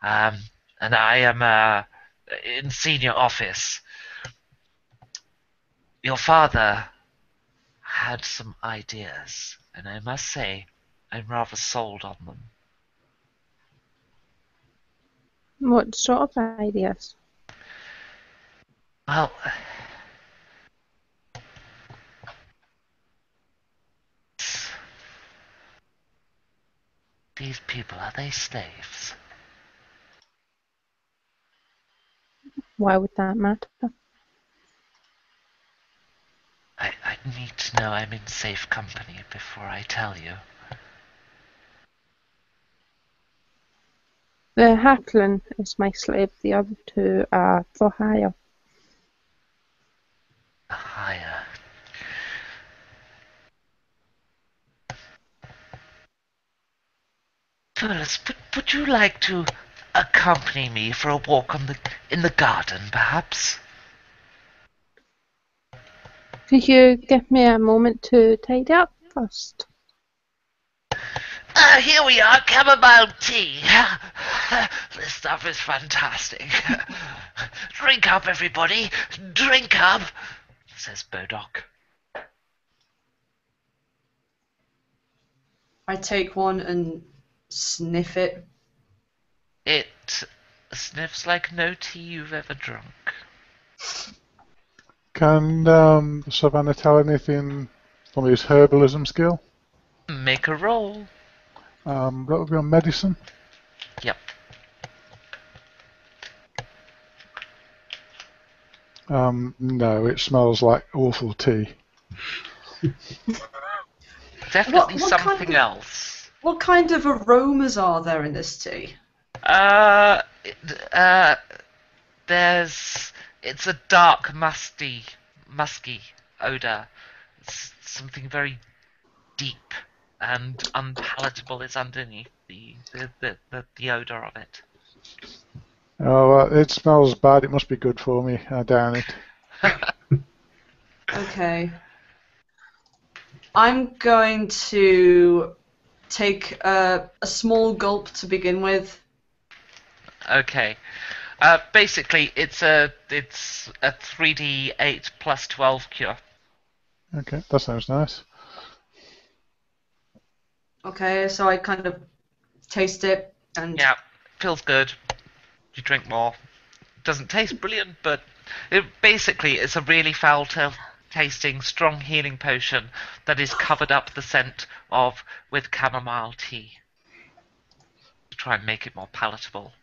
and I am in senior office. Your father had some ideas, and I must say, I'm rather sold on them. What sort of ideas? Well, these people, are they slaves? Why would that matter? I need to know I'm in safe company before I tell you. The halfling is my slave. The other two are for hire. Higher. Folas, would you like to accompany me for a walk in the garden, perhaps? Could you give me a moment to tidy up first? Here we are, chamomile tea. This stuff is fantastic. Drink up, everybody. Drink up, says Bodok. I take one and sniff it. It sniffs like no tea you've ever drunk. Can Savannah tell anything from his herbalism skill? Make a roll. That would be on medicine. Yep. No, it smells like awful tea. Definitely What something kind of- else. What kind of aromas are there in this tea? It's a dark, musky odor. something very deep and unpalatable is underneath the odor of it. Oh, it smells bad. It must be good for me. I doubt it. Okay. I'm going to take a small gulp to begin with. Okay. Basically, it's a 3d8 plus 12 cure. Okay, that sounds nice. Okay, so I kind of taste it and Yeah, feels good. You drink more. Doesn't taste brilliant, but basically it's a really foul-tasting, strong healing potion that is covered up the scent with chamomile tea to try and make it more palatable.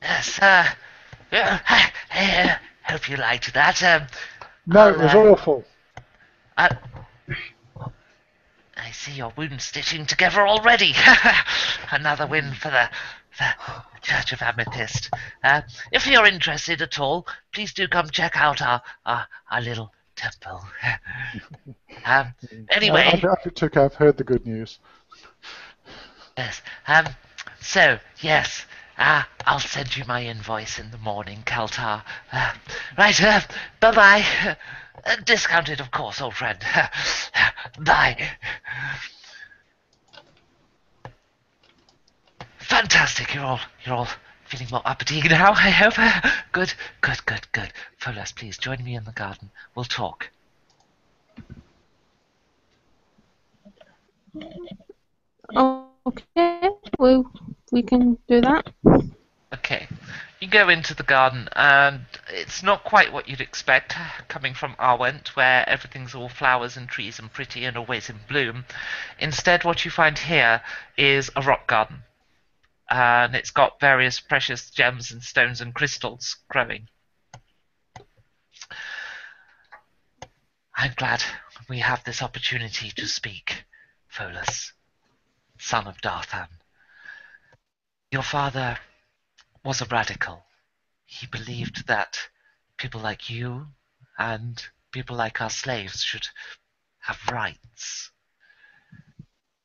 Yes, I hope you liked that. No, it was awful. I see your wounds stitching together already. Another win for the Church of Amethyst. If you're interested at all, please do come check out our little temple. Anyway, I've heard the good news. yes. So yes. I'll send you my invoice in the morning, Kaltar. Right, bye-bye. Discounted, of course, old friend. Bye. Fantastic, you're all feeling more uppity now, I hope. Good. Folas, please join me in the garden. We'll talk. Okay, well, we can do that. Okay. You go into the garden, and it's not quite what you'd expect, coming from Arwent, where everything's all flowers and trees and pretty and always in bloom. Instead, what you find here is a rock garden. And it's got various precious gems and stones and crystals growing. I'm glad we have this opportunity to speak, Folas, son of Darthan. Your father was a radical. He believed that people like you and people like our slaves should have rights.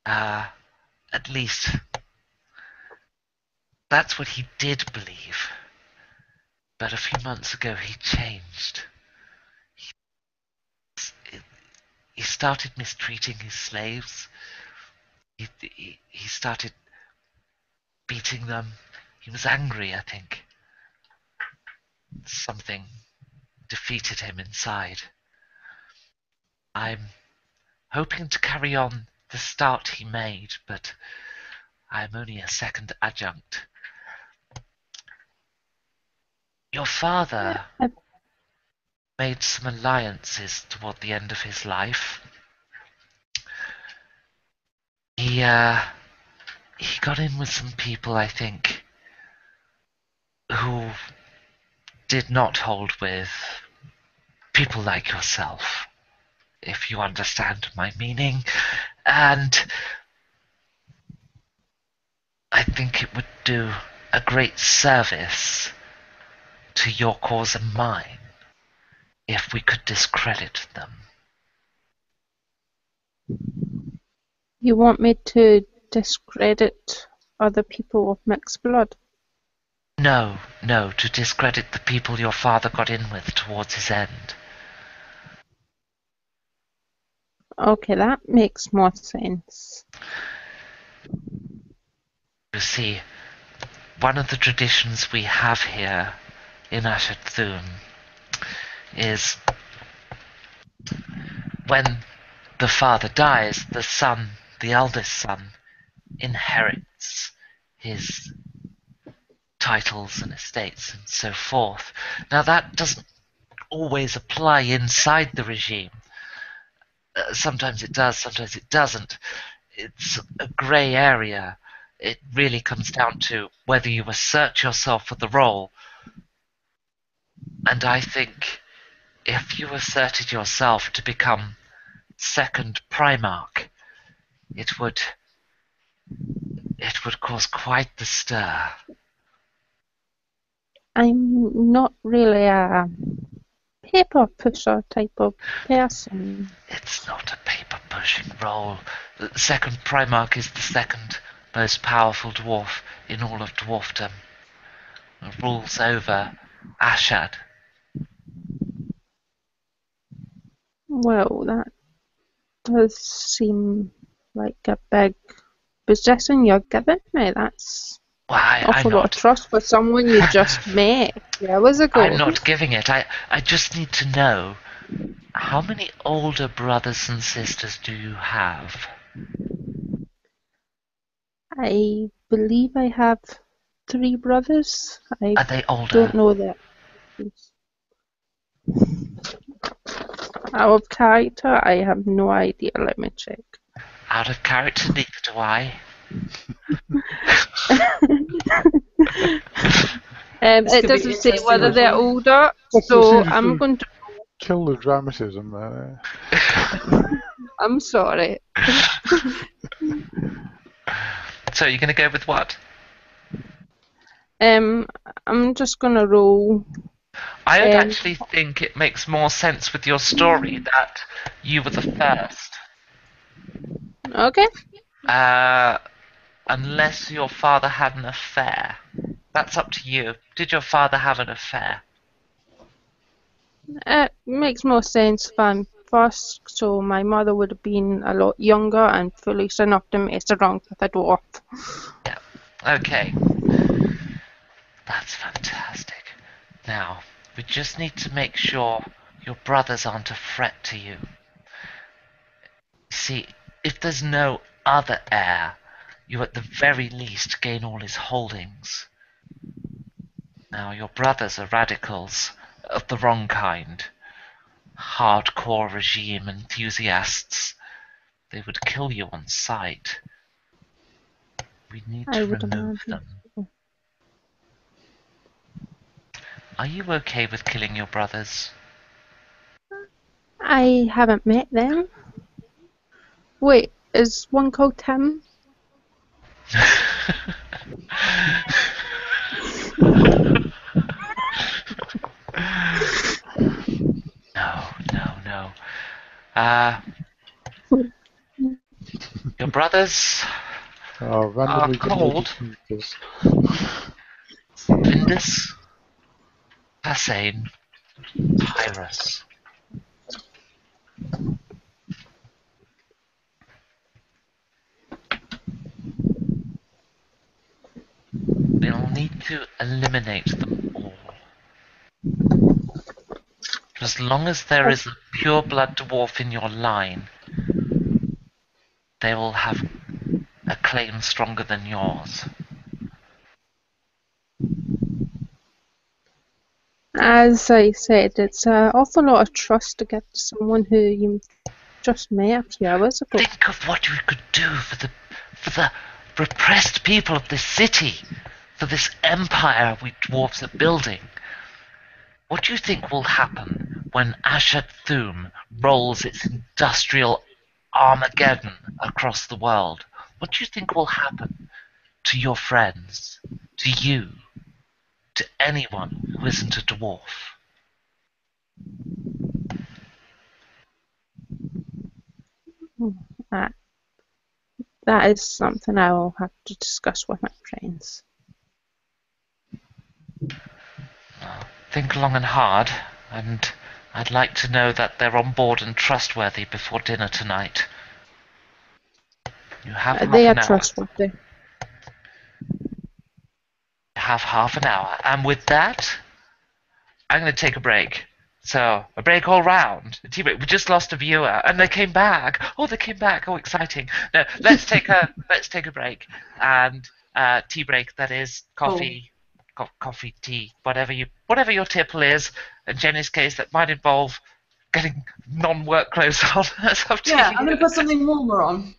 At least that's what he did believe. But a few months ago he changed. He started mistreating his slaves. He started beating them. He was angry, I think. Something defeated him inside. I'm hoping to carry on the start he made, but I'm only a second adjunct. Your father made some alliances toward the end of his life. He got in with some people, I think, who did not hold with people like yourself, if you understand my meaning. And I think it would do a great service to your cause and mine if we could discredit them. You want me to discredit other people of mixed blood? No, to discredit the people your father got in with towards his end. Okay, that makes more sense. You see, one of the traditions we have here in Ashad Thume is when the father dies, the son, the eldest son, inherits his titles and estates and so forth. Now that doesn't always apply inside the regime. Sometimes it does, sometimes it doesn't. It's a grey area. It really comes down to whether you assert yourself for the role. And I think if you asserted yourself to become second Primarch, it would cause quite the stir. I'm not really a paper pusher type of person. It's not a paper pushing role. The second Primarch is the second most powerful dwarf in all of dwarfdom. It rules over Ashad. Well, that does seem like a big position you're giving me. That's Why, an awful lot of trust for someone you just met hours ago. I'm not giving it. I just need to know, how many older brothers and sisters do you have? I believe I have 3 brothers. I Are they older? don't know that. Out of character, I have no idea. Let me check. Out of character, neither do I. It doesn't say whether they're older, so I'm going to kill the dramatism there. I'm sorry. So you're going to go with what? I'm just going to roll. I would actually think it makes more sense with your story that you were the first. Okay. Unless your father had an affair. That's up to you. Did your father have an affair? It makes more sense if I'm first, so my mother would have been a lot younger and foolish enough to mess around with a dwarf. Yeah. Okay. That's fantastic. Now, we just need to make sure your brothers aren't a threat to you. See, if there's no other heir, you at the very least gain all his holdings. Now, your brothers are radicals of the wrong kind. Hardcore regime enthusiasts. They would kill you on sight. We need to remove them. Are you okay with killing your brothers? I haven't met them. Wait, is one called Tim? No. Your brothers are called Vindus, Passain, Pyrus. We'll need to eliminate them all. As long as there is a pure-blood dwarf in your line, they will have a claim stronger than yours. As I said, it's an awful lot of trust to give to someone who you just met a few hours ago. Think of what you could do for the repressed people of this city, for this empire we dwarves are building. What do you think will happen when Ashad Thume rolls its industrial Armageddon across the world? What do you think will happen to your friends, to you, to anyone who isn't a dwarf? That is something I will have to discuss with my friends. Think long and hard, and I'd like to know that they're on board and trustworthy before dinner tonight. You have They are trustworthy. You have half an hour, and with that, I'm going to take a break. So, a break all round. We just lost a viewer, and they came back. Oh, they came back. Oh, exciting. No, let's take a break, and tea break. That is coffee, coffee, tea, whatever your tipple is. In Jenny's case, that might involve getting non-work clothes on. That's up to you. I'm going to put something warmer on.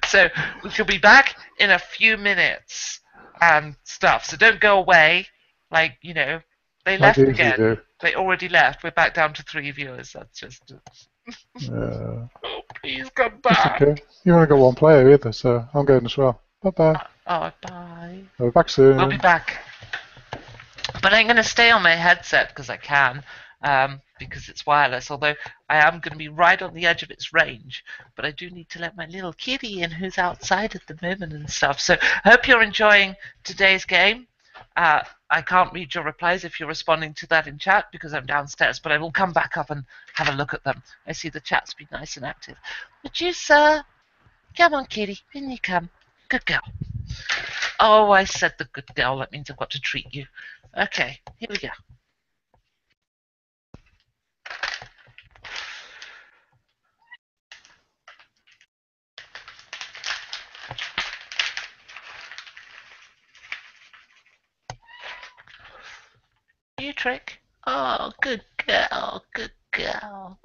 So we shall be back in a few minutes and stuff. So don't go away. Like, they left again. They already left. We're back down to 3 viewers. That's just. Oh, please come back. It's okay. You only got 1 player either, so I'm going as well. Bye bye. Bye. We'll be back soon. We'll be back. But I'm going to stay on my headset because I can, because it's wireless, although I am going to be right on the edge of its range. But I do need to let my little kitty in who's outside at the moment and stuff. So I hope you're enjoying today's game. I can't read your replies if you're responding to that in chat because I'm downstairs, but I will come back up and have a look at them. I see the chat's been nice and active. Would you, sir? Come on, kitty. In you come. Good girl. Oh, I said the good girl. That means I've got to treat you. Okay, here we go. You trick. Oh, good girl. Good girl.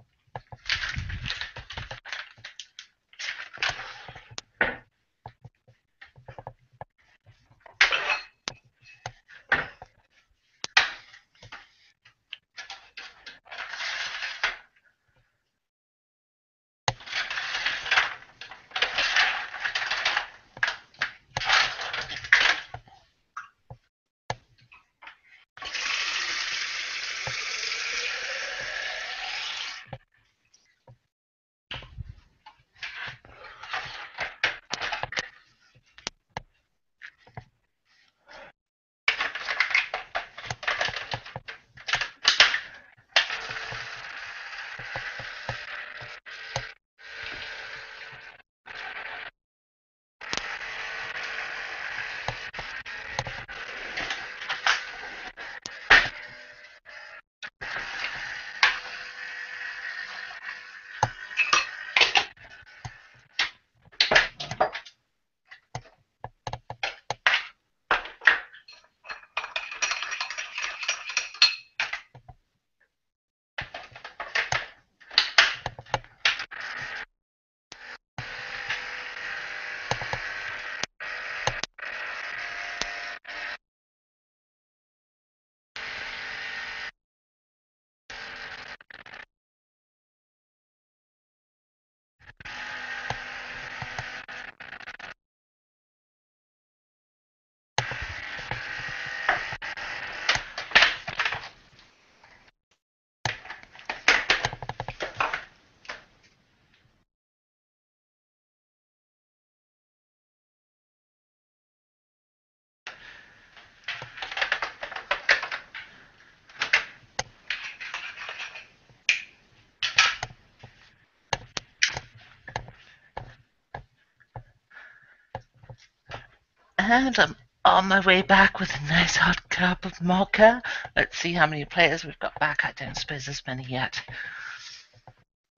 And I'm on my way back with a nice hot cup of mocha. Let's see how many players we've got back. I don't suppose there's many yet.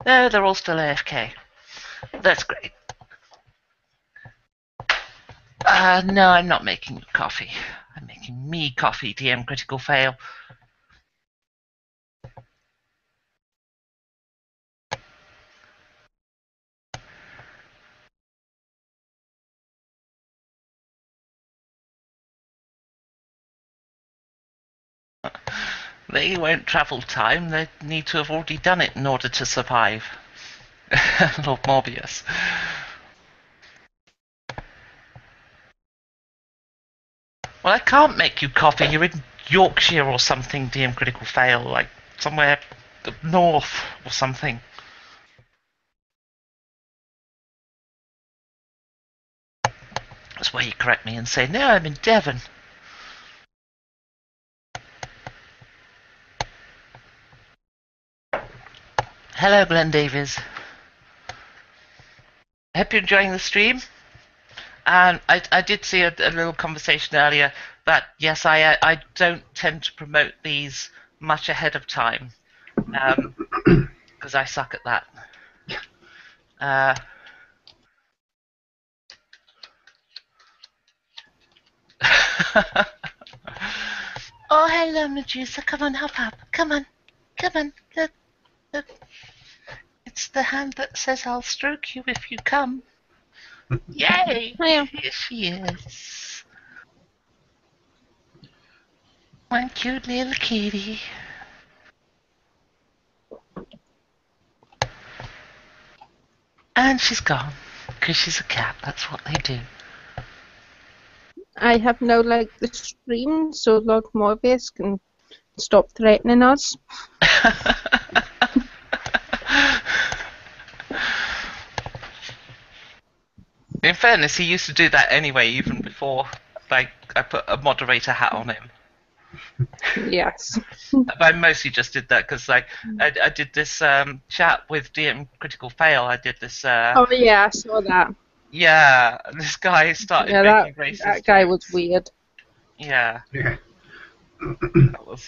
No, they're all still AFK. That's great. No, I'm not making you coffee. I'm making me coffee, DM critical fail. They won't travel time. They need to have already done it in order to survive. Lord Morbius. Well, I can't make you coffee. You're in Yorkshire or something, DM critical fail. Like, somewhere up north or something. That's why you correct me and say, no, I'm in Devon. Hello, Glenn Davies. I hope you're enjoying the stream. And I did see a little conversation earlier that, yes, I don't tend to promote these much ahead of time. Because I suck at that. Oh, hello, Medusa. Come on, hop up. Come on. Come on. Look, look. It's the hand that says I'll stroke you if you come. Yay! Hiya. Here she is. One cute little kitty. And she's gone. Because she's a cat. That's what they do. I have now liked the stream, so Lord Morbius can stop threatening us. In fairness, he used to do that anyway, even before I put a moderator hat on him. Yes. I mostly just did that because I did this chat with DM Critical Fail. I did this. Oh yeah, I saw that. Yeah, this guy started Yeah, making racist that guy was jokes. weird. Yeah, Yeah. that was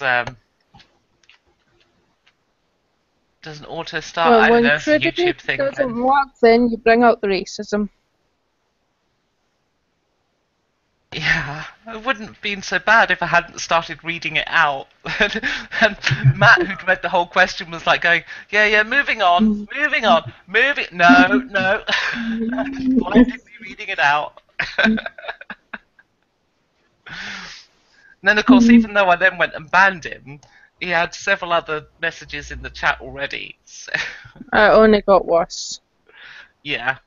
doesn't auto start. Well, I don't when know. It's a Trinity YouTube thing. doesn't Then. work, then you bring out the racism. Yeah, it wouldn't have been so bad if I hadn't started reading it out. And Matt, who'd read the whole question, was like going, yeah, moving on. No. Blindingly reading it out. And then, of course, even though I then went and banned him, he had several other messages in the chat already. So, I only got worse. yeah.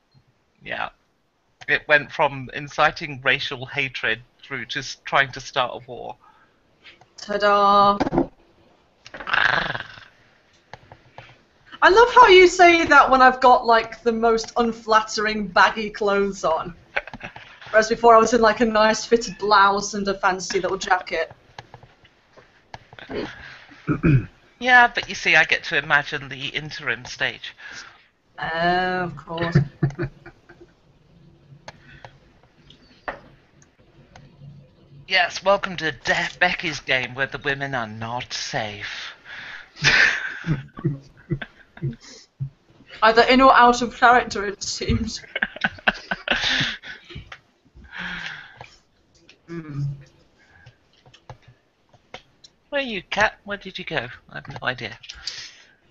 It went from inciting racial hatred through to trying to start a war. Ta-da! I love how you say that when I've got like the most unflattering baggy clothes on. Whereas before I was in like a nice fitted blouse and a fancy little jacket. Yeah, but you see, I get to imagine the interim stage. Of course. Yes, welcome to Becky's game where the women are not safe. Either in or out of character, it seems. Where are you, Cat? Where did you go? I have no idea.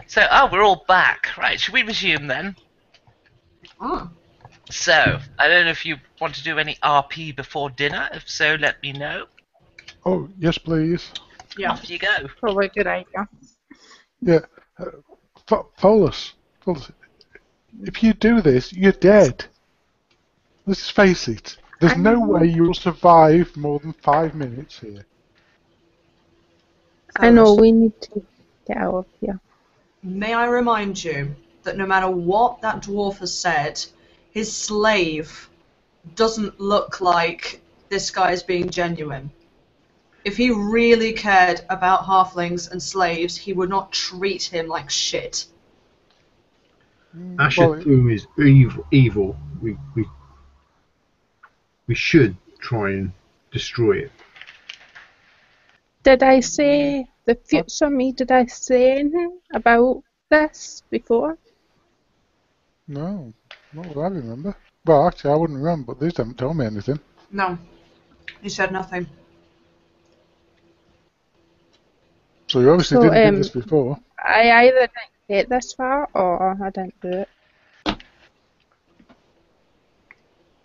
So, we're all back. Right, should we resume then? Oh. So, I don't know if you want to do any RP before dinner. If so, let me know. Oh, yes, please. Yeah. Off you go. Probably a good idea. Yeah. Folas, if you do this, you're dead. Let's face it. There's no way you'll survive more than 5 minutes here. I know, we need to get out of here. May I remind you that no matter what that dwarf has said, his slave doesn't look like this guy is being genuine. If he really cared about halflings and slaves, he would not treat him like shit. Ashad Thume is evil. We should try and destroy it. Did I say the future me? Did I say anything about this before? No, not that I remember. Well, actually, I wouldn't remember, but these haven't told me anything. No, he said nothing. So you obviously didn't do this before. I either didn't get this far or I didn't do it.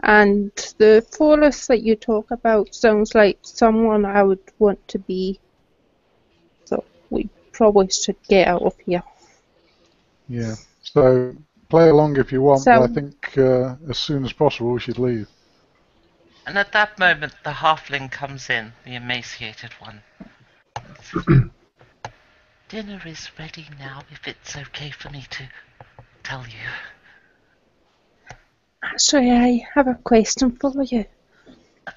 And the Folas that you talk about sounds like someone I would want to be. So we probably should get out of here. Yeah. So play along if you want, So, but I think as soon as possible we should leave. And at that moment, the halfling comes in, the emaciated one. Dinner is ready now, if it's okay for me to tell you. Actually, I have a question for you.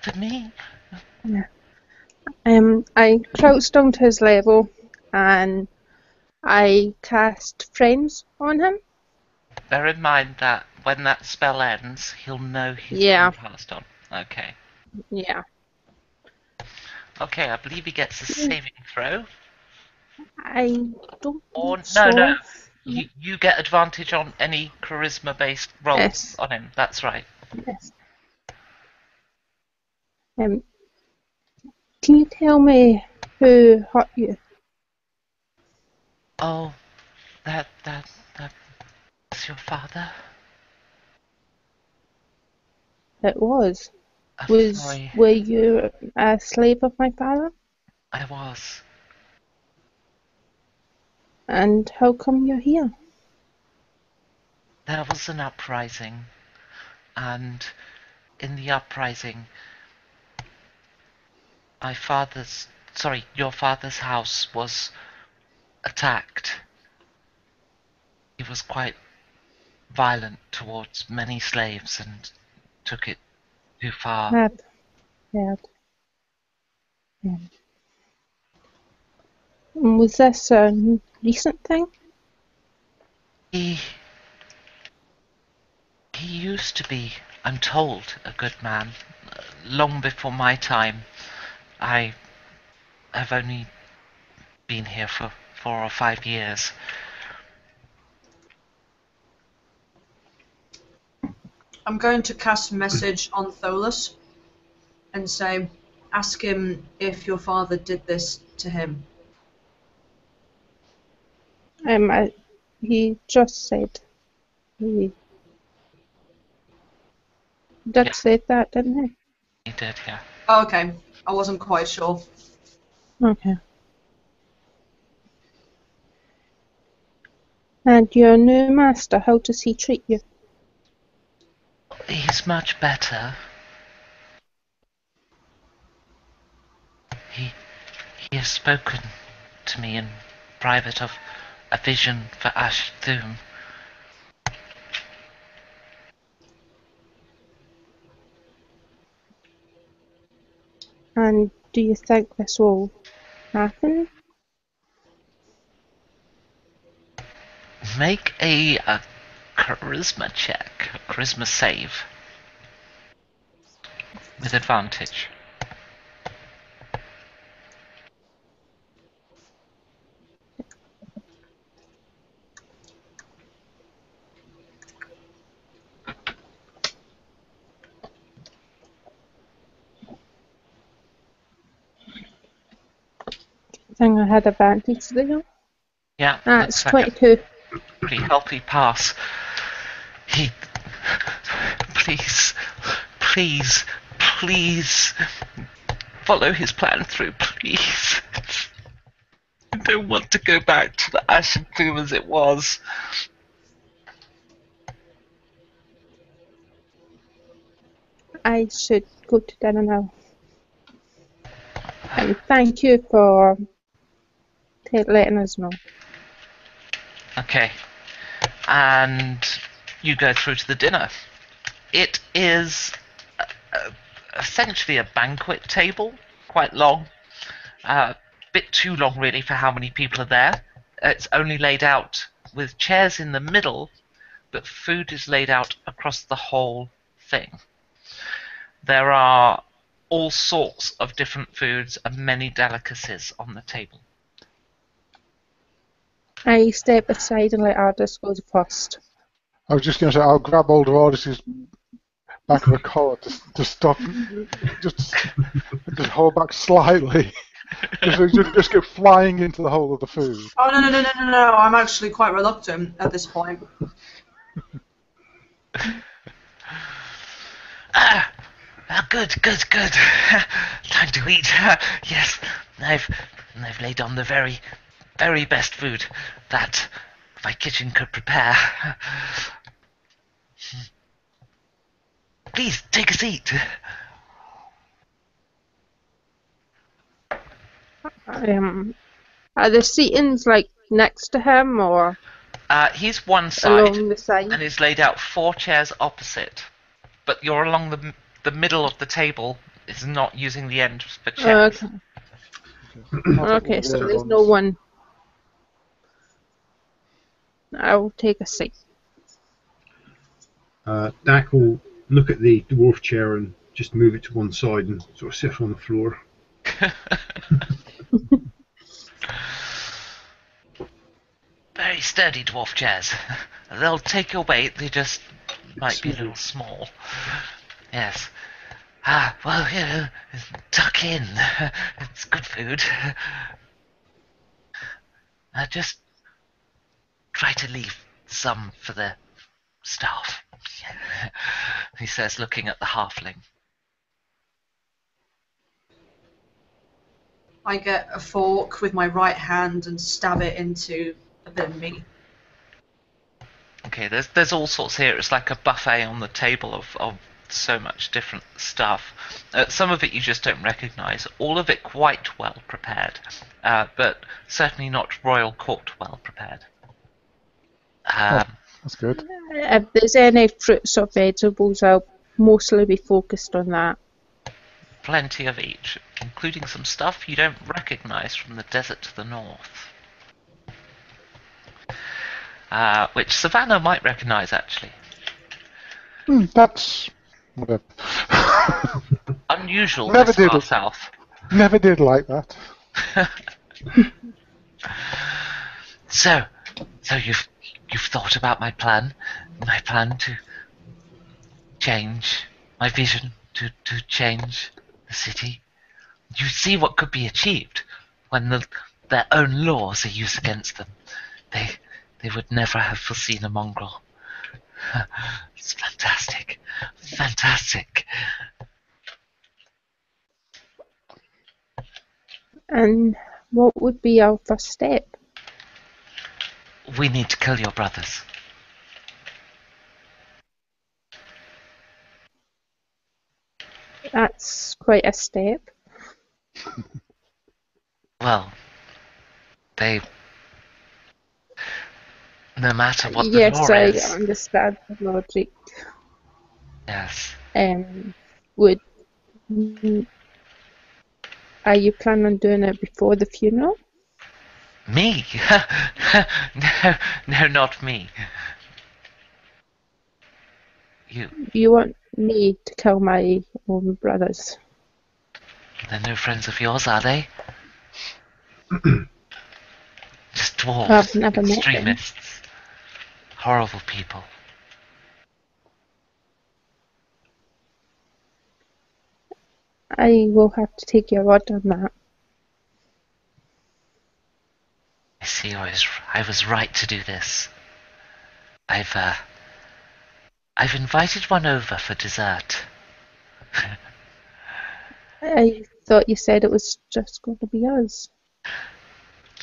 For me? Yeah. I crouched down to his level and I cast Friends on him. Bear in mind that when that spell ends, he'll know he's Yeah. been passed on. Okay. Yeah. Okay, I believe he gets a saving throw. I don't Or think so. no. You get advantage on any charisma-based rolls Yes. on him. That's right. Yes. Can you tell me who hurt you? Oh, that's your father. It was. I'm sorry. Were you a slave of my father? I was. And how come you're here? There was an uprising, and in the uprising, your father's house was attacked. He was quite violent towards many slaves and took it too far. Had. Yeah. And was this a recent thing? He used to be, I'm told, a good man. Long before my time. I have only been here for 4 or 5 years. I'm going to cast a message on Folas and say, ask him if your father did this to him. He just said he did say that, didn't he? He did, yeah. Oh, okay. I wasn't quite sure. Okay. And your new master, how does he treat you? He's much better. He has spoken to me in private of a vision for Ashad Thume. And do you think this will happen? Make a charisma check, a charisma save. With advantage. I think I had advantage there. Yeah, It's looks like 22. a pretty healthy pass. Please follow his plan through, please. I don't want to go back to the Ashad Thume as it was. I should go to dinner now. And thank you for letting us know. Okay. And you go through to the dinner. It is essentially a banquet table, quite long. Bit too long, really, for how many people are there. It's only laid out with chairs in the middle, but food is laid out across the whole thing. There are all sorts of different foods and many delicacies on the table. I step aside and let Ardis go first. I was just going to say, I'll grab hold of Ardis's back of a collar to stop, just hold back slightly. Just go flying into the whole of the food. Oh, no. I'm actually quite reluctant at this point. Good. Time to eat. Yes, I've laid on the very, very best food that my kitchen could prepare. Please, take a seat. Are the seatings like next to him or He's one side, along the side? and he's laid out 4 chairs opposite. But you're along the middle of the table. Is not using the end for chairs. Okay, so there's no one. I'll take a seat. Dak will look at the dwarf chair and just move it to one side and sort of sit on the floor. Very sturdy dwarf chairs. They'll take your weight, they just might be a little small. Yes. Well, tuck in. It's good food. Just try to leave some for the staff, he says, looking at the halfling. I get a fork with my right hand and stab it into a bit of meat. Okay, there's all sorts here. It's like a buffet on the table of so much different stuff. Some of it you just don't recognise. All of it quite well prepared, but certainly not royal court well prepared. That's good. If there's any fruits or vegetables, I'll mostly be focused on that. Plenty of each, including some stuff you don't recognise from the desert to the north. Which Savannah might recognise, actually. That's whatever. Unusual Never this did far it. south. Never did like that. So you've thought about my plan to change my vision, to change the city. You see what could be achieved when their own laws are used against them. They would never have foreseen a mongrel. It's fantastic. Fantastic. And what would be our first step? We need to kill your brothers. That's quite a step. Well, no matter what the Yes, law I is. understand the logic. Yes. Would are you planning on doing it before the funeral? Me? No, not me. You want me to kill my own brothers? They're no friends of yours, are they? Just dwarves, I've never met them. extremists, horrible people. I will have to take your word on that. I see. I was right to do this. I've invited one over for dessert. I thought you said it was just going to be us.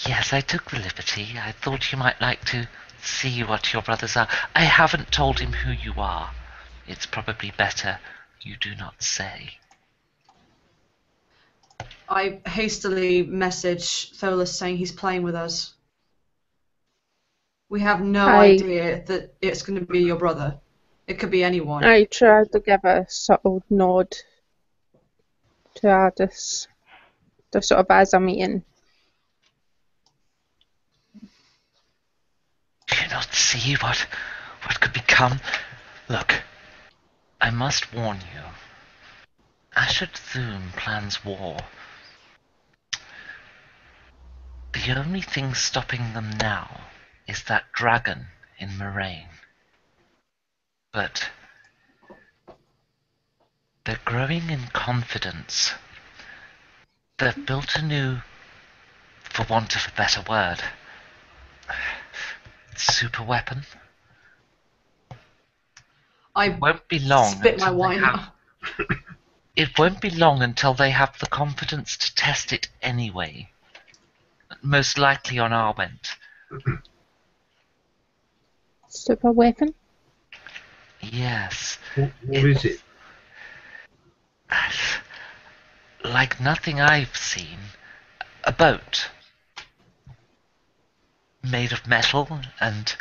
Yes, I took the liberty. I thought you might like to see what your brothers are. I haven't told him who you are. It's probably better you do not say. I hastily message Folas saying he's playing with us. We have no idea that it's going to be your brother. It could be anyone. I tried to give a subtle nod to Ardis, the sort of as I'm eating. Do you not see what could become? Look, I must warn you. Ashad Thume plans war. The only thing stopping them now is that dragon in Moraine. But they're growing in confidence. They've built a new, for want of a better word, super weapon. I won't be long. Spit my wine out. It won't be long until they have the confidence to test it anyway. Most likely on our went. Super weapon? Yes. What is it? Like nothing I've seen. A boat. Made of metal, and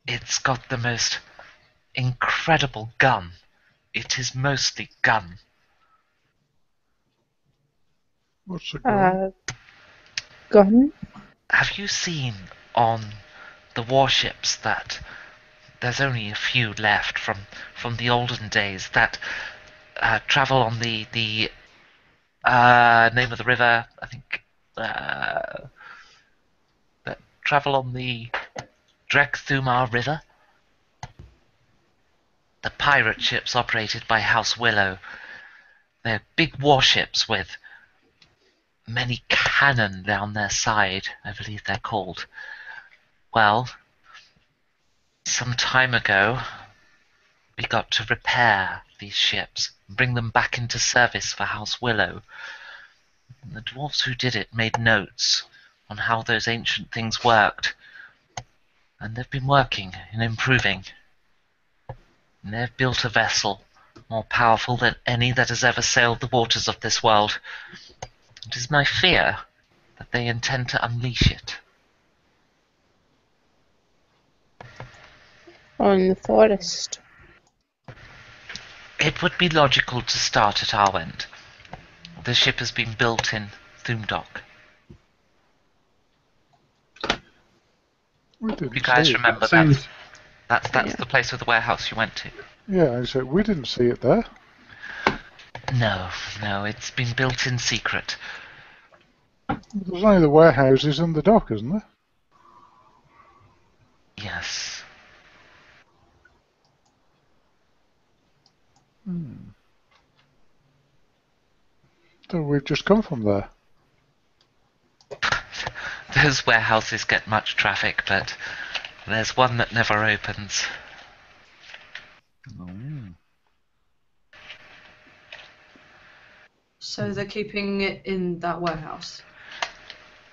it's got the most incredible gun. It is mostly gun. What's a gun? Gun? Have you seen on the warships that there's only a few left from the olden days that travel on the name of the river, I think, that travel on the Thumar River? The pirate ships operated by House Willow. They're big warships with many cannon down their side, I believe they're called. Well, some time ago, we got to repair these ships, bring them back into service for House Willow. And the dwarves who did it made notes on how those ancient things worked, and they've been working and improving. And they've built a vessel more powerful than any that has ever sailed the waters of this world. It is my fear that they intend to unleash it. On the forest. It would be logical to start at our end. The ship has been built in Thume Dock. We didn't You guys see it. remember Sounds that's Yeah. the place with the warehouse you went to? Yeah, I said we didn't see it there. No, it's been built in secret. There's only the warehouses and the dock, isn't there? Yes. So we've just come from there. Those warehouses get much traffic, but there's one that never opens. So they're keeping it in that warehouse.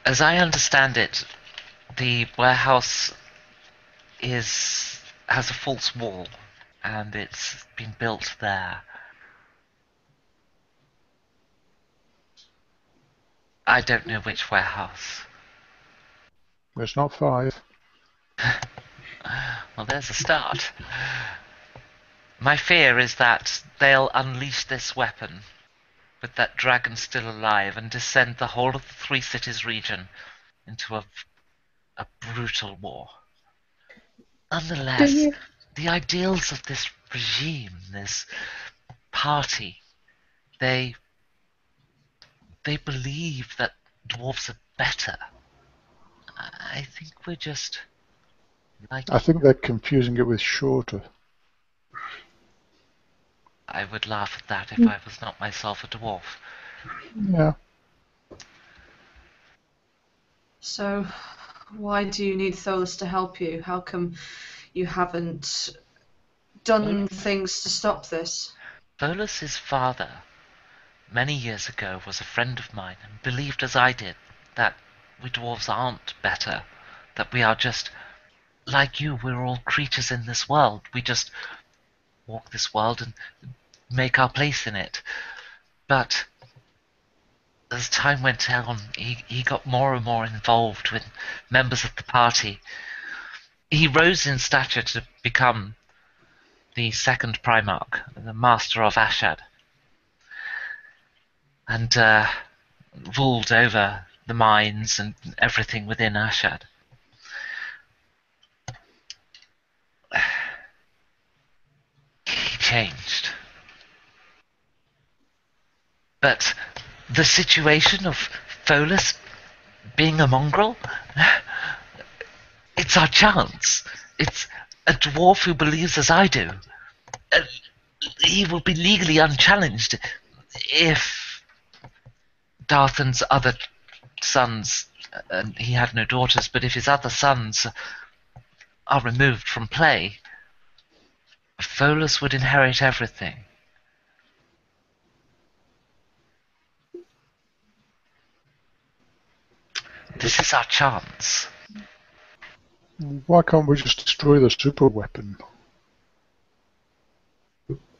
As I understand it, the warehouse has a false wall, and it's been built there. I don't know which warehouse. It's not 5. Well, there's a start. My fear is that they'll unleash this weapon with that dragon still alive and descend the whole of the Three Cities region into a brutal war. Nonetheless, the ideals of this regime, this party, they believe that dwarves are better. I think we're just like... I think they're confusing it with shorter. I would laugh at that if I was not myself a dwarf. Yeah. So, why do you need Folas to help you? How come you haven't done things to stop this? Folas's father, many years ago, was a friend of mine and believed as I did that we dwarves aren't better, that we are just like you. We're all creatures in this world. We just walk this world and make our place in it. But as time went on, he got more and more involved with members of the party. He rose in stature to become the second Primarch, the Master of Ashad, and ruled over the mines and everything within Ashad. He changed. But the situation of Folas being a mongrel, it's our chance. It's a dwarf who believes as I do. He will be legally unchallenged if Darthan's other sons, and he had no daughters, but if his other sons are removed from play, Folas would inherit everything. This is our chance. Why can't we just destroy the super weapon?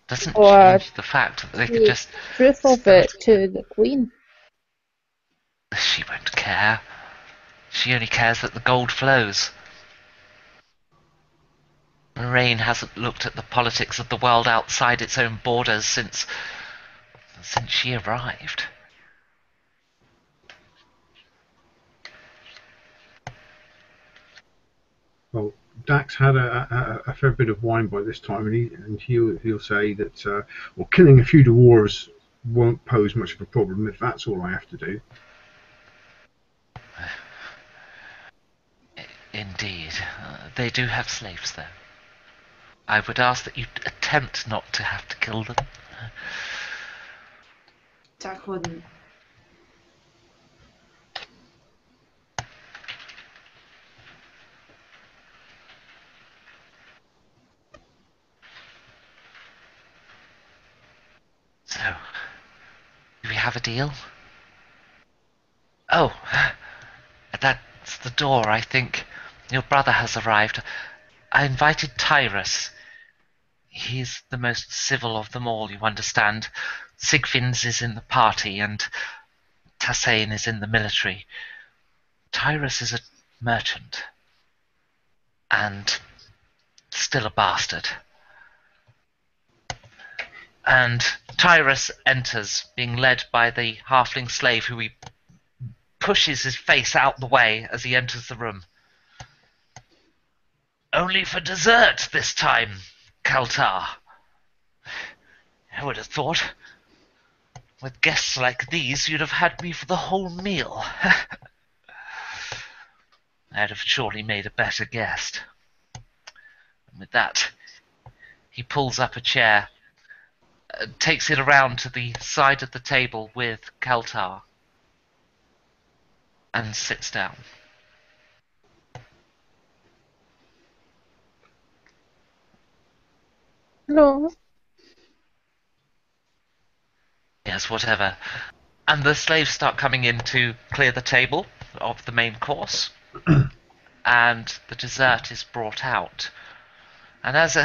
Doesn't Or change the fact that they could just... proof of it to the Queen. She won't care. She only cares that the gold flows. Moraine hasn't looked at the politics of the world outside its own borders since she arrived. Well, Dax had a fair bit of wine by this time, and he'll say that well, killing a few dwarves won't pose much of a problem if that's all I have to do. Indeed. They do have slaves, though. I would ask that you attempt not to have to kill them. Dak wouldn't. So, do we have a deal? Oh, that's the door, I think. Your brother has arrived. I invited Tyrus. He's the most civil of them all, you understand. Sigfin's is in the party, and Tassain is in the military. Tyrus is a merchant. And still a bastard. And Tyrus enters, being led by the halfling slave, who he pushes his face out the way as he enters the room. Only for dessert this time, Kaltar. I would have thought, with guests like these, you'd have had me for the whole meal. I'd have surely made a better guest. And with that, he pulls up a chair, takes it around to the side of the table with Kaltar, and sits down. Hello. Yes, whatever. And the slaves start coming in to clear the table of the main course, and the dessert is brought out. And as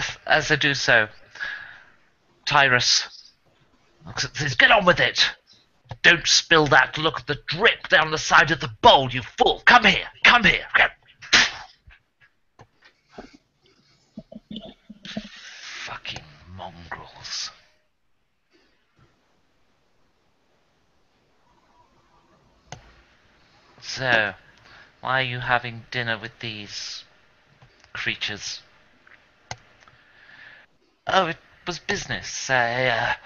they do so, Tyrus says, "Get on with it! Don't spill that! Look at the drip down the side of the bowl, you fool! Come here! Come here!" Fucking mongrels. So, why are you having dinner with these creatures? Oh, it was business. They're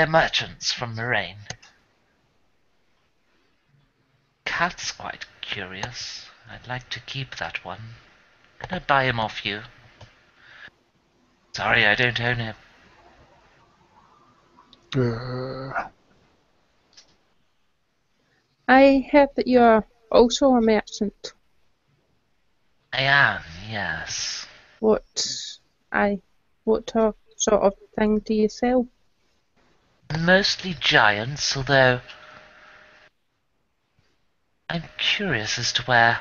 merchants from Moraine. Cat's quite curious. I'd like to keep that one. Can I buy him off you? Sorry, I don't own him. I heard that you're also a merchant. I am, yes. What sort of thing do you sell? Mostly giants, although I'm curious as to where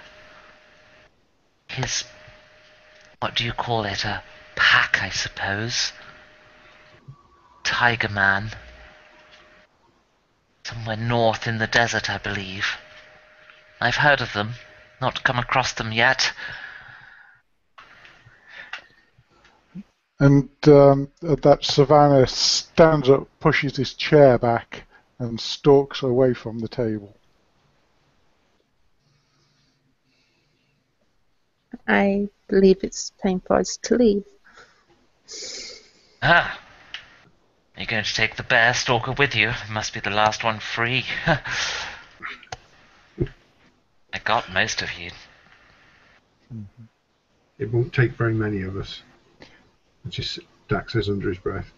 his, what do you call it, a pack, I suppose? Tiger Man. Somewhere north in the desert, I believe. I've heard of them, not come across them yet. And at that, Savannah stands up, pushes his chair back, and stalks away from the table. I believe it's time for us to leave. Ah. Are you going to take the bear stalker with you? It must be the last one free. I got most of you. It won't take very many of us. Just Dax says under his breath.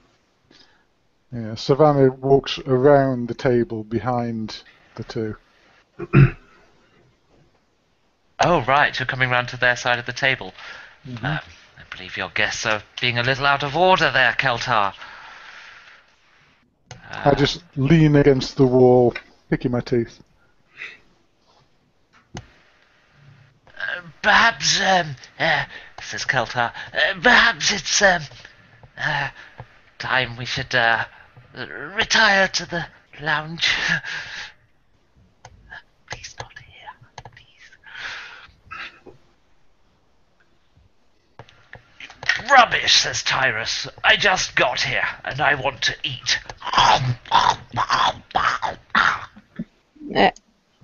Yeah, Savannah walks around the table behind the two. Oh, right, you're coming round to their side of the table. Mm-hmm. I believe your guests are being a little out of order there, Keltar. I just lean against the wall, picking my teeth. Perhaps, says Keltar, perhaps it's time we should retire to the lounge. Please not here, please. Rubbish, says Tyrus. I just got here, and I want to eat.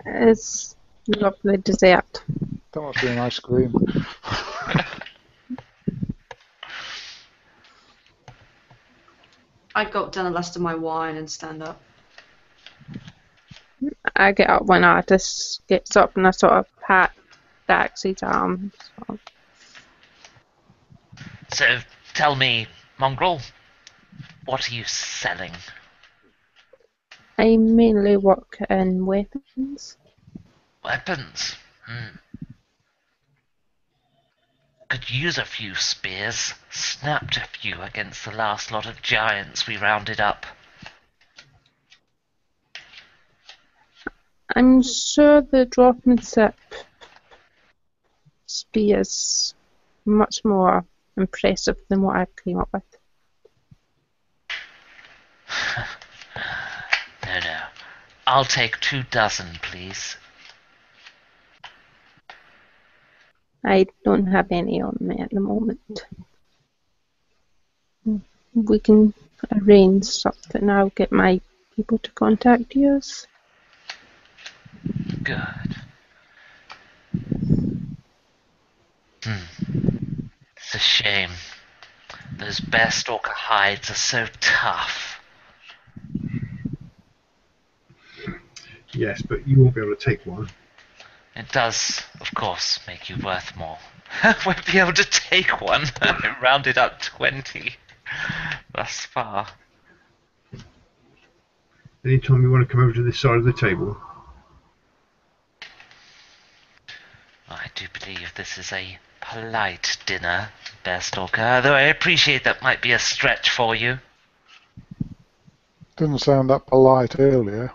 It's lovely dessert. That must be an ice cream. I got done the last of my wine and stand up. I get up when Artis gets up and I sort of pat Dax's arm. So, tell me, Mongrel, what are you selling? I mainly work in weapons. Weapons? Could use a few spears. Snapped a few against the last lot of giants we rounded up. I'm sure the drop and sip spears much more impressive than what I came up with. No. I'll take 24, please. I don't have any on me at the moment. We can arrange something. I'll get my people to contact you. Good. It's a shame. Those bear stalker hides are so tough. Yes, but you won't be able to take one. It does, of course, make you worth more. I won't be able to take one. I rounded up 20 thus far. Anytime you want to come over to this side of the table. I do believe this is a polite dinner, Bearstalker, though I appreciate that might be a stretch for you. Didn't sound that polite earlier.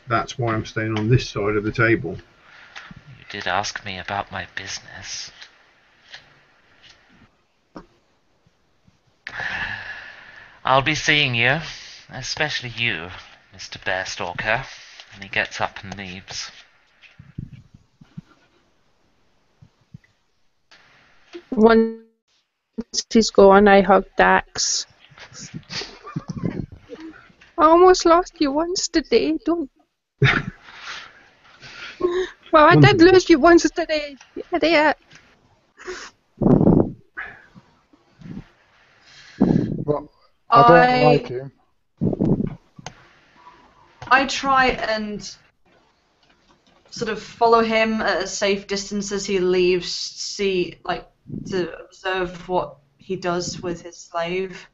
That's why I'm staying on this side of the table. You did ask me about my business. I'll be seeing you, especially you, Mr. Bearstalker, when he gets up and leaves. Once he's gone, I hug Dax. I almost lost you once today. Don't. Well, I did lose you once today. Yeah. Well, I don't like him. I try and sort of follow him at a safe distance as he leaves, to observe what he does with his slave.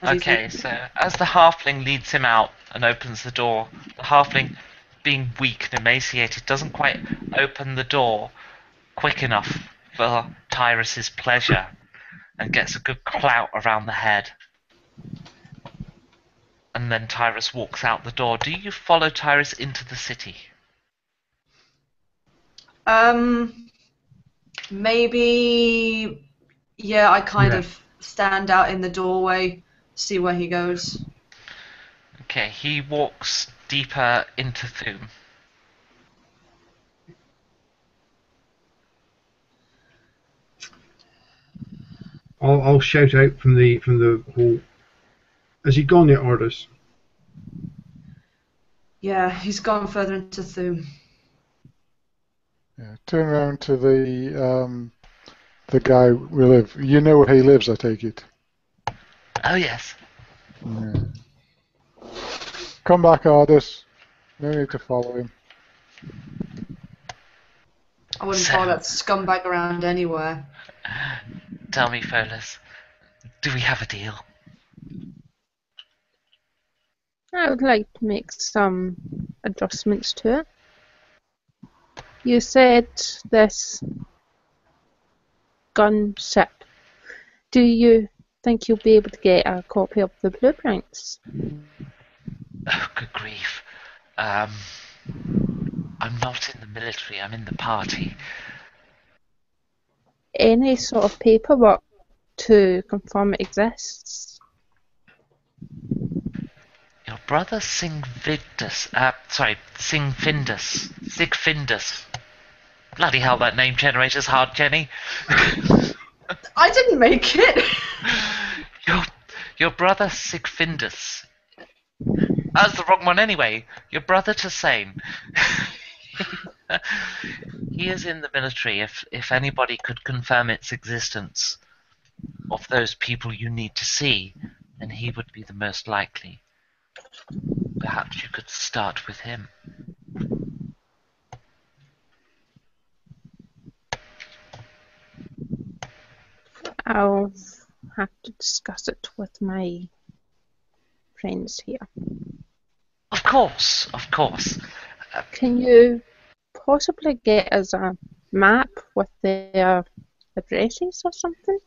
Okay, so as the halfling leads him out and opens the door, the halfling, being weak and emaciated, doesn't quite open the door quick enough for Tyrus's pleasure and gets a good clout around the head. And then Tyrus walks out the door. Do you follow Tyrus into the city? Maybe, yeah, I kind of stand out in the doorway, see where he goes. Okay, he walks deeper into Thume. I'll shout out from the hall. Has he gone yet, Orders? Yeah, he's gone further into Thume. Yeah, turn around to the guy we live. You know where he lives, I take it. Oh yes. Yeah. Come back, Ardus. No need to follow him. I wouldn't follow that scumbag around anywhere. Tell me, Folas, do we have a deal? I would like to make some adjustments to it. You said this gun ship. Do you think you'll be able to get a copy of the blueprints? Oh, good grief. I'm not in the military, I'm in the party. Any sort of paperwork to confirm it exists? Your brother Sigfindus. Bloody hell, that name generator's hard, Jenny. I didn't make it! Your brother Sigfindus. That's the wrong one anyway. Your brother Tasane. He is in the military. If anybody could confirm its existence of those people you need to see, then he would be the most likely. Perhaps you could start with him. I'll have to discuss it with my friends here. Of course. Can you possibly get us a map with their addresses or something?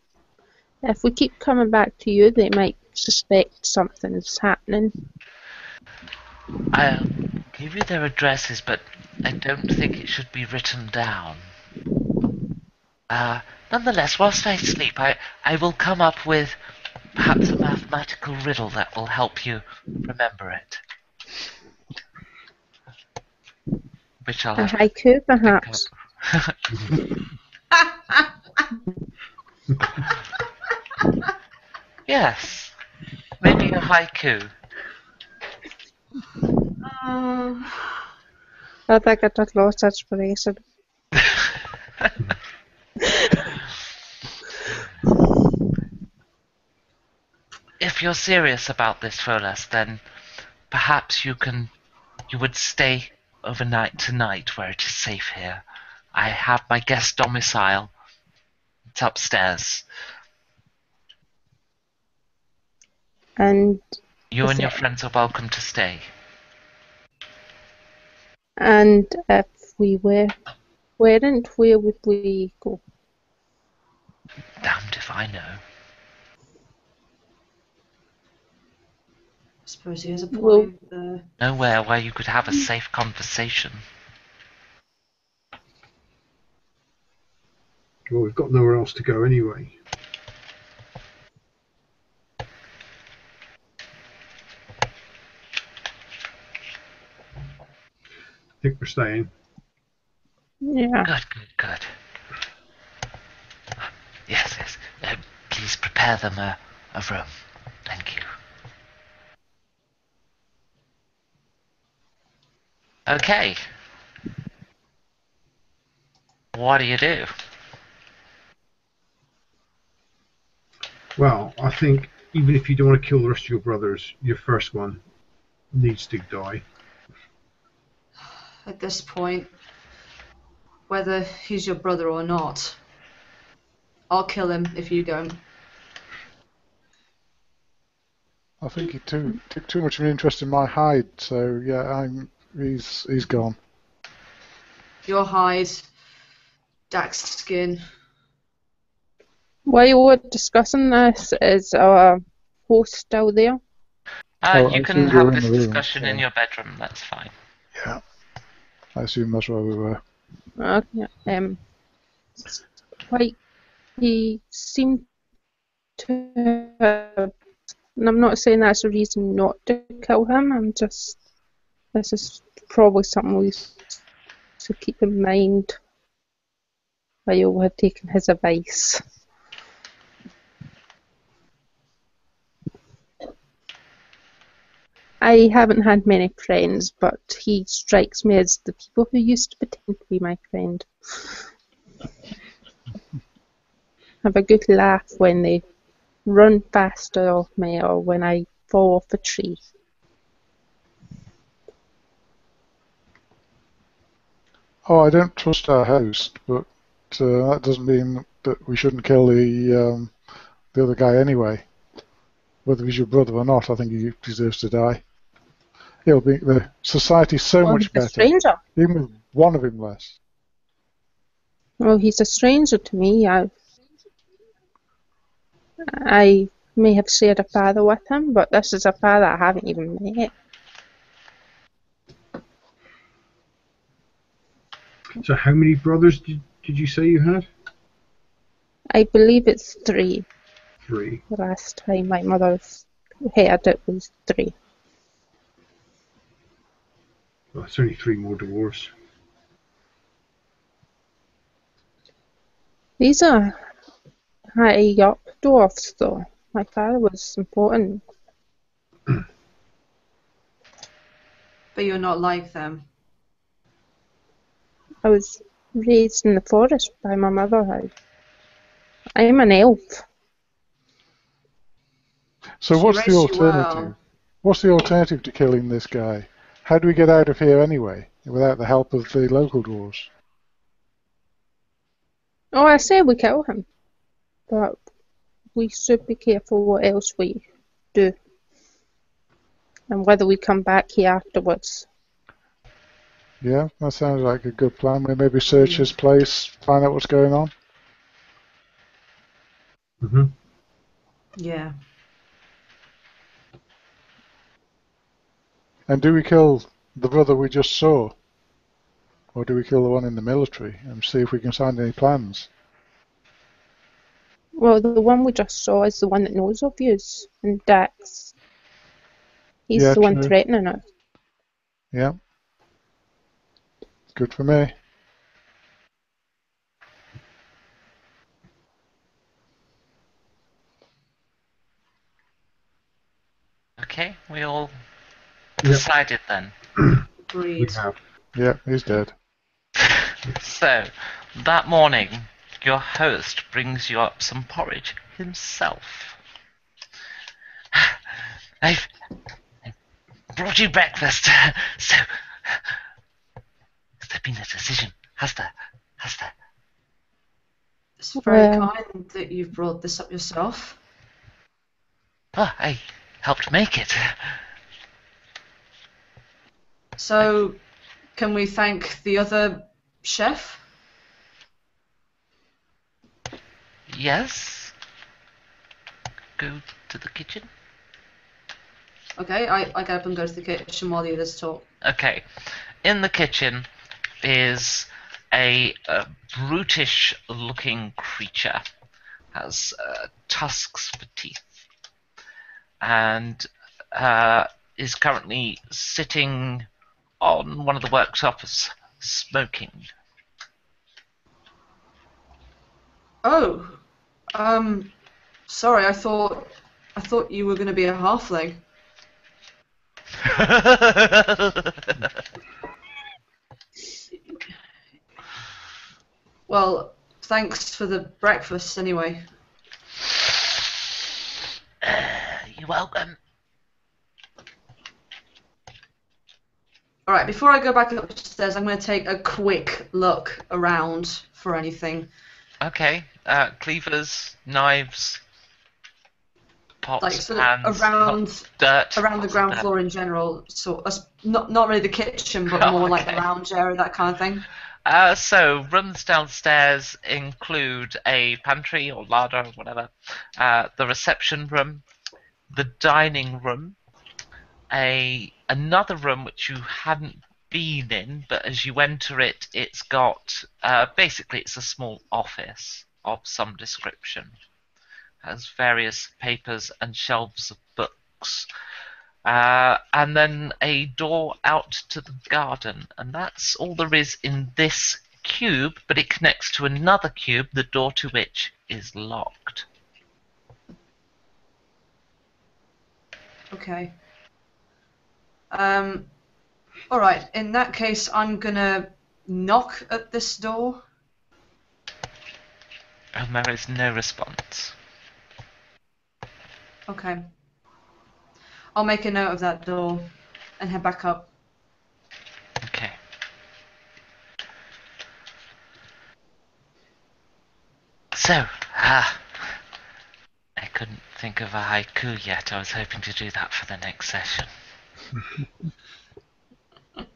If we keep coming back to you, they might suspect something is happening. I'll give you their addresses, but I don't think it should be written down. Nonetheless, whilst I sleep, I will come up with perhaps a mathematical riddle that will help you remember it. Which I'll A have to haiku, think perhaps. up. Yes, maybe a haiku. I think I just lost inspiration. If you're serious about this, Folas, then perhaps you would stay overnight tonight where it is safe here. I have my guest domicile. It's upstairs. And You and your Is it- friends are welcome to stay. if we weren't, where would we go? Damned if I know. I suppose he has a Well- point there. Nowhere where you could have a safe conversation. Well, we've got nowhere else to go anyway. I think we're staying. Yeah. Good. Yes. Please prepare them a room. Thank you. Okay. What do you do? Well, I think even if you don't want to kill the rest of your brothers, your first one needs to die. At this point, whether he's your brother or not, I'll kill him if you don't. I think he took too much of an interest in my hide, so yeah, he's gone. Your hide, Dak's skin. While we're discussing this, is our host still there? Oh, You I can assumed you were have in this the room, discussion in so- your bedroom. That's fine. Yeah, I assume that's where we were. Okay. Quite. He seemed to have, and I'm not saying that's a reason not to kill him. This is probably something we should keep in mind while we're taking his advice. I haven't had many friends, but he strikes me as the people who used to pretend to be my friend. Have a good laugh when they run faster off me or when I fall off a tree. Oh, I don't trust our host, but that doesn't mean that we shouldn't kill the other guy anyway. Whether he's your brother or not, I think he deserves to die. It'll be the society's so Well, much he's a better, stranger. even with one of him less. Well, he's a stranger to me. I may have shared a father with him, but this is a father I haven't even met. So how many brothers did you say you had? I believe it's 3. 3. The last time my mother heard it was 3. Well, it's only 3 more dwarves. These are high up dwarfs, though. My father was important. But you're not like them. I was raised in the forest by my mother. I'm an elf. So She what's the raised you alternative? well. What's the alternative to killing this guy? How do we get out of here anyway, without the help of the local dwarves? Oh, I said we kill him. But we should be careful what else we do. And whether we come back here afterwards. Yeah, that sounds like a good plan. We maybe search his place, find out what's going on. Mm-hmm. Yeah. And do we kill the brother we just saw? Or do we kill the one in the military and see if we can find any plans? Well, the one we just saw is the one that knows of yous, and Dax. He's Yeah, the one true. threatening us. Yeah. Good for me. Okay, we all Yep. decided then. We Agreed. have. Yeah, he's dead. So, that morning, your host brings you up some porridge himself. I've brought you breakfast. So, has there been a decision? Has there? It's very Well- kind that you've brought this up yourself. Oh, I helped make it. So, can we thank the other chef? Yes? Go to the kitchen? Okay, I get up and go to the kitchen while the others talk. Okay. In the kitchen is a brutish looking creature. Has tusks for teeth. And is currently sitting on one of the workshops smoking. Oh, sorry. I thought you were going to be a halfling. Well, thanks for the breakfast anyway. You're welcome. Alright, before I go back upstairs, I'm going to take a quick look around for anything. Okay. Cleavers, knives, pots, Like, sort pans, of around dirt. the ground floor in general. So, not really the kitchen, but more like the Okay. lounge area, that kind of thing. So rooms downstairs include a pantry or larder or whatever, the reception room, the dining room, another room which you hadn't been in, but as you enter it, it's got basically it's a small office of some description. Has various papers and shelves of books. And then a door out to the garden, and that's all there is in this cube, but it connects to another cube, the door to which is locked. Okay. Alright, in that case, I'm gonna knock at this door. And there is no response. Okay. I'll make a note of that door and head back up. Okay. So, I couldn't think of a haiku yet. I was hoping to do that for the next session. Damn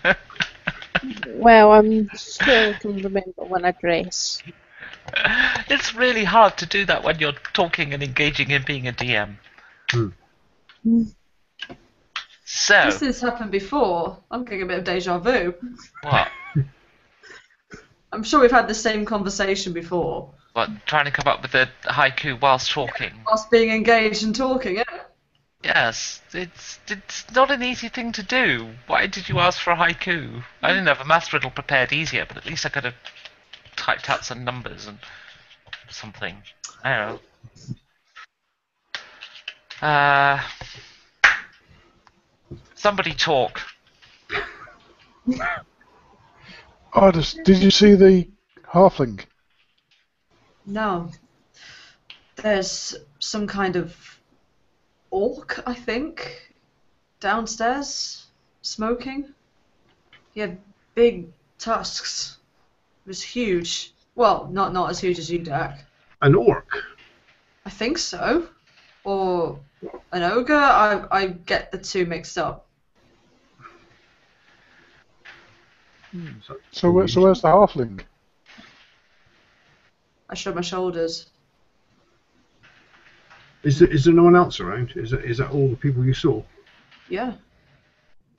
it. Well, I'm sure I can remember one address. It's really hard to do that when you're talking and engaging in being a DM. So, This has happened before. I'm getting a bit of deja vu. what? I'm sure we've had the same conversation before. What, trying to come up with a haiku whilst talking? Us being engaged and talking, yeah. Yes, it's not an easy thing to do. Why did you ask for a haiku? I didn't have a math riddle prepared easier, but at least I could have typed out some numbers and something. I don't know. Somebody talk. Oh, did you see the halfling? No. There's some kind of orc, I think, downstairs, smoking. He had big tusks. It was huge. Well, not as huge as you, Dak. An orc. I think so. Or an ogre. I get the two mixed up. So where's the halfling? I shrugged my shoulders. Is there no one else around? Is that all the people you saw? Yeah.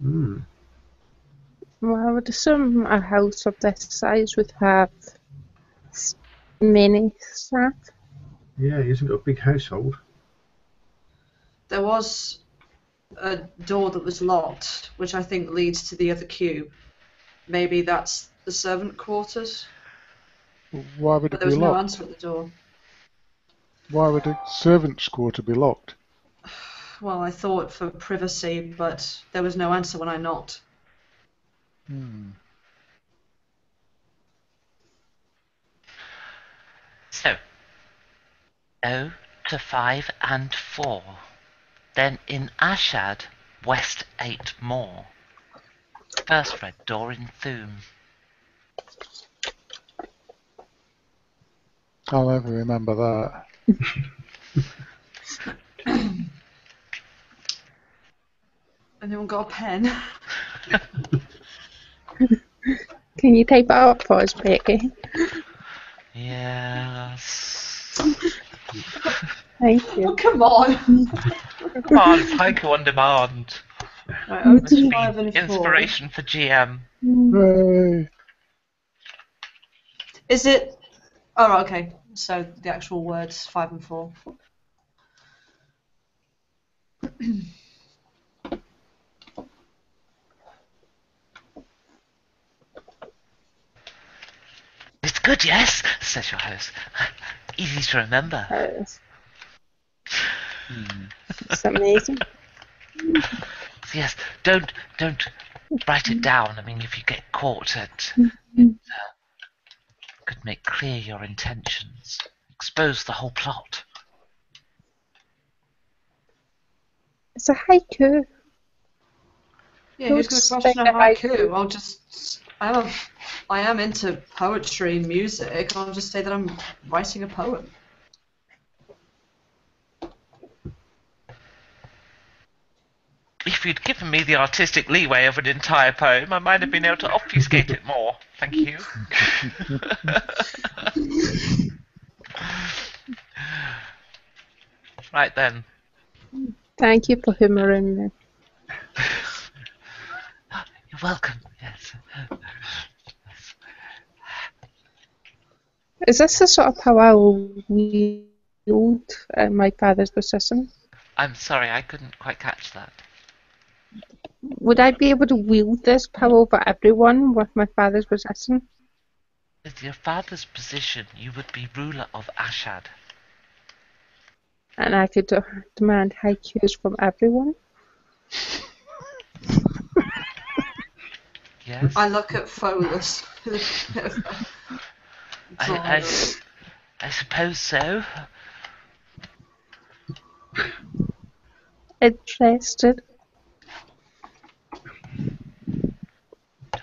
Hmm. Well, I would assume a house of this size would have many staff. Yeah, he hasn't got a big household. There was a door that was locked, which I think leads to the other cube. Maybe that's the servant quarters, Why would but it there be was no locked? answer at the door. Why would a servant's quarter be locked? Well, I thought for privacy, but there was no answer when I knocked. So, 0 to 5 and 4. Then in Ashad, west 8 more. First red door in Thume. I'll never remember that. Anyone got a pen? Can you type it up for us, Becky? Yes. Thank Oh, you. come on! Come on, haiku on demand. Right, 0 This to would 5 be and 4. inspiration for GM. Hooray! Is it... Oh, right, okay. So the actual words, 5 and 4. It's good, yes, says your host. Easy to remember. It's amazing. Yes, don't write it down. I mean, if you get caught, it could make clear your intentions, expose the whole plot. It's a haiku. Yeah, who's going to Don't question a stick a haiku? I'll just... I am into poetry and music, and I'll just say that I'm writing a poem. If you'd given me the artistic leeway of an entire poem, I might have been able to obfuscate it more. Thank you. Right then. Thank you for humouring me. You're welcome. Yes. Is this the sort of power I'll wield in my father's possession? I'm sorry, I couldn't quite catch that. Would I be able to wield this power over everyone with my father's possession? With your father's position, you would be ruler of Ashad. And I could demand haikus from everyone? Yes? I look at Folas. I suppose so. Interested.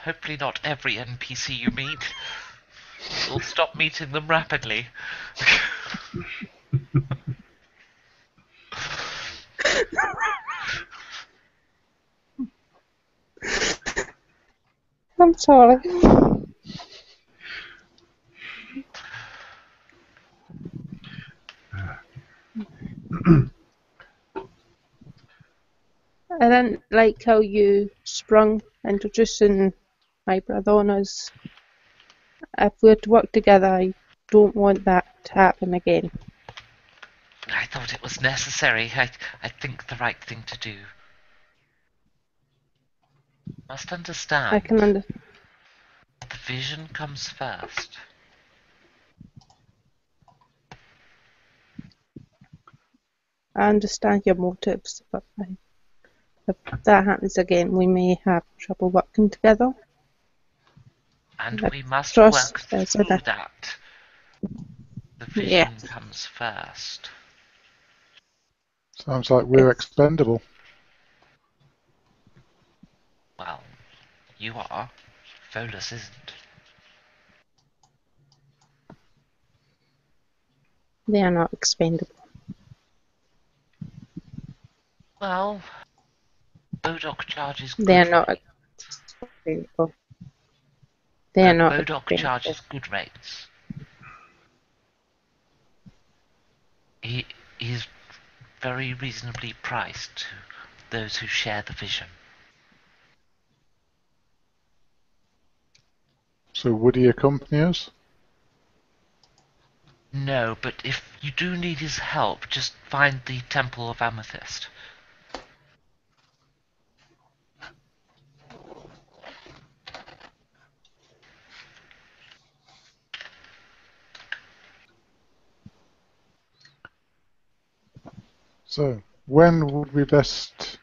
Hopefully not every NPC you meet. You'll stop meeting them rapidly. I'm sorry. I didn't like how you sprung introducing my brother on us. If we're to work together, I don't want that to happen again. I thought it was necessary. I think the right thing to do. Must understand. I can understand. The vision comes first. I understand your motives, but if that happens again, we may have trouble working together. And Like we must trust work is through a- that. The vision Yeah. comes first. Sounds like we're expendable. Well, you are. Folas isn't. They are not expendable. Well, Bodok charges good They are not rates. expendable. They are not Bodok expendable. charges good rates. He is very reasonably priced to those who share the vision. So would he accompany us? No, but if you do need his help, just find the Temple of Amethyst. So, when would we best...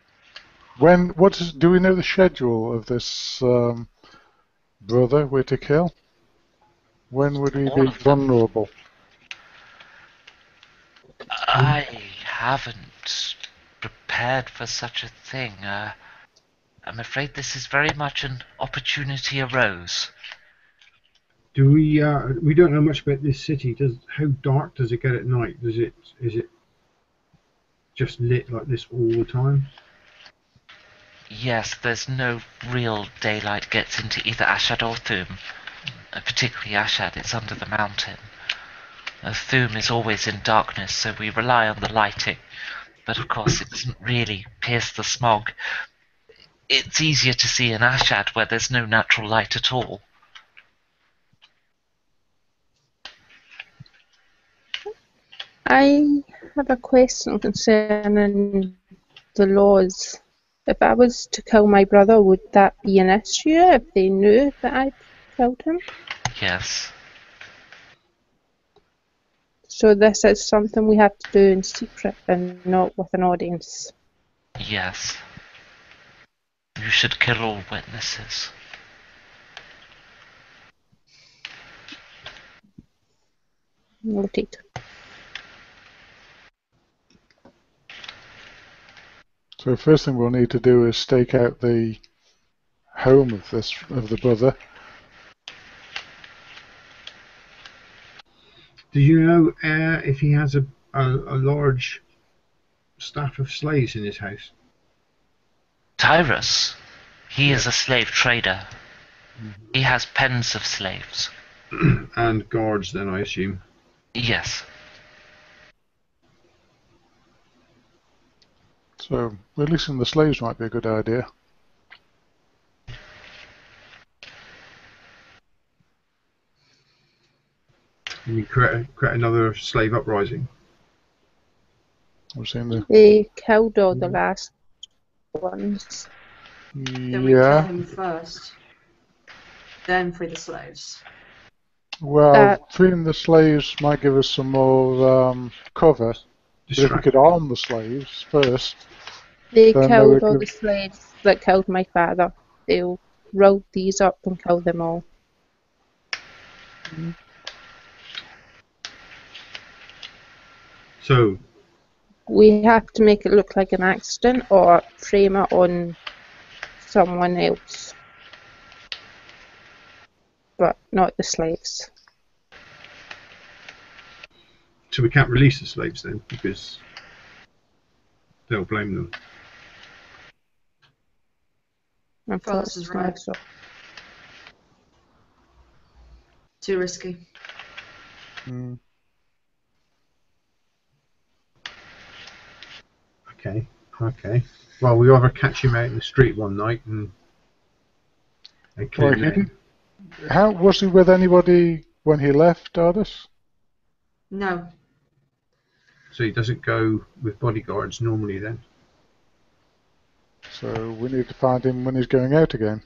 do we know the schedule of this brother we're to kill? When would we All be of them. vulnerable? I haven't prepared for such a thing. I'm afraid this is very much an opportunity arose. Do we don't know much about this city. How dark does it get at night? Is it just lit like this all the time? Yes, there's no real daylight gets into either Ashad or Thume. Particularly Ashad, it's under the mountain. Thume is always in darkness, so we rely on the lighting. But of course, it doesn't really pierce the smog. It's easier to see in Ashad where there's no natural light at all. I have a question concerning the laws. If I was to kill my brother, would that be an issue if they knew that I killed him? Yes. So this is something we have to do in secret and not with an audience. Yes. You should kill all witnesses. Noted. So first thing we'll need to do is stake out the home of the brother. Do you know if he has a large staff of slaves in his house? Tyrus, he is a slave trader. He has pens of slaves. And guards, then, I assume. Yes. So releasing the slaves might be a good idea. And you create another slave uprising. We've seen the... They killed all the last ones. Then we kill Yeah. him first. Then free the slaves. Well, freeing the slaves might give us some more cover. But if we could arm the slaves first... They Then killed they all would the slaves that killed my father. They'll roll these up and kill them all. So We have to make it look like an accident or frame it on someone else. But not the slaves. So we can't release the slaves then, because they'll blame them. Folas is right. So. Too risky. Mm. Okay. Well, we either catch him out in the street one night and kill Well, him. How was he with anybody when he left Ardis? No. So he doesn't go with bodyguards normally then. So we need to find him when he's going out again.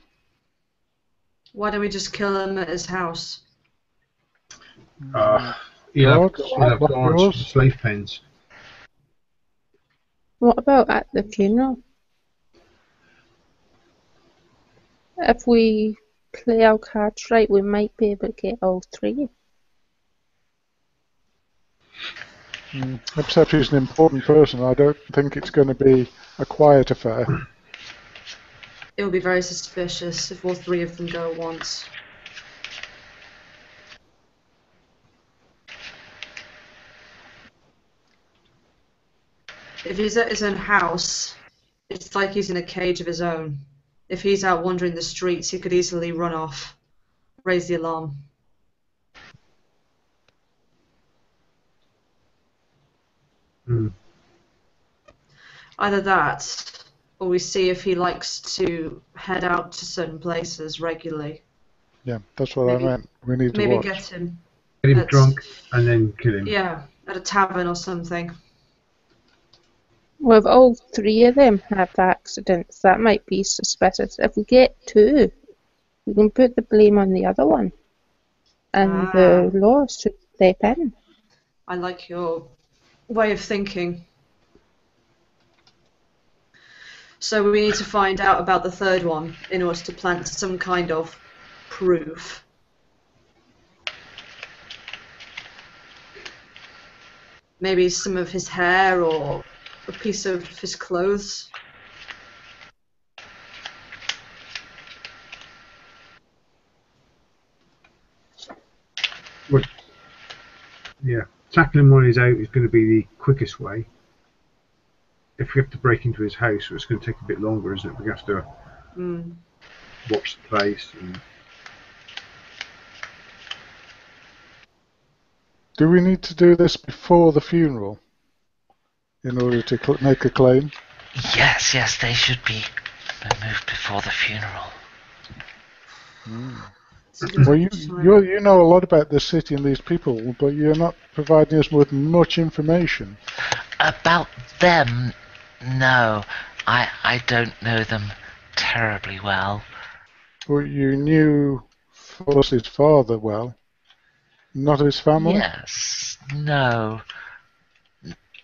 Why don't we just kill him at his house? He'll have Guards? guards for slave pens. What about at the funeral? If we play our cards right, we might be able to get all three. Except he's an important person. I don't think it's going to be a quiet affair. It would be very suspicious if all three of them go at once. If he's at his own house, it's like he's in a cage of his own. If he's out wandering the streets, he could easily run off, raise the alarm. Either that, or we see if he likes to head out to certain places regularly. Yeah, that's what I meant. We need to Maybe watch. get him Get him At- drunk and then kill him. Yeah, at a tavern or something. Well, if all three of them have accidents, that might be suspicious. If we get two, we can put the blame on the other one, and the law should step in. I like your way of thinking. So we need to find out about the third one in order to plant some kind of proof. Maybe some of his hair or a piece of his clothes. Well, yeah, tackling him while he's out is going to be the quickest way. If we have to break into his house, it's going to take a bit longer, isn't it? We have to watch the place. And... Do we need to do this before the funeral in order to make a claim? Yes, they should be removed before the funeral. Well, you know a lot about this city and these people, but you're not providing us with much information. About them, no. I don't know them terribly well. Well, you knew Folas' father well, not his family? Yes, no.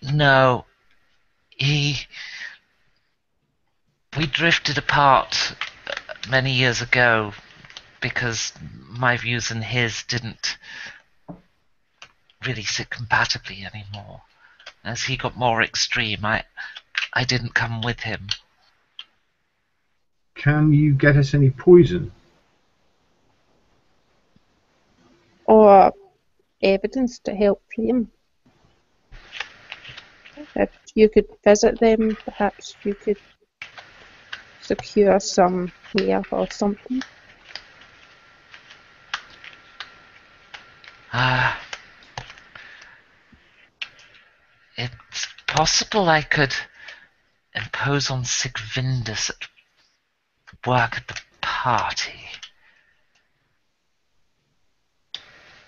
No. We drifted apart many years ago because my views and his didn't really sit compatibly anymore. As he got more extreme, I didn't come with him. Can you get us any poison? Or evidence to help frame. If you could visit them, perhaps you could secure some hair or something. It's possible I could impose on Sigvindus at work at the party.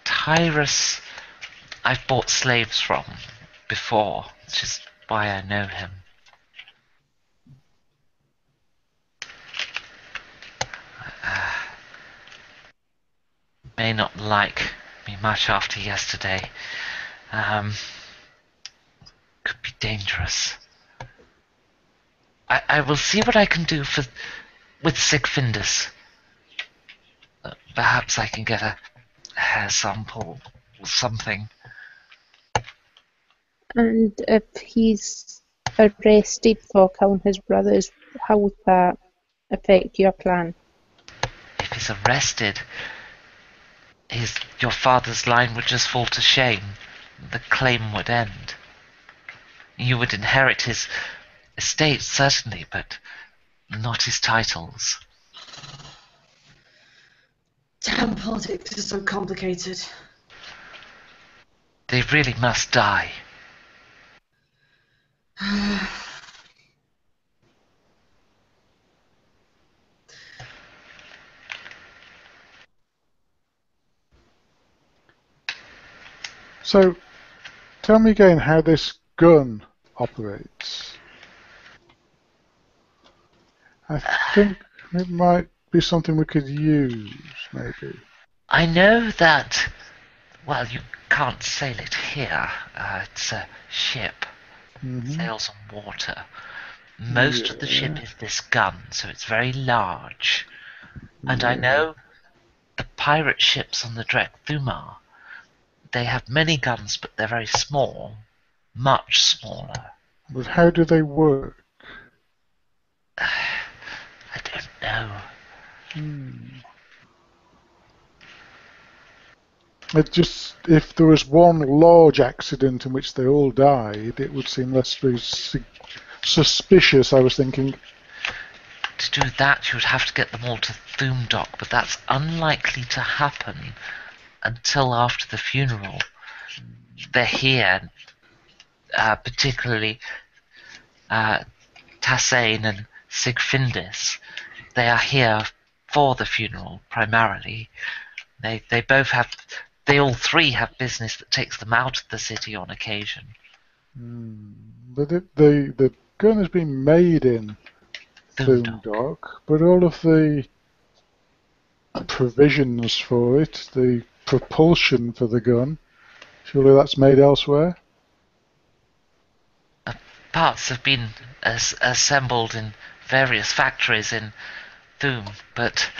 Tyrus I've bought slaves from before, which is why I know him. May not like me much after yesterday. Could be dangerous. I will see what I can do with Sigvindus. Perhaps I can get a hair sample or something. And if he's arrested for killing his brothers, how would that affect your plan? If he's arrested, your father's line would just fall to shame. The claim would end. You would inherit his estate, certainly, but not his titles. Damn, politics is so complicated. They really must die. So, tell me again how this gun operates. I think it might be something we could use, maybe. I know that, well, you can't sail it here. It's a ship. Sails on water. Most of the ship is this gun, so it's very large. And I know the pirate ships on the Drek Thumar, they have many guns, but they're very small. Much smaller. But how do they work? I don't know. It just, if there was one large accident in which they all died, it would seem less suspicious, I was thinking. To do that, you would have to get them all to Thumdock, but that's unlikely to happen until after the funeral. They're here, particularly Tassain and Sigfindis. They are here for the funeral, primarily. They both have They all three have business that takes them out of the city on occasion. But the gun has been made in Thume Dock, but all of the provisions for it, the propulsion for the gun, surely that's made elsewhere? Parts have been assembled in various factories in Thume, but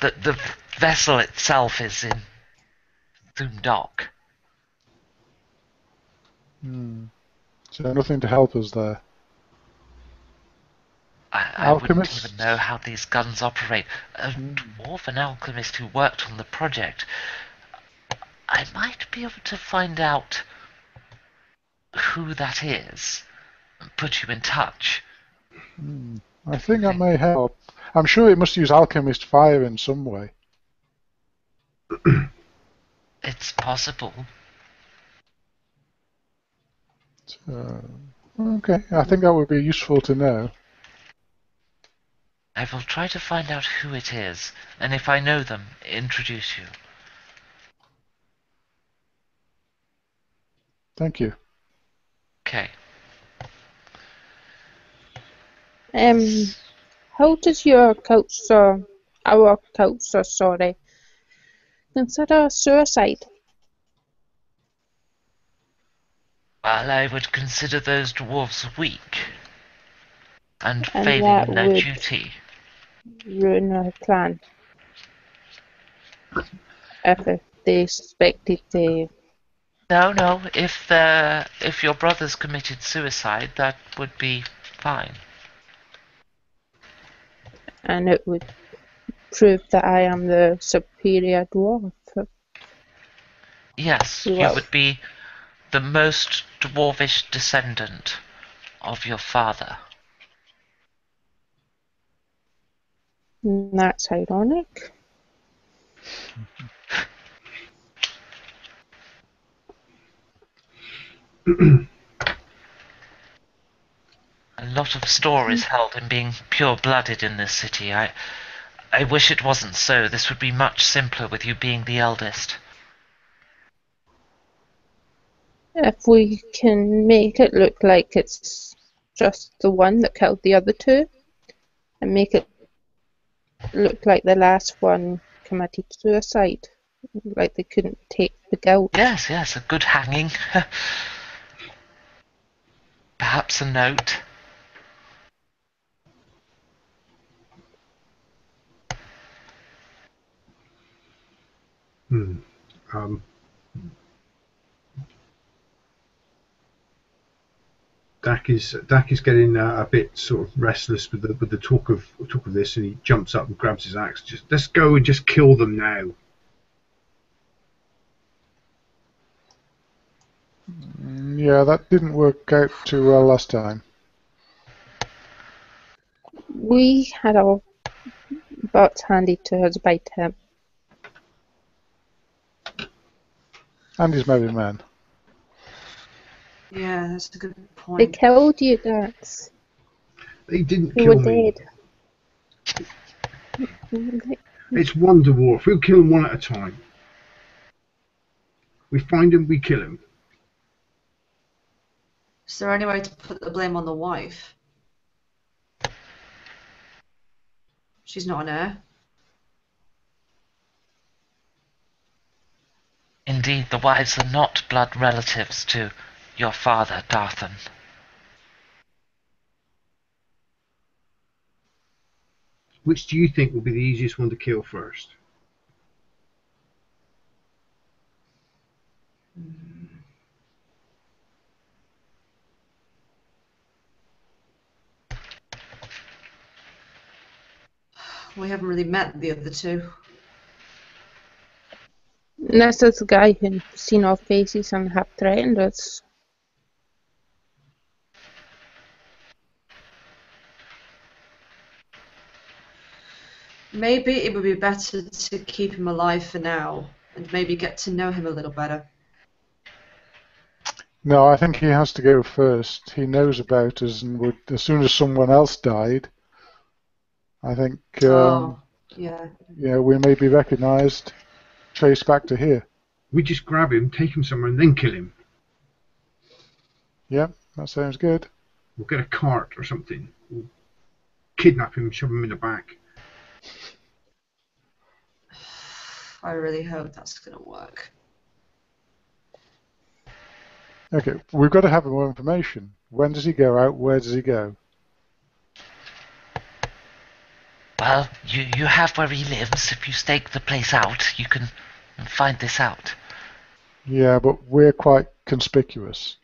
the vessel itself is in Thume Dock. So nothing to help us there. I wouldn't even know how these guns operate. A dwarven alchemist who worked on the project. I might be able to find out who that is and put you in touch. I think that may help. I'm sure it must use alchemist fire in some way. It's possible. Okay, I think that would be useful to know. I will try to find out who it is, and if I know them, introduce you. Thank you. Okay. How does our culture, consider suicide? Well, I would consider those dwarves weak and And failing that in their would duty. ruin our plan. If they suspected they... No. If your brothers committed suicide, that would be fine. And it would prove that I am the superior dwarf. Yes, you Well, would be the most dwarvish descendant of your father. that's ironic. A lot of stories held in being pure-blooded in this city. I wish it wasn't so. This would be much simpler with you being the eldest. If we can make it look like it's just the one that killed the other two, and make it look like the last one committed suicide, like they couldn't take the guilt. Yes, a good hanging. Perhaps a note. Dak is getting a bit sort of restless with the talk of this, and he jumps up and grabs his axe. Just let's go and just kill them now. Yeah, that didn't work out too well last time. We had our butts handed to us by Tim. And his merry men. Yeah, that's a good They point. killed you, Dax. They didn't You kill were me. dead. It's one dwarf. We'll kill them one at a time. We find him, we kill him. Is there any way to put the blame on the wife? She's not an heir. Indeed, the wives are not blood relatives to your father, Darthan. Which do you think will be the easiest one to kill first? We haven't really met the other two. And this is the guy who's seen our faces and have threatened us. Maybe it would be better to keep him alive for now, and maybe get to know him a little better. No, I think he has to go first. He knows about us and would, as soon as someone else died, I think Yeah. we may be recognised. trace back to here. We just grab him, take him somewhere, and then kill him. Yeah, that sounds good. We'll get a cart or something. We'll kidnap him, shove him in the back. I really hope that's going to work. Okay, we've got to have more information. When does he go out? Where does he go? Well, you have where he lives. If you stake the place out, you can find this out. Yeah, but we're quite conspicuous.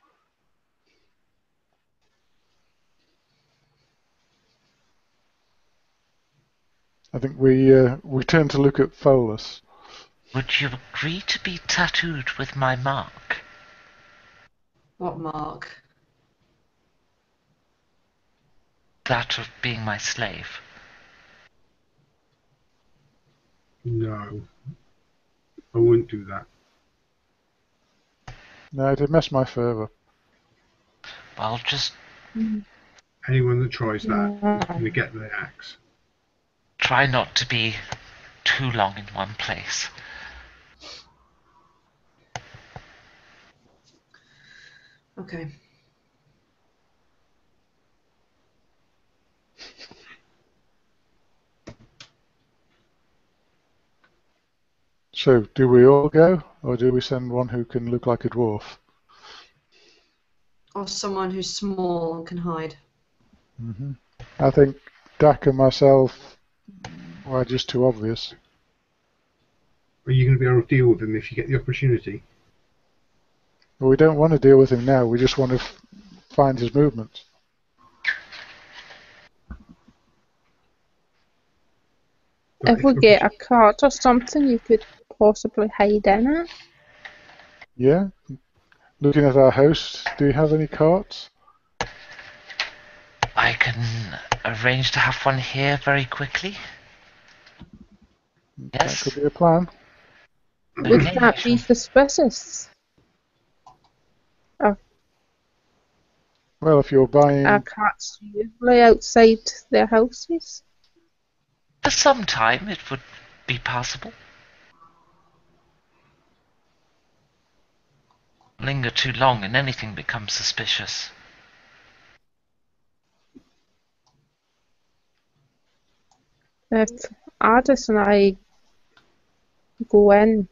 I think we turn to look at Folas. Would you agree to be tattooed with my mark? What mark? That of being my slave. No. I wouldn't do that. No, it'd mess my fur up. Well, just Anyone that tries that is going to get the axe. try not to be too long in one place. Okay. So, do we all go, or do we send one who can look like a dwarf? Or someone who's small and can hide. I think Dak and myself are just too obvious. Are you going to be able to deal with him if you get the opportunity? But we don't want to deal with him now. We just want to find his movements. But If we get a cart or something, you could possibly hide in it. Yeah? Looking at our house, do you have any carts? I can arrange to have one here very quickly. Yes. That could be a plan. Would that be suspicious? Well, if you're buying... Are carts usually outside their houses? For some time it would be possible. Linger too long and anything becomes suspicious. If Ardis and I go in,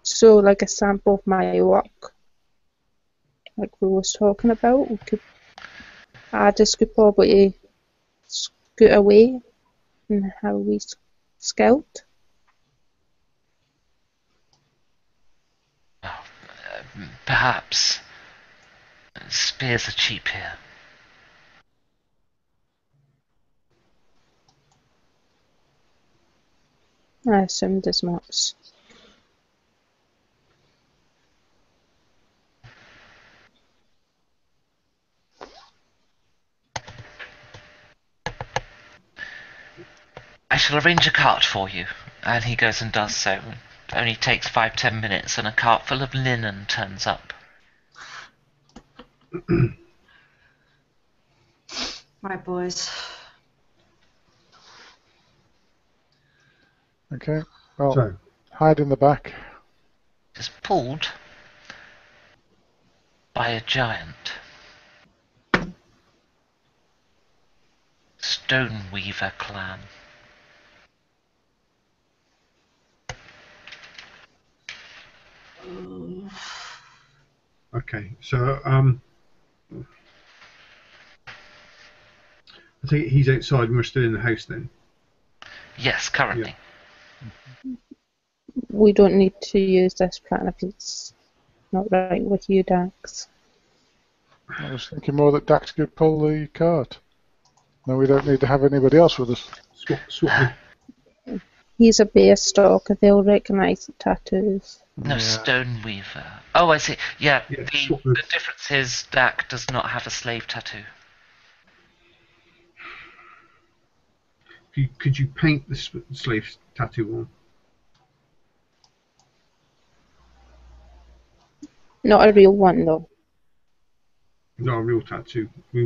show like a sample of my work, like we was talking about, Ardis could probably scoot away and how we scout. Perhaps. Spears are cheap here. I assumed as much. I shall arrange a cart for you. And he goes and does so. It only takes 5-10 minutes and a cart full of linen turns up. Right, boys. Okay, well, So, hide in the back. Is pulled by a giant. Stoneweaver clan. okay. So, I think he's outside and we're still in the house then. Yes, currently. We don't need to use this plan if it's not right with you, Dax. I was thinking more that Dax could pull the cart. No, we don't need to have anybody else with us. Swap me. He's a bear stalker, they'll recognise the tattoos. No, Stoneweaver. Oh, I see. Yeah, Yeah, the difference is Dak does not have a slave tattoo. Could you paint the slave tattoo on? Not a real one, though. Not a real tattoo. I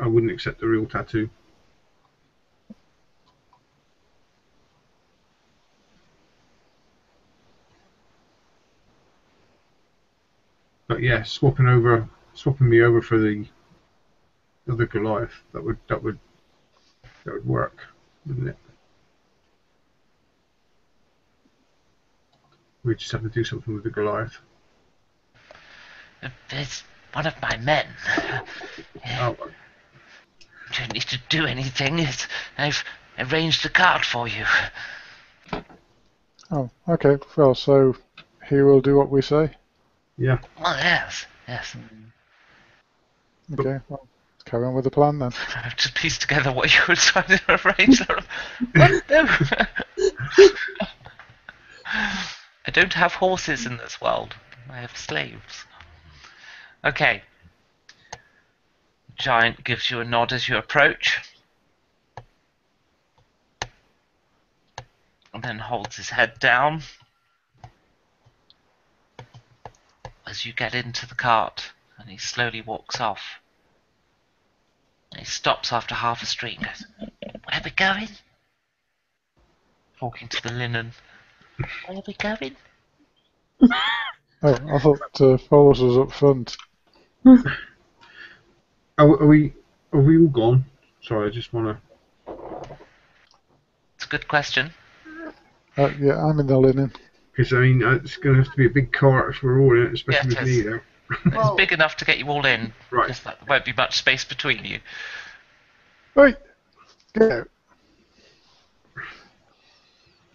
wouldn't accept a real tattoo. But yeah, swapping me over for the other Goliath, that would work, wouldn't it? We just have to do something with the Goliath. It's one of my men. Oh, You don't need to do anything. I've arranged the cart for you. Oh, okay. Well, so he will do what we say. yeah. Well, yes. Okay. Well, let's carry on with the plan then. I've just pieced together what you were trying to arrange. I don't have horses in this world. I have slaves. Okay. Giant gives you a nod as you approach. And then holds his head down. As you get into the cart, and he slowly walks off. And he stops after half a street and goes, "Where are we going?" Walking to the linen. "Where are we going?" Oh, I thought Folas was up front. Are we all gone? Sorry, I just want to. It's a good question. Yeah, I'm in the linen. Because I mean, it's going to have to be a big cart if we're all in it, especially Yeah, it with me is. there. It's big enough to get you all in. Right. Just that there won't be much space between you. Right. Go.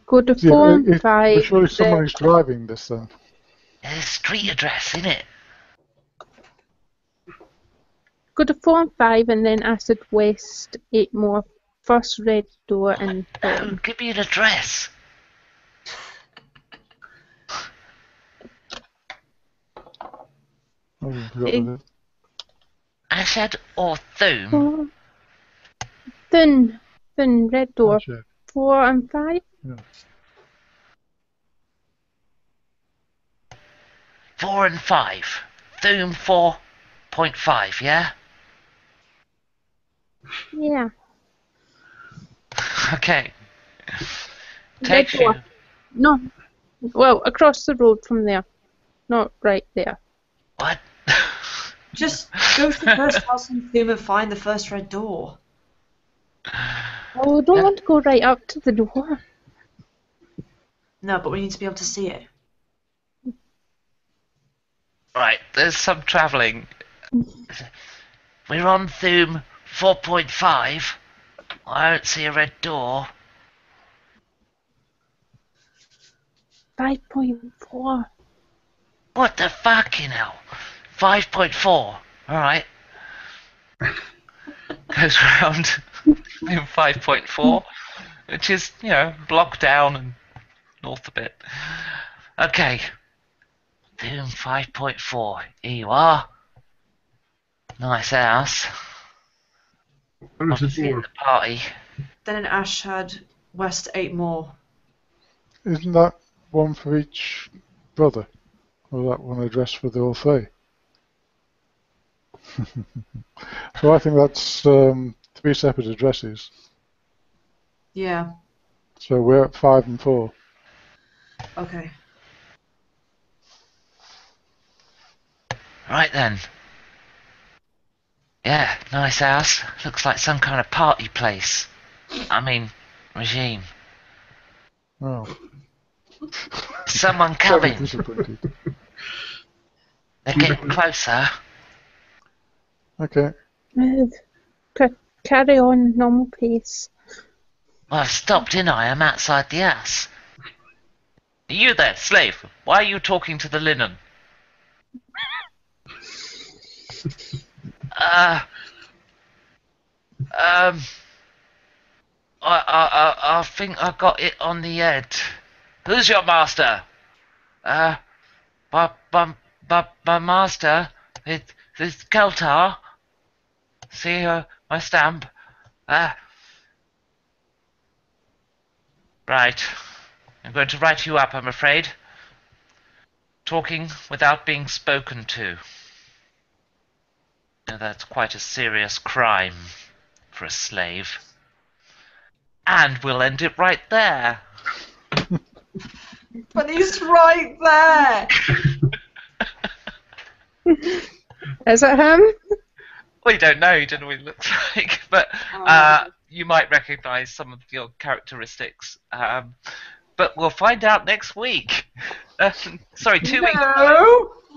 Go to Yeah, 4 and 5. but surely someone is driving this then. There's a street address, innit? Go to 4 and 5 and then Acid West, 8 more. First red door and No, give me an address. Oh, I forgot the Ashad or Thume? Oh, thin, red door. Ashad. 4 and 5. Yeah. 4 and 5. Thume 4.5, yeah? Yeah. Okay. Red Takes you. door. No. Well, across the road from there. Not right there. What? Just go to the first house in Thume and find the first red door. Oh, we don't want to go right up to the door. No, but we need to be able to see it. Right, there's some travelling. We're on Thume 4.5. I don't see a red door. 5.4. What the fucking hell? 5.4. Alright. Goes round Thume 5.4, which is, blocked down and north a bit. Okay. Thume 5.4. Here you are. Nice house. Where's the Obviously at door? the party. Then in Ashad West, 8 more. Isn't that one for each brother? Or that one address for the all three? So I think that's 3 separate addresses. Yeah. So we're at 5 and 4. Okay. Right then. Yeah, nice house. Looks like some kind of party place. I mean, regime. Oh. Someone Very coming. disappointed. They're getting closer. Okay. Carry on normal pace. Well, I've stopped in. I'm outside the house. Are you there, slave? Why are you talking to the linen? I think I got it on the head. Who's your master? My master, it's Keltar. See my stamp. Right. I'm going to write you up, I'm afraid. Talking without being spoken to. Now that's quite a serious crime for a slave. And we'll end it right there. But he's right there! Is it him? Well, you don't know. You don't know what he looks like, but Oh. you might recognise some of your characteristics. But we'll find out next week. Sorry, 2 weeks.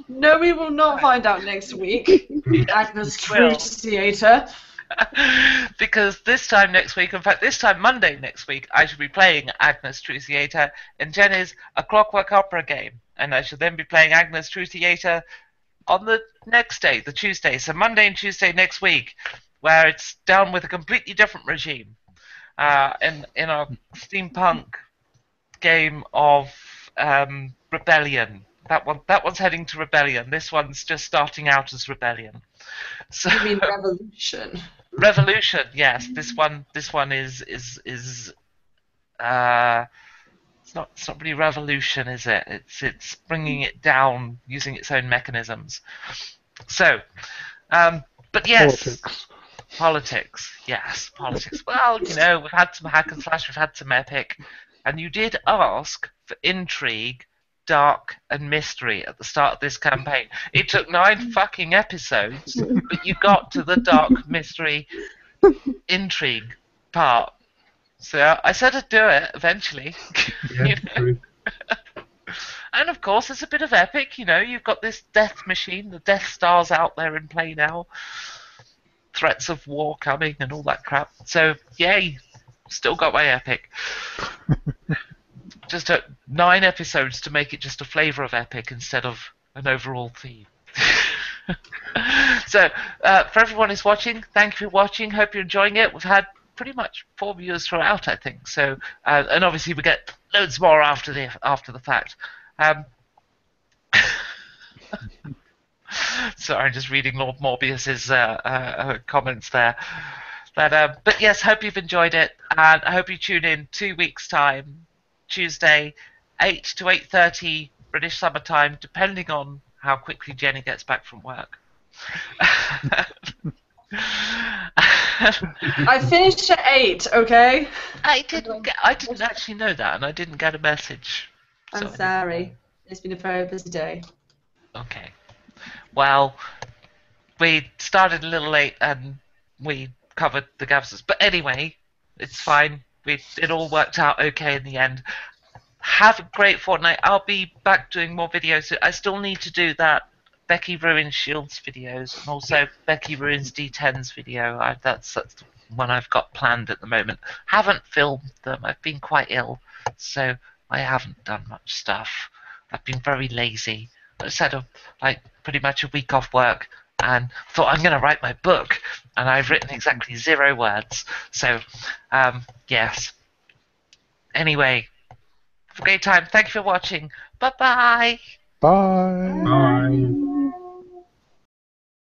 No, we will not find out next week. Agnes Cruciator. Because this time next week, in fact, this time Monday next week, I shall be playing Agnes Cruciator in Jenny's A Clockwork Opera game, and I shall then be playing Agnes Cruciator on the next day, the Tuesday. So Monday and Tuesday next week, where it's down with a completely different regime. In our steampunk game of Rebellion. That one's heading to Rebellion. This one's just starting out as Rebellion. So, You mean Revolution? Revolution, yes. This one is it's not really revolution, is it? It's bringing it down using its own mechanisms. So, but yes, politics, yes, politics. Well, we've had some hack and slash, we've had some epic, and you did ask for intrigue, dark, and mystery at the start of this campaign. It took 9 fucking episodes, but you got to the dark, mystery, intrigue part. So I said I'd do it eventually. Yeah, true. And of course, there's a bit of epic. You've got this death machine, the Death Star's out there in play now. Threats of war coming and all that crap. So, yay, still got my epic. Just took 9 episodes to make it just a flavour of epic instead of an overall theme. So, for everyone who's watching, thank you for watching. Hope you're enjoying it. We've had pretty much 4 viewers throughout, I think. So, and obviously we get loads more after the fact. Sorry, I'm just reading Lord Morbius's comments there. But yes, hope you've enjoyed it, and I hope you tune in 2 weeks' time, Tuesday, 8 to 8:30 British Summer Time, depending on how quickly Jenny gets back from work. I finished at 8, okay? I didn't actually know that, and I didn't get a message. I'm sorry. It's been a very busy day. Okay. Well, we started a little late and we covered the Gavses. But anyway, it's fine. It all worked out okay in the end. Have a great fortnight. I'll be back doing more videos. I still need to do that Becky Ruins Shields videos and also Becky Ruins D10s video. That's the one I've got planned at the moment. Haven't filmed them. I've been quite ill, so I haven't done much stuff. I've been very lazy. I just had pretty much a week off work and thought I'm going to write my book, and I've written exactly 0 words. So, yes. Anyway, have a great time. Thank you for watching. Bye-bye. Bye. Bye.